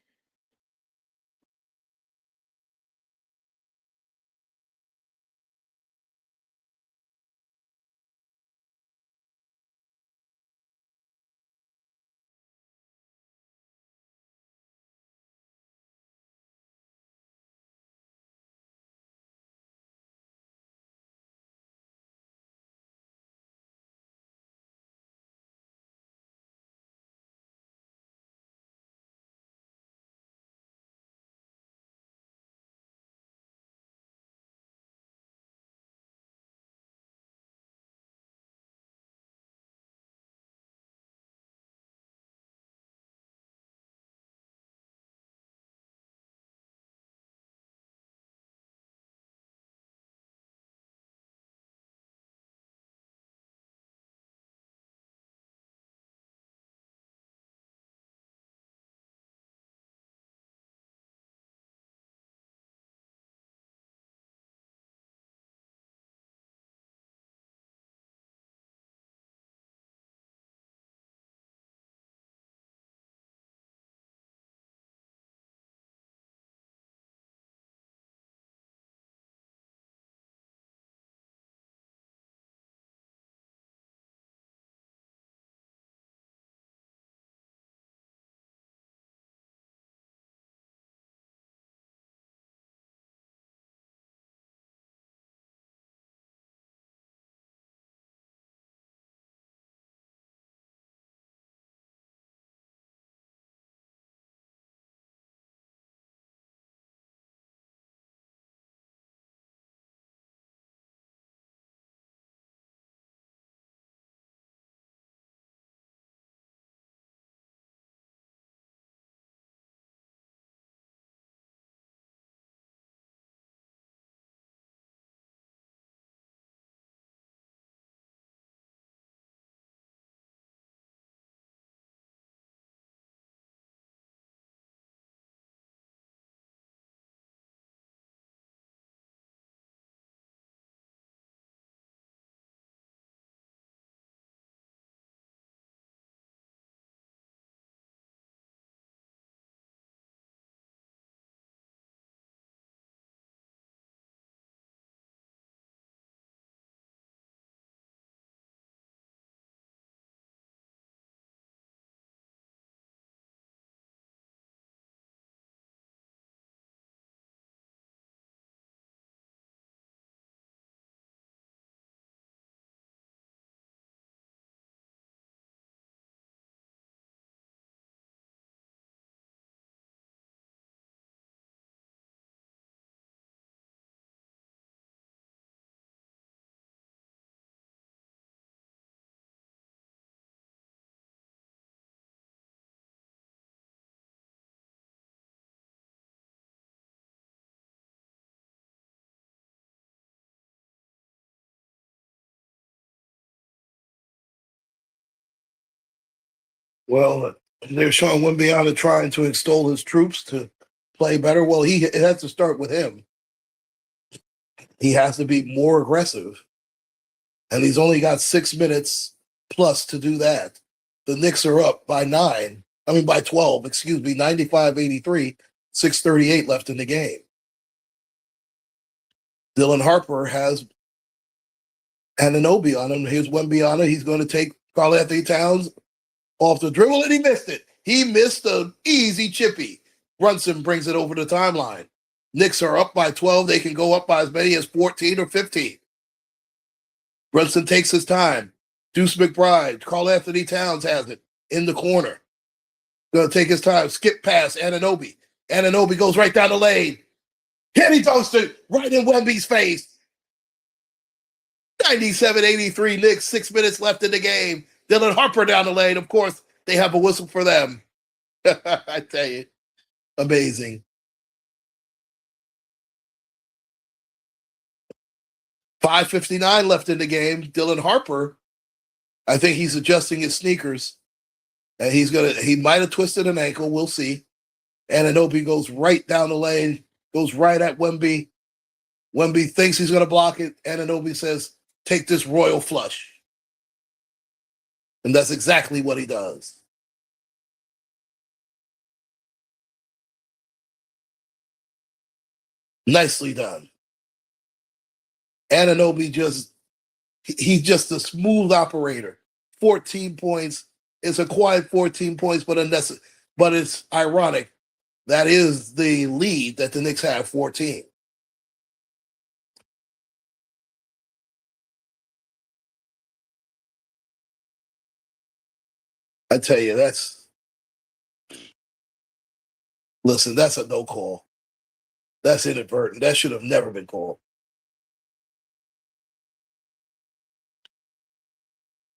Well, they're showing Wimbiana trying to extol his troops to play better. Well, it has to start with him. He has to be more aggressive. And he's only got 6 minutes plus to do that. The Knicks are up by 12, 95-83, 6:38 left in the game. Dylan Harper has Anunoby on him. Here's Wembyana. He's going to take Karl-Anthony Towns off the dribble, and he missed it. He missed an easy chippy. Brunson brings it over the timeline. Knicks are up by 12. They can go up by as many as 14 or 15. Brunson takes his time. Deuce McBride, Karl Anthony Towns has it in the corner. Going to take his time. Skip pass, Anunoby. Anunoby goes right down the lane. Kenny dunks it right in Wemby's face. 97-83 Knicks, 6 minutes left in the game. Dylan Harper down the lane. Of course, they have a whistle for them. I tell you, amazing. 5:59 left in the game. Dylan Harper, I think he's adjusting his sneakers. And he might have twisted an ankle. We'll see. Anunoby goes right down the lane, goes right at Wemby. Wemby thinks he's going to block it. Anunoby says, take this royal flush. And that's exactly what he does. Nicely done. Anunoby he's just a smooth operator. 14 points. It's a quiet 14 points, but it's ironic. That is the lead that the Knicks have, 14. I tell you, that's a no call. That's inadvertent. That should have never been called.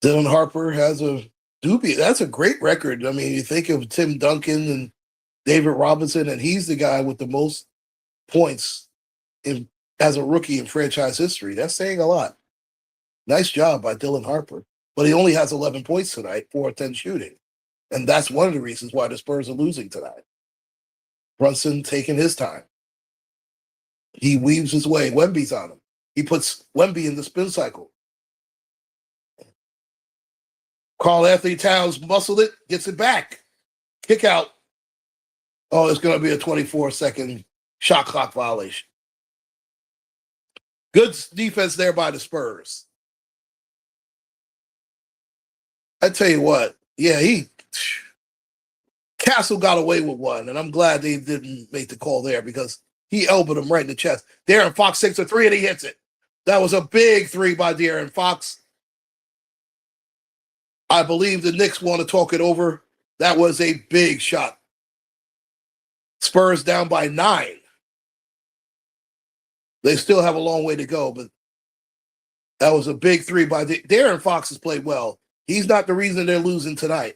Dylan Harper has a dubious. That's a great record. I mean, you think of Tim Duncan and David Robinson, and he's the guy with the most points as a rookie in franchise history. That's saying a lot. Nice job by Dylan Harper. But he only has 11 points tonight, 4 of 10 shooting. And that's one of the reasons why the Spurs are losing tonight. Brunson taking his time. He weaves his way. Wemby's on him. He puts Wemby in the spin cycle. Karl Anthony Towns muscled it, gets it back. Kick out. Oh, it's going to be a 24-second shot clock violation. Good defense there by the Spurs. I tell you what, yeah, Castle got away with one, and I'm glad they didn't make the call there because he elbowed him right in the chest. De'Aaron Fox 6 or 3, and he hits it. That was a big 3 by De'Aaron Fox. I believe the Knicks want to talk it over. That was a big shot. Spurs down by 9. They still have a long way to go, but that was a big 3 by De'Aaron Fox has played well. He's not the reason they're losing tonight.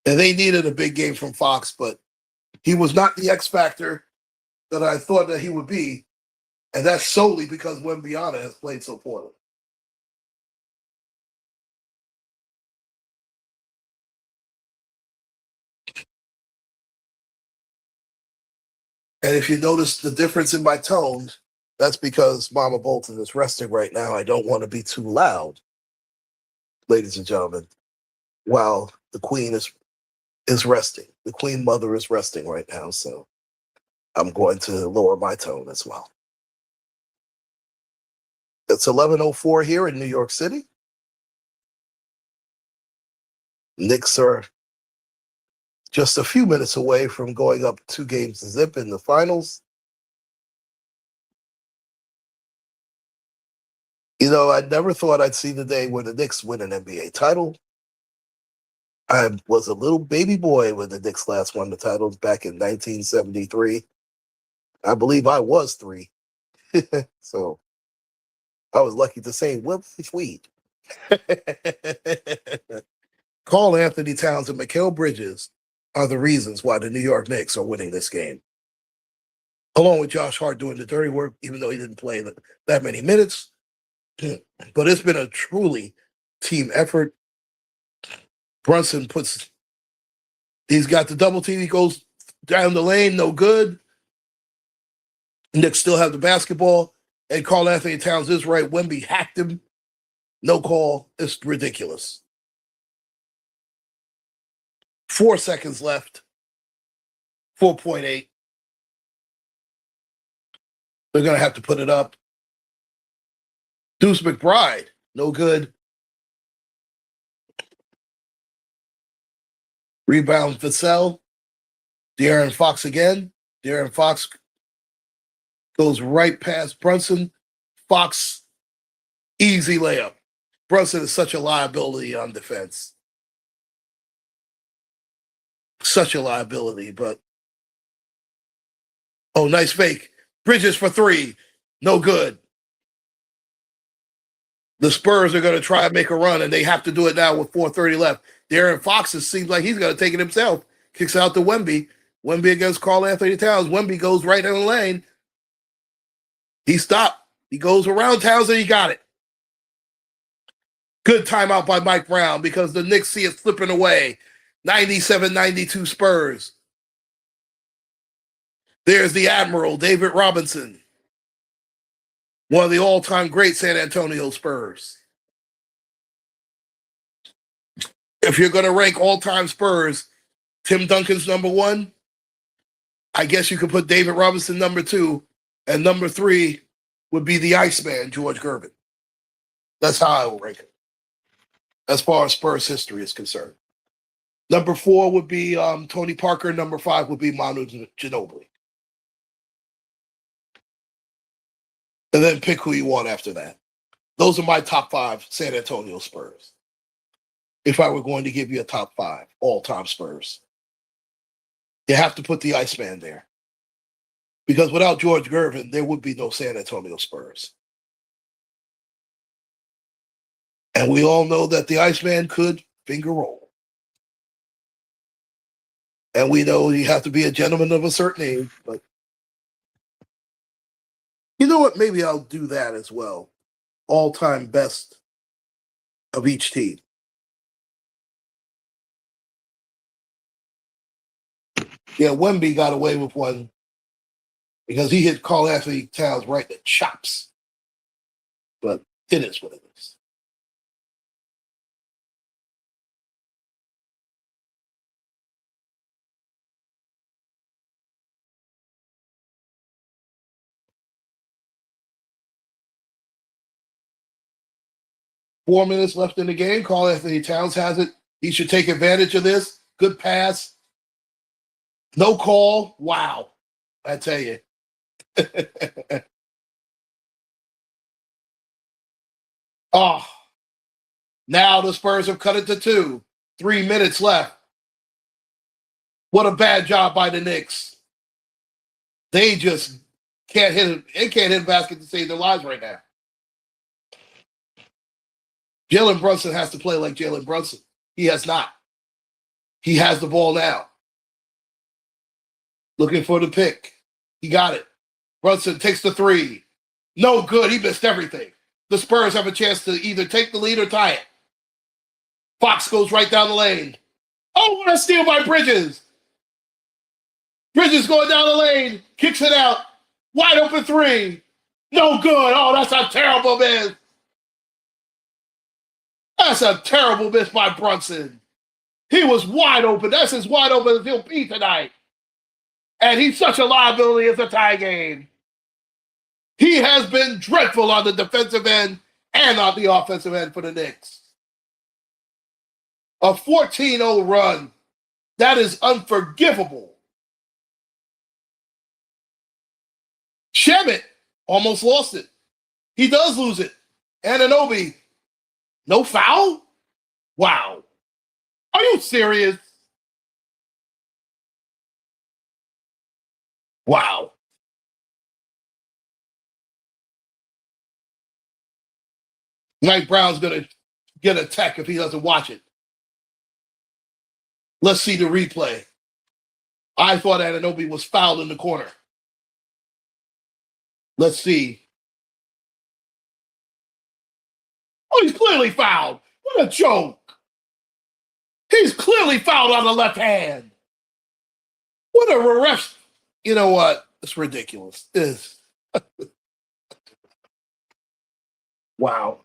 And they needed a big game from Fox, but he was not the X factor that I thought that he would be. And that's solely because Wembyana has played so poorly. And if you notice the difference in my tone, that's because Mama Bolton is resting right now. I don't want to be too loud, ladies and gentlemen, while the Queen is resting. The Queen Mother is resting right now, so I'm going to lower my tone as well. It's 11:04 here in New York City. Knicks are just a few minutes away from going up 2 games to zip in the finals. You know, I never thought I'd see the day where the Knicks win an NBA title. I was a little baby boy when the Knicks last won the titles back in 1973. I believe I was 3. So I was lucky to say, well, sweet. Karl Anthony Towns and Mikal Bridges are the reasons why the New York Knicks are winning this game. Along with Josh Hart doing the dirty work, even though he didn't play that many minutes. But it's been a truly team effort. Brunson he's got the double team. He goes down the lane, no good. Knicks still have the basketball. And Karl Anthony Towns is right. Wemby hacked him. No call. It's ridiculous. 4 seconds left. 4.8. They're going to have to put it up. Deuce McBride, no good. Rebound Vassell. De'Aaron Fox again. De'Aaron Fox goes right past Brunson. Fox, easy layup. Brunson is such a liability on defense. Such a liability, but oh, nice fake. Bridges for three. No good. The Spurs are going to try and make a run, and they have to do it now with 4:30 left. De'Aaron Fox, it seems like he's going to take it himself. Kicks out to Wemby. Wemby against Karl Anthony Towns. Wemby goes right in the lane. He stopped. He goes around Towns, and he got it. Good timeout by Mike Brown because the Knicks see it slipping away. 97-92 Spurs. There's the Admiral, David Robinson. One of the all-time great San Antonio Spurs. If you're going to rank all-time Spurs, Tim Duncan's number one. I guess you could put David Robinson number two, and number three would be the Iceman, George Gervin. That's how I will rank it, as far as Spurs history is concerned. Number four would be Tony Parker. Number five would be Manu Ginobili. And then pick who you want after that. Those are my top five San Antonio Spurs. If I were going to give you a top five all-time Spurs. You have to put the Iceman there. Because without George Gervin, there would be no San Antonio Spurs. And we all know that the Iceman could finger roll. And we know you have to be a gentleman of a certain age, but you know what? Maybe I'll do that as well. All-time best of each team. Yeah, Wemby got away with one because he hit Karl Anthony Towns right in the chops. But it is what it is. Four minutes left in the game. Karl Anthony Towns has it. He should take advantage of this. Good pass. No call. Wow. I tell you. Oh, now the Spurs have cut it to 2. 3 minutes left. What a bad job by the Knicks. They just can't hit it. They can't hit a basket to save their lives right now. Jalen Brunson has to play like Jalen Brunson. He has not. He has the ball now. Looking for the pick. He got it. Brunson takes the three. No good. He missed everything. The Spurs have a chance to either take the lead or tie it. Fox goes right down the lane. Oh, what a steal by Bridges. Bridges going down the lane. Kicks it out. Wide open three. No good. Oh, that's a terrible miss. That's a terrible miss by Brunson. He was wide open. That's as wide open as he'll be tonight. And he's such a liability as a tie game. He has been dreadful on the defensive end and on the offensive end for the Knicks. A 14-0 run. That is unforgivable. Shemet almost lost it. He does lose it. Anunoby. No foul? Wow. Are you serious? Wow. Mike Brown's going to get a tech if he doesn't watch it. Let's see the replay. I thought Anunoby was fouled in the corner. Let's see. Oh, he's clearly fouled. What a joke. He's clearly fouled on the left hand. What a ref. You know what? It's ridiculous. It's wow.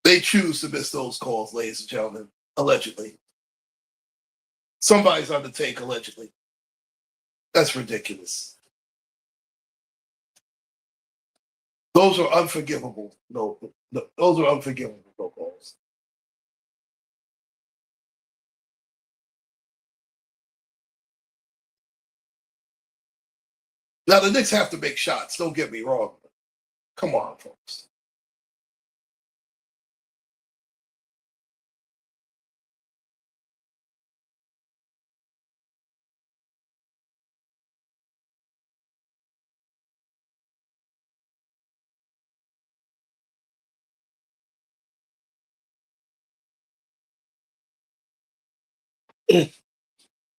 They choose to miss those calls, ladies and gentlemen, allegedly. Somebody's on the take, allegedly. That's ridiculous. Those are unforgivable. No Those are unforgivable calls. Now the Knicks have to make shots. Don't get me wrong. Come on, folks.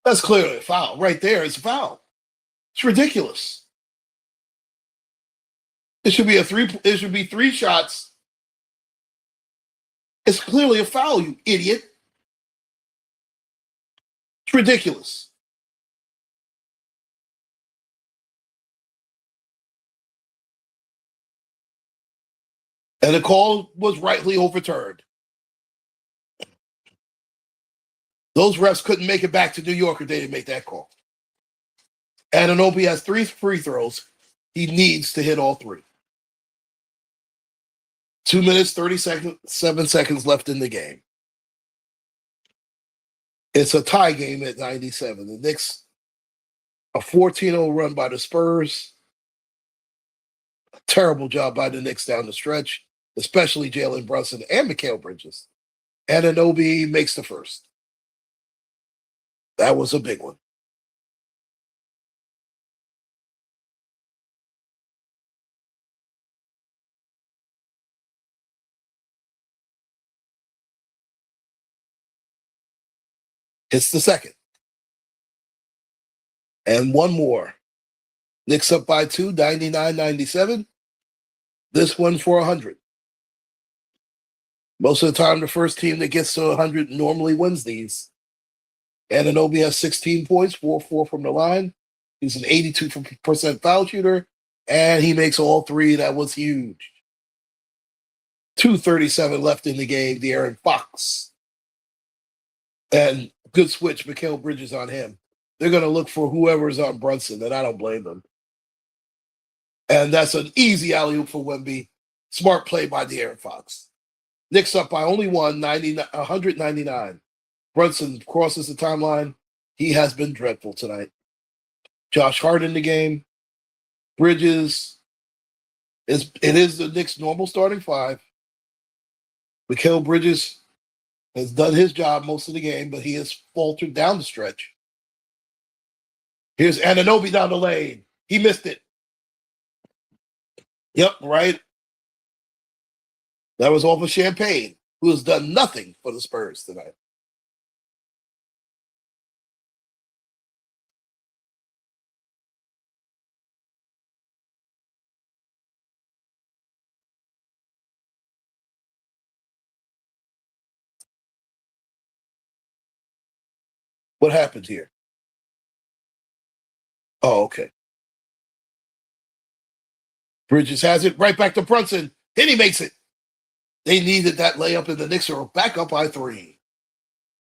That's clearly a foul right there. It's a foul. It's ridiculous. It should be a three. It should be three shots. It's clearly a foul, you idiot. It's ridiculous. And the call was rightly overturned. Those refs couldn't make it back to New York if they didn't make that call. Anunoby has 3 free throws. He needs to hit all 3. 2 minutes, 7 seconds left in the game. It's a tie game at 97. The Knicks, a 14-0 run by the Spurs. A terrible job by the Knicks down the stretch, especially Jalen Brunson and Mikal Bridges. Anunoby makes the first. That was a big one. Hits the second. And one more. Knicks up by 2, 99-97. This one for 100. Most of the time, the first team that gets to 100 normally wins these. Anunoby has 16 points, 4-4 from the line. He's an 82% foul shooter, and he makes all 3. That was huge. 2:37 left in the game. De'Aaron Fox. And good switch, Mikal Bridges on him. They're going to look for whoever's on Brunson, and I don't blame them. And that's an easy alley-oop for Wemby. Smart play by De'Aaron Fox. Knicks up by only 199. Brunson crosses the timeline. He has been dreadful tonight. Josh Hart in the game. Bridges. It is the Knicks' normal starting 5. Mikal Bridges has done his job most of the game, but he has faltered down the stretch. Here's Anunoby down the lane. He missed it. Yep, right. That was off of Champagne, who has done nothing for the Spurs tonight. What happened here? Oh, okay. Bridges has it right back to Brunson, and he makes it. They needed that layup, and the Knicks are back up by 3.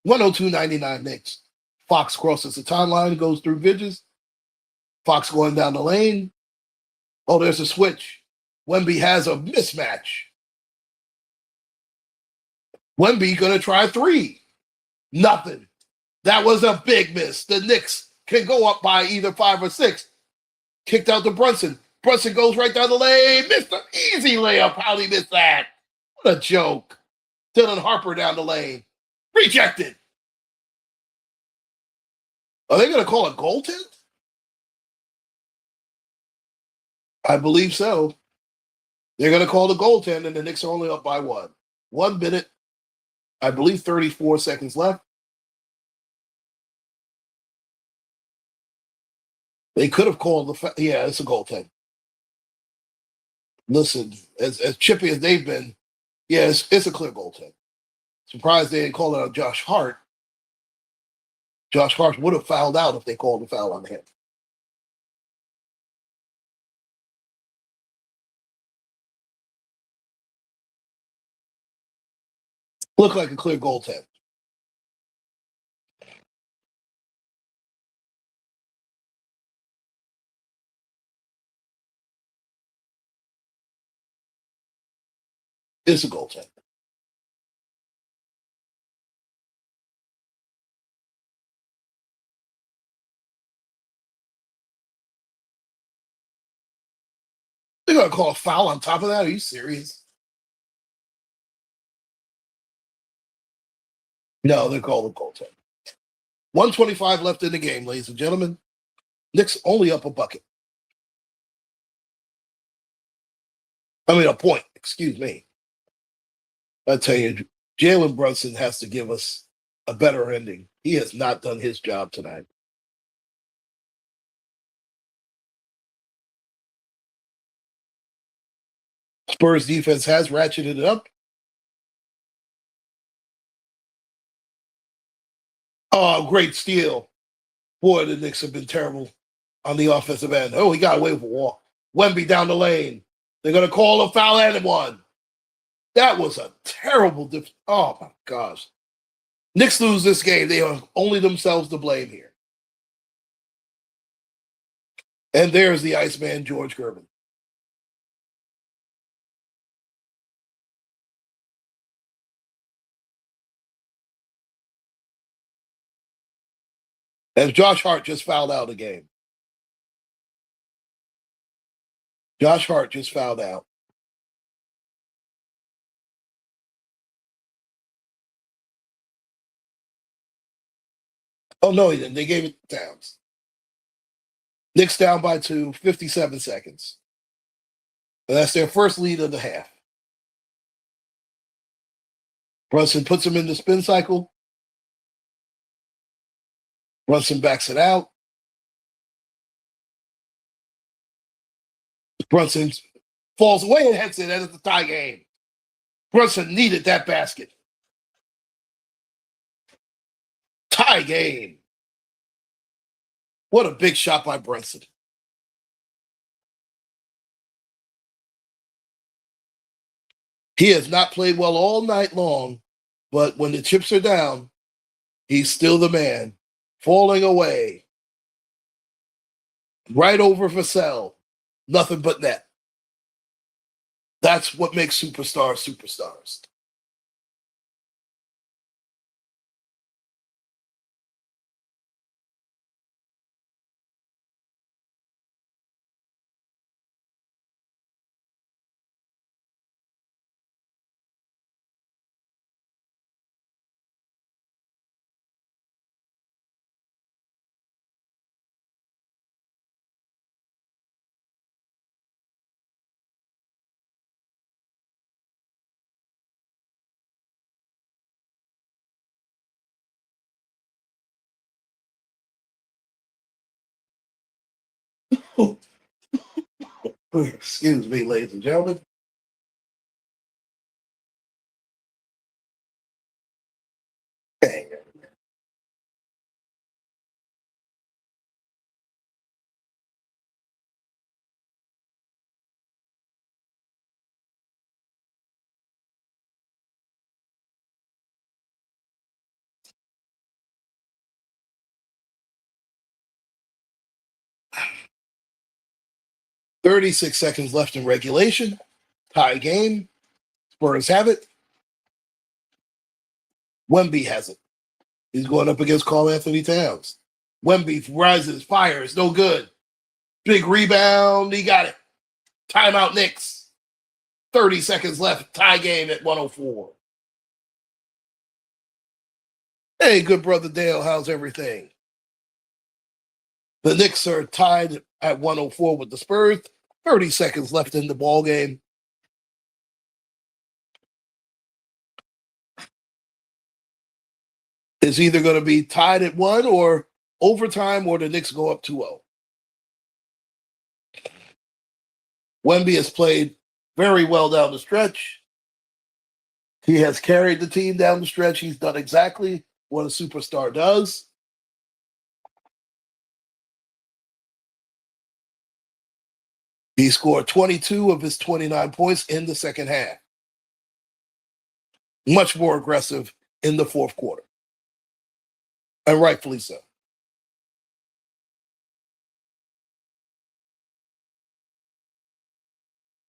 102-99 Knicks. Fox crosses the timeline, goes through Bridges. Fox going down the lane. Oh, there's a switch. Wemby has a mismatch. Wemby going to try 3. Nothing. That was a big miss. The Knicks can go up by either 5 or 6. Kicked out to Brunson. Brunson goes right down the lane. Missed an easy layup. How'd he miss that? What a joke. Dylan Harper down the lane. Rejected. Are they going to call a goaltend? I believe so. They're going to call the goaltend, and the Knicks are only up by 1. 1 minute, I believe 34 seconds left. They could have called yeah, it's a goaltend. Listen, as chippy as they've been, yeah, it's a clear goaltend. Surprised they didn't call it on Josh Hart. Josh Hart would have fouled out if they called the foul on him. Looked like a clear goaltend. It's a goaltender. They're going to call a foul on top of that? Are you serious? No, they're calling a goaltender. 125 left in the game, ladies and gentlemen. Knicks only up a bucket. I mean, a point. Excuse me. I tell you, Jalen Brunson has to give us a better ending. He has not done his job tonight. Spurs defense has ratcheted it up. Oh, great steal. Boy, the Knicks have been terrible on the offensive end. Oh, he got away with a walk. Wemby down the lane. They're going to call a foul and one. That was a terrible oh, my gosh. Knicks lose this game. They are only themselves to blame here. And there's the Iceman, George Gervin. And Josh Hart just fouled out a game. Josh Hart just fouled out. Oh, no, he didn't. They gave it to Towns. Knicks down by 2, 57 seconds. And that's their first lead of the half. Brunson puts him in the spin cycle. Brunson backs it out. Brunson falls away and hits it, and it's a tie game. Brunson needed that basket. Tie game. What a big shot by Brunson. He has not played well all night long, but when the chips are down, he's still the man. Falling away. Right over Vassell. Nothing but net. That's what makes superstars superstars. Excuse me, ladies and gentlemen. Dang. 36 seconds left in regulation. Tie game. Spurs have it. Wemby has it. He's going up against Karl Anthony Towns. Wemby rises, fires, no good. Big rebound. He got it. Timeout Knicks. 30 seconds left. Tie game at 104. Hey, good brother Dale, how's everything? The Knicks are tied at 104 with the Spurs. 30 seconds left in the ball game. It's either going to be tied at 1 or overtime, or the Knicks go up 2-0. Wemby has played very well down the stretch. He has carried the team down the stretch. He's done exactly what a superstar does. He scored 22 of his 29 points in the second half. Much more aggressive in the fourth quarter. And rightfully so.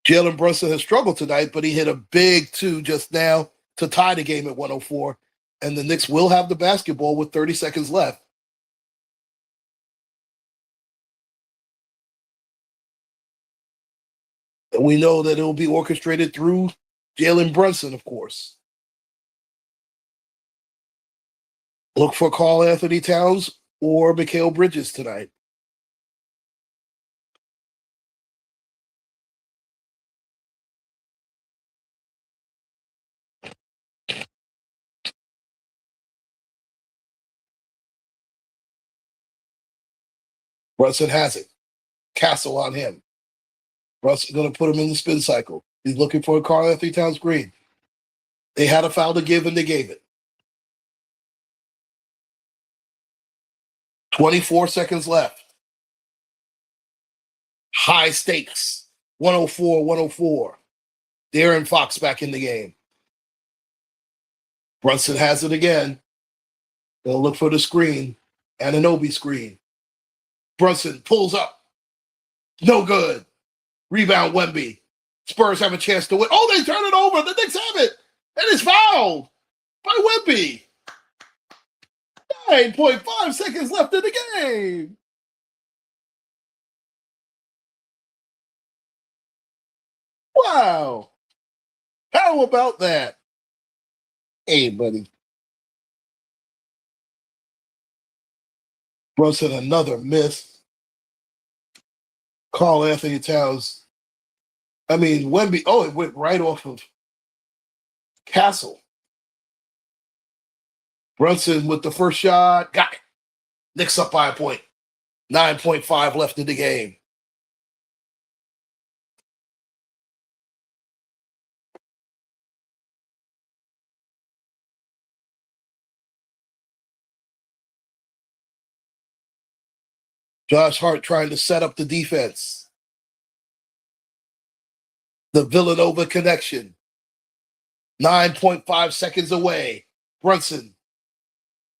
Jalen Brunson has struggled tonight, but he hit a big two just now to tie the game at 104. And the Knicks will have the basketball with 30 seconds left. And we know that it will be orchestrated through Jalen Brunson, of course. Look for Karl Anthony Towns or Mikal Bridges tonight. Brunson has it. Castle on him. Brunson going to put him in the spin cycle. He's looking for a Karl Anthony Towns green. They had a foul to give, and they gave it. 24 seconds left. High stakes. 104, 104. De'Aaron Fox back in the game. Brunson has it again. They'll look for the screen. Anunoby screen. Brunson pulls up. No good. Rebound Wemby. Spurs have a chance to win. Oh, they turn it over. The Knicks have it. And it's fouled by Wemby. 9.5 seconds left in the game. Wow. How about that? Hey, buddy. Brunson, another miss. Karl Anthony Towns. I mean, Wemby. Oh, it went right off of Castle. Brunson with the first shot. Got it. Knicks up by a point. 9.5 left in the game. Josh Hart trying to set up the defense. The Villanova connection. 9.5 seconds away. Brunson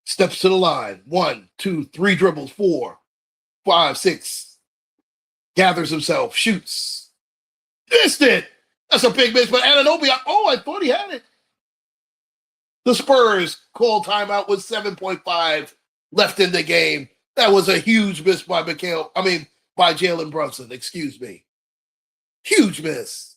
steps to the line. 1, 2, 3 dribbles. 4, 5, 6. Gathers himself. Shoots. Missed it. That's a big miss. But Anunoby, I thought he had it. The Spurs call timeout with 7.5 left in the game. That was a huge miss by by Jalen Brunson. Excuse me. Huge miss.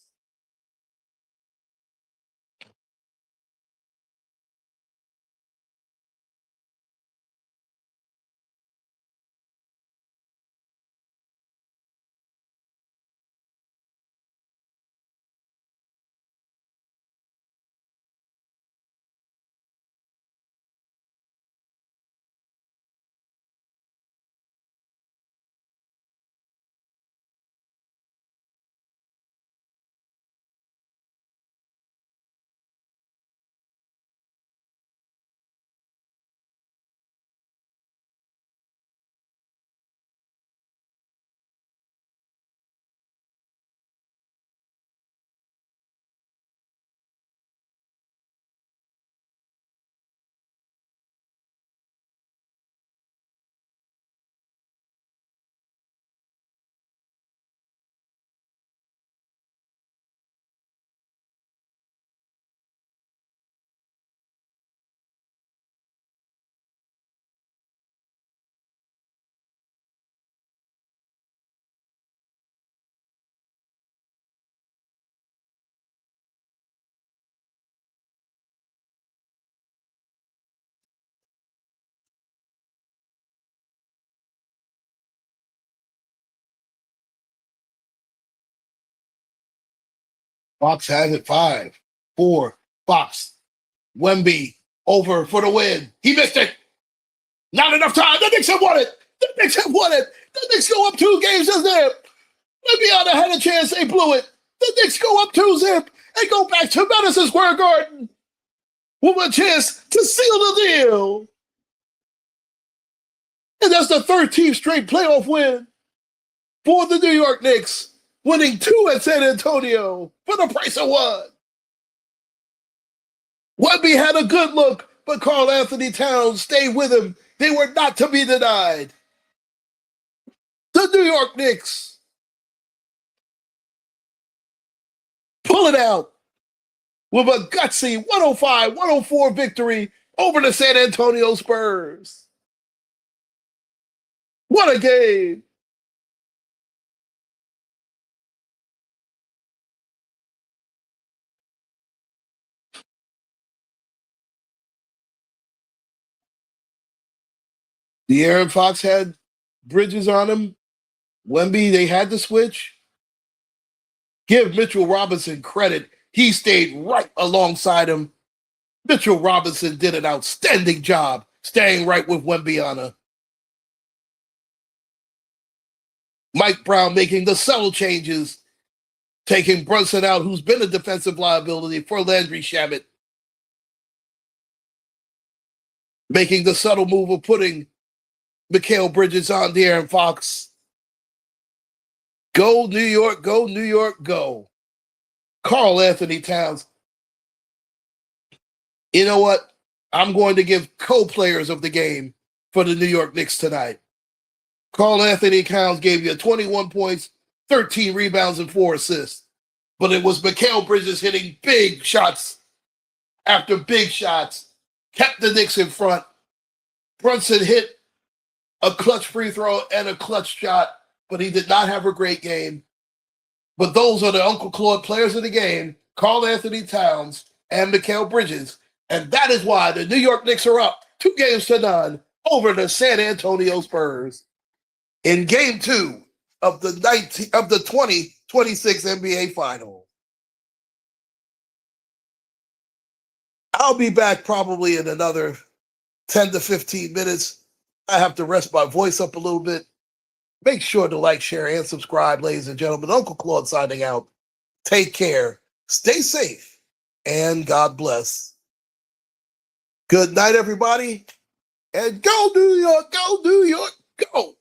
Fox has it. 5, 4. Fox. Wemby over for the win. He missed it. Not enough time. The Knicks have won it. The Knicks have won it. The Knicks go up 2 games to zip. Indiana had a chance. They blew it. The Knicks go up 2-zip and go back to Madison Square Garden with a chance to seal the deal. And that's the 13th straight playoff win for the New York Knicks, winning 2 at San Antonio for the price of 1. Wemby had a good look, but Karl Anthony Towns stayed with him. They were not to be denied. The New York Knicks pull it out with a gutsy 105-104 victory over the San Antonio Spurs. What a game! De'Aaron Fox had Bridges on him. Wemby, they had to switch. Give Mitchell Robinson credit. He stayed right alongside him. Mitchell Robinson did an outstanding job staying right with Wembyana. Mike Brown making the subtle changes, taking Brunson out, who's been a defensive liability, for Landry Shamet. Making the subtle move of putting Mikal Bridges on De'Aaron Fox. Go New York, go New York, go. Karl Anthony Towns. You know what? I'm going to give co-players of the game for the New York Knicks tonight. Karl Anthony Towns gave you 21 points, 13 rebounds, and 4 assists. But it was Mikal Bridges hitting big shots after big shots, kept the Knicks in front. Brunson hit a clutch free throw and a clutch shot, but he did not have a great game. But those are the Uncle Claude players of the game, Karl Anthony Towns and Mikal Bridges. And that is why the New York Knicks are up 2-0 over the San Antonio Spurs in Game 2 of the 2026 NBA Finals. I'll be back probably in another 10 to 15 minutes. I have to rest my voice up a little bit. Make sure to like, share, and subscribe, ladies and gentlemen. Uncle Claude signing out. Take care. Stay safe. And God bless. Good night, everybody. And go New York, go New York, go.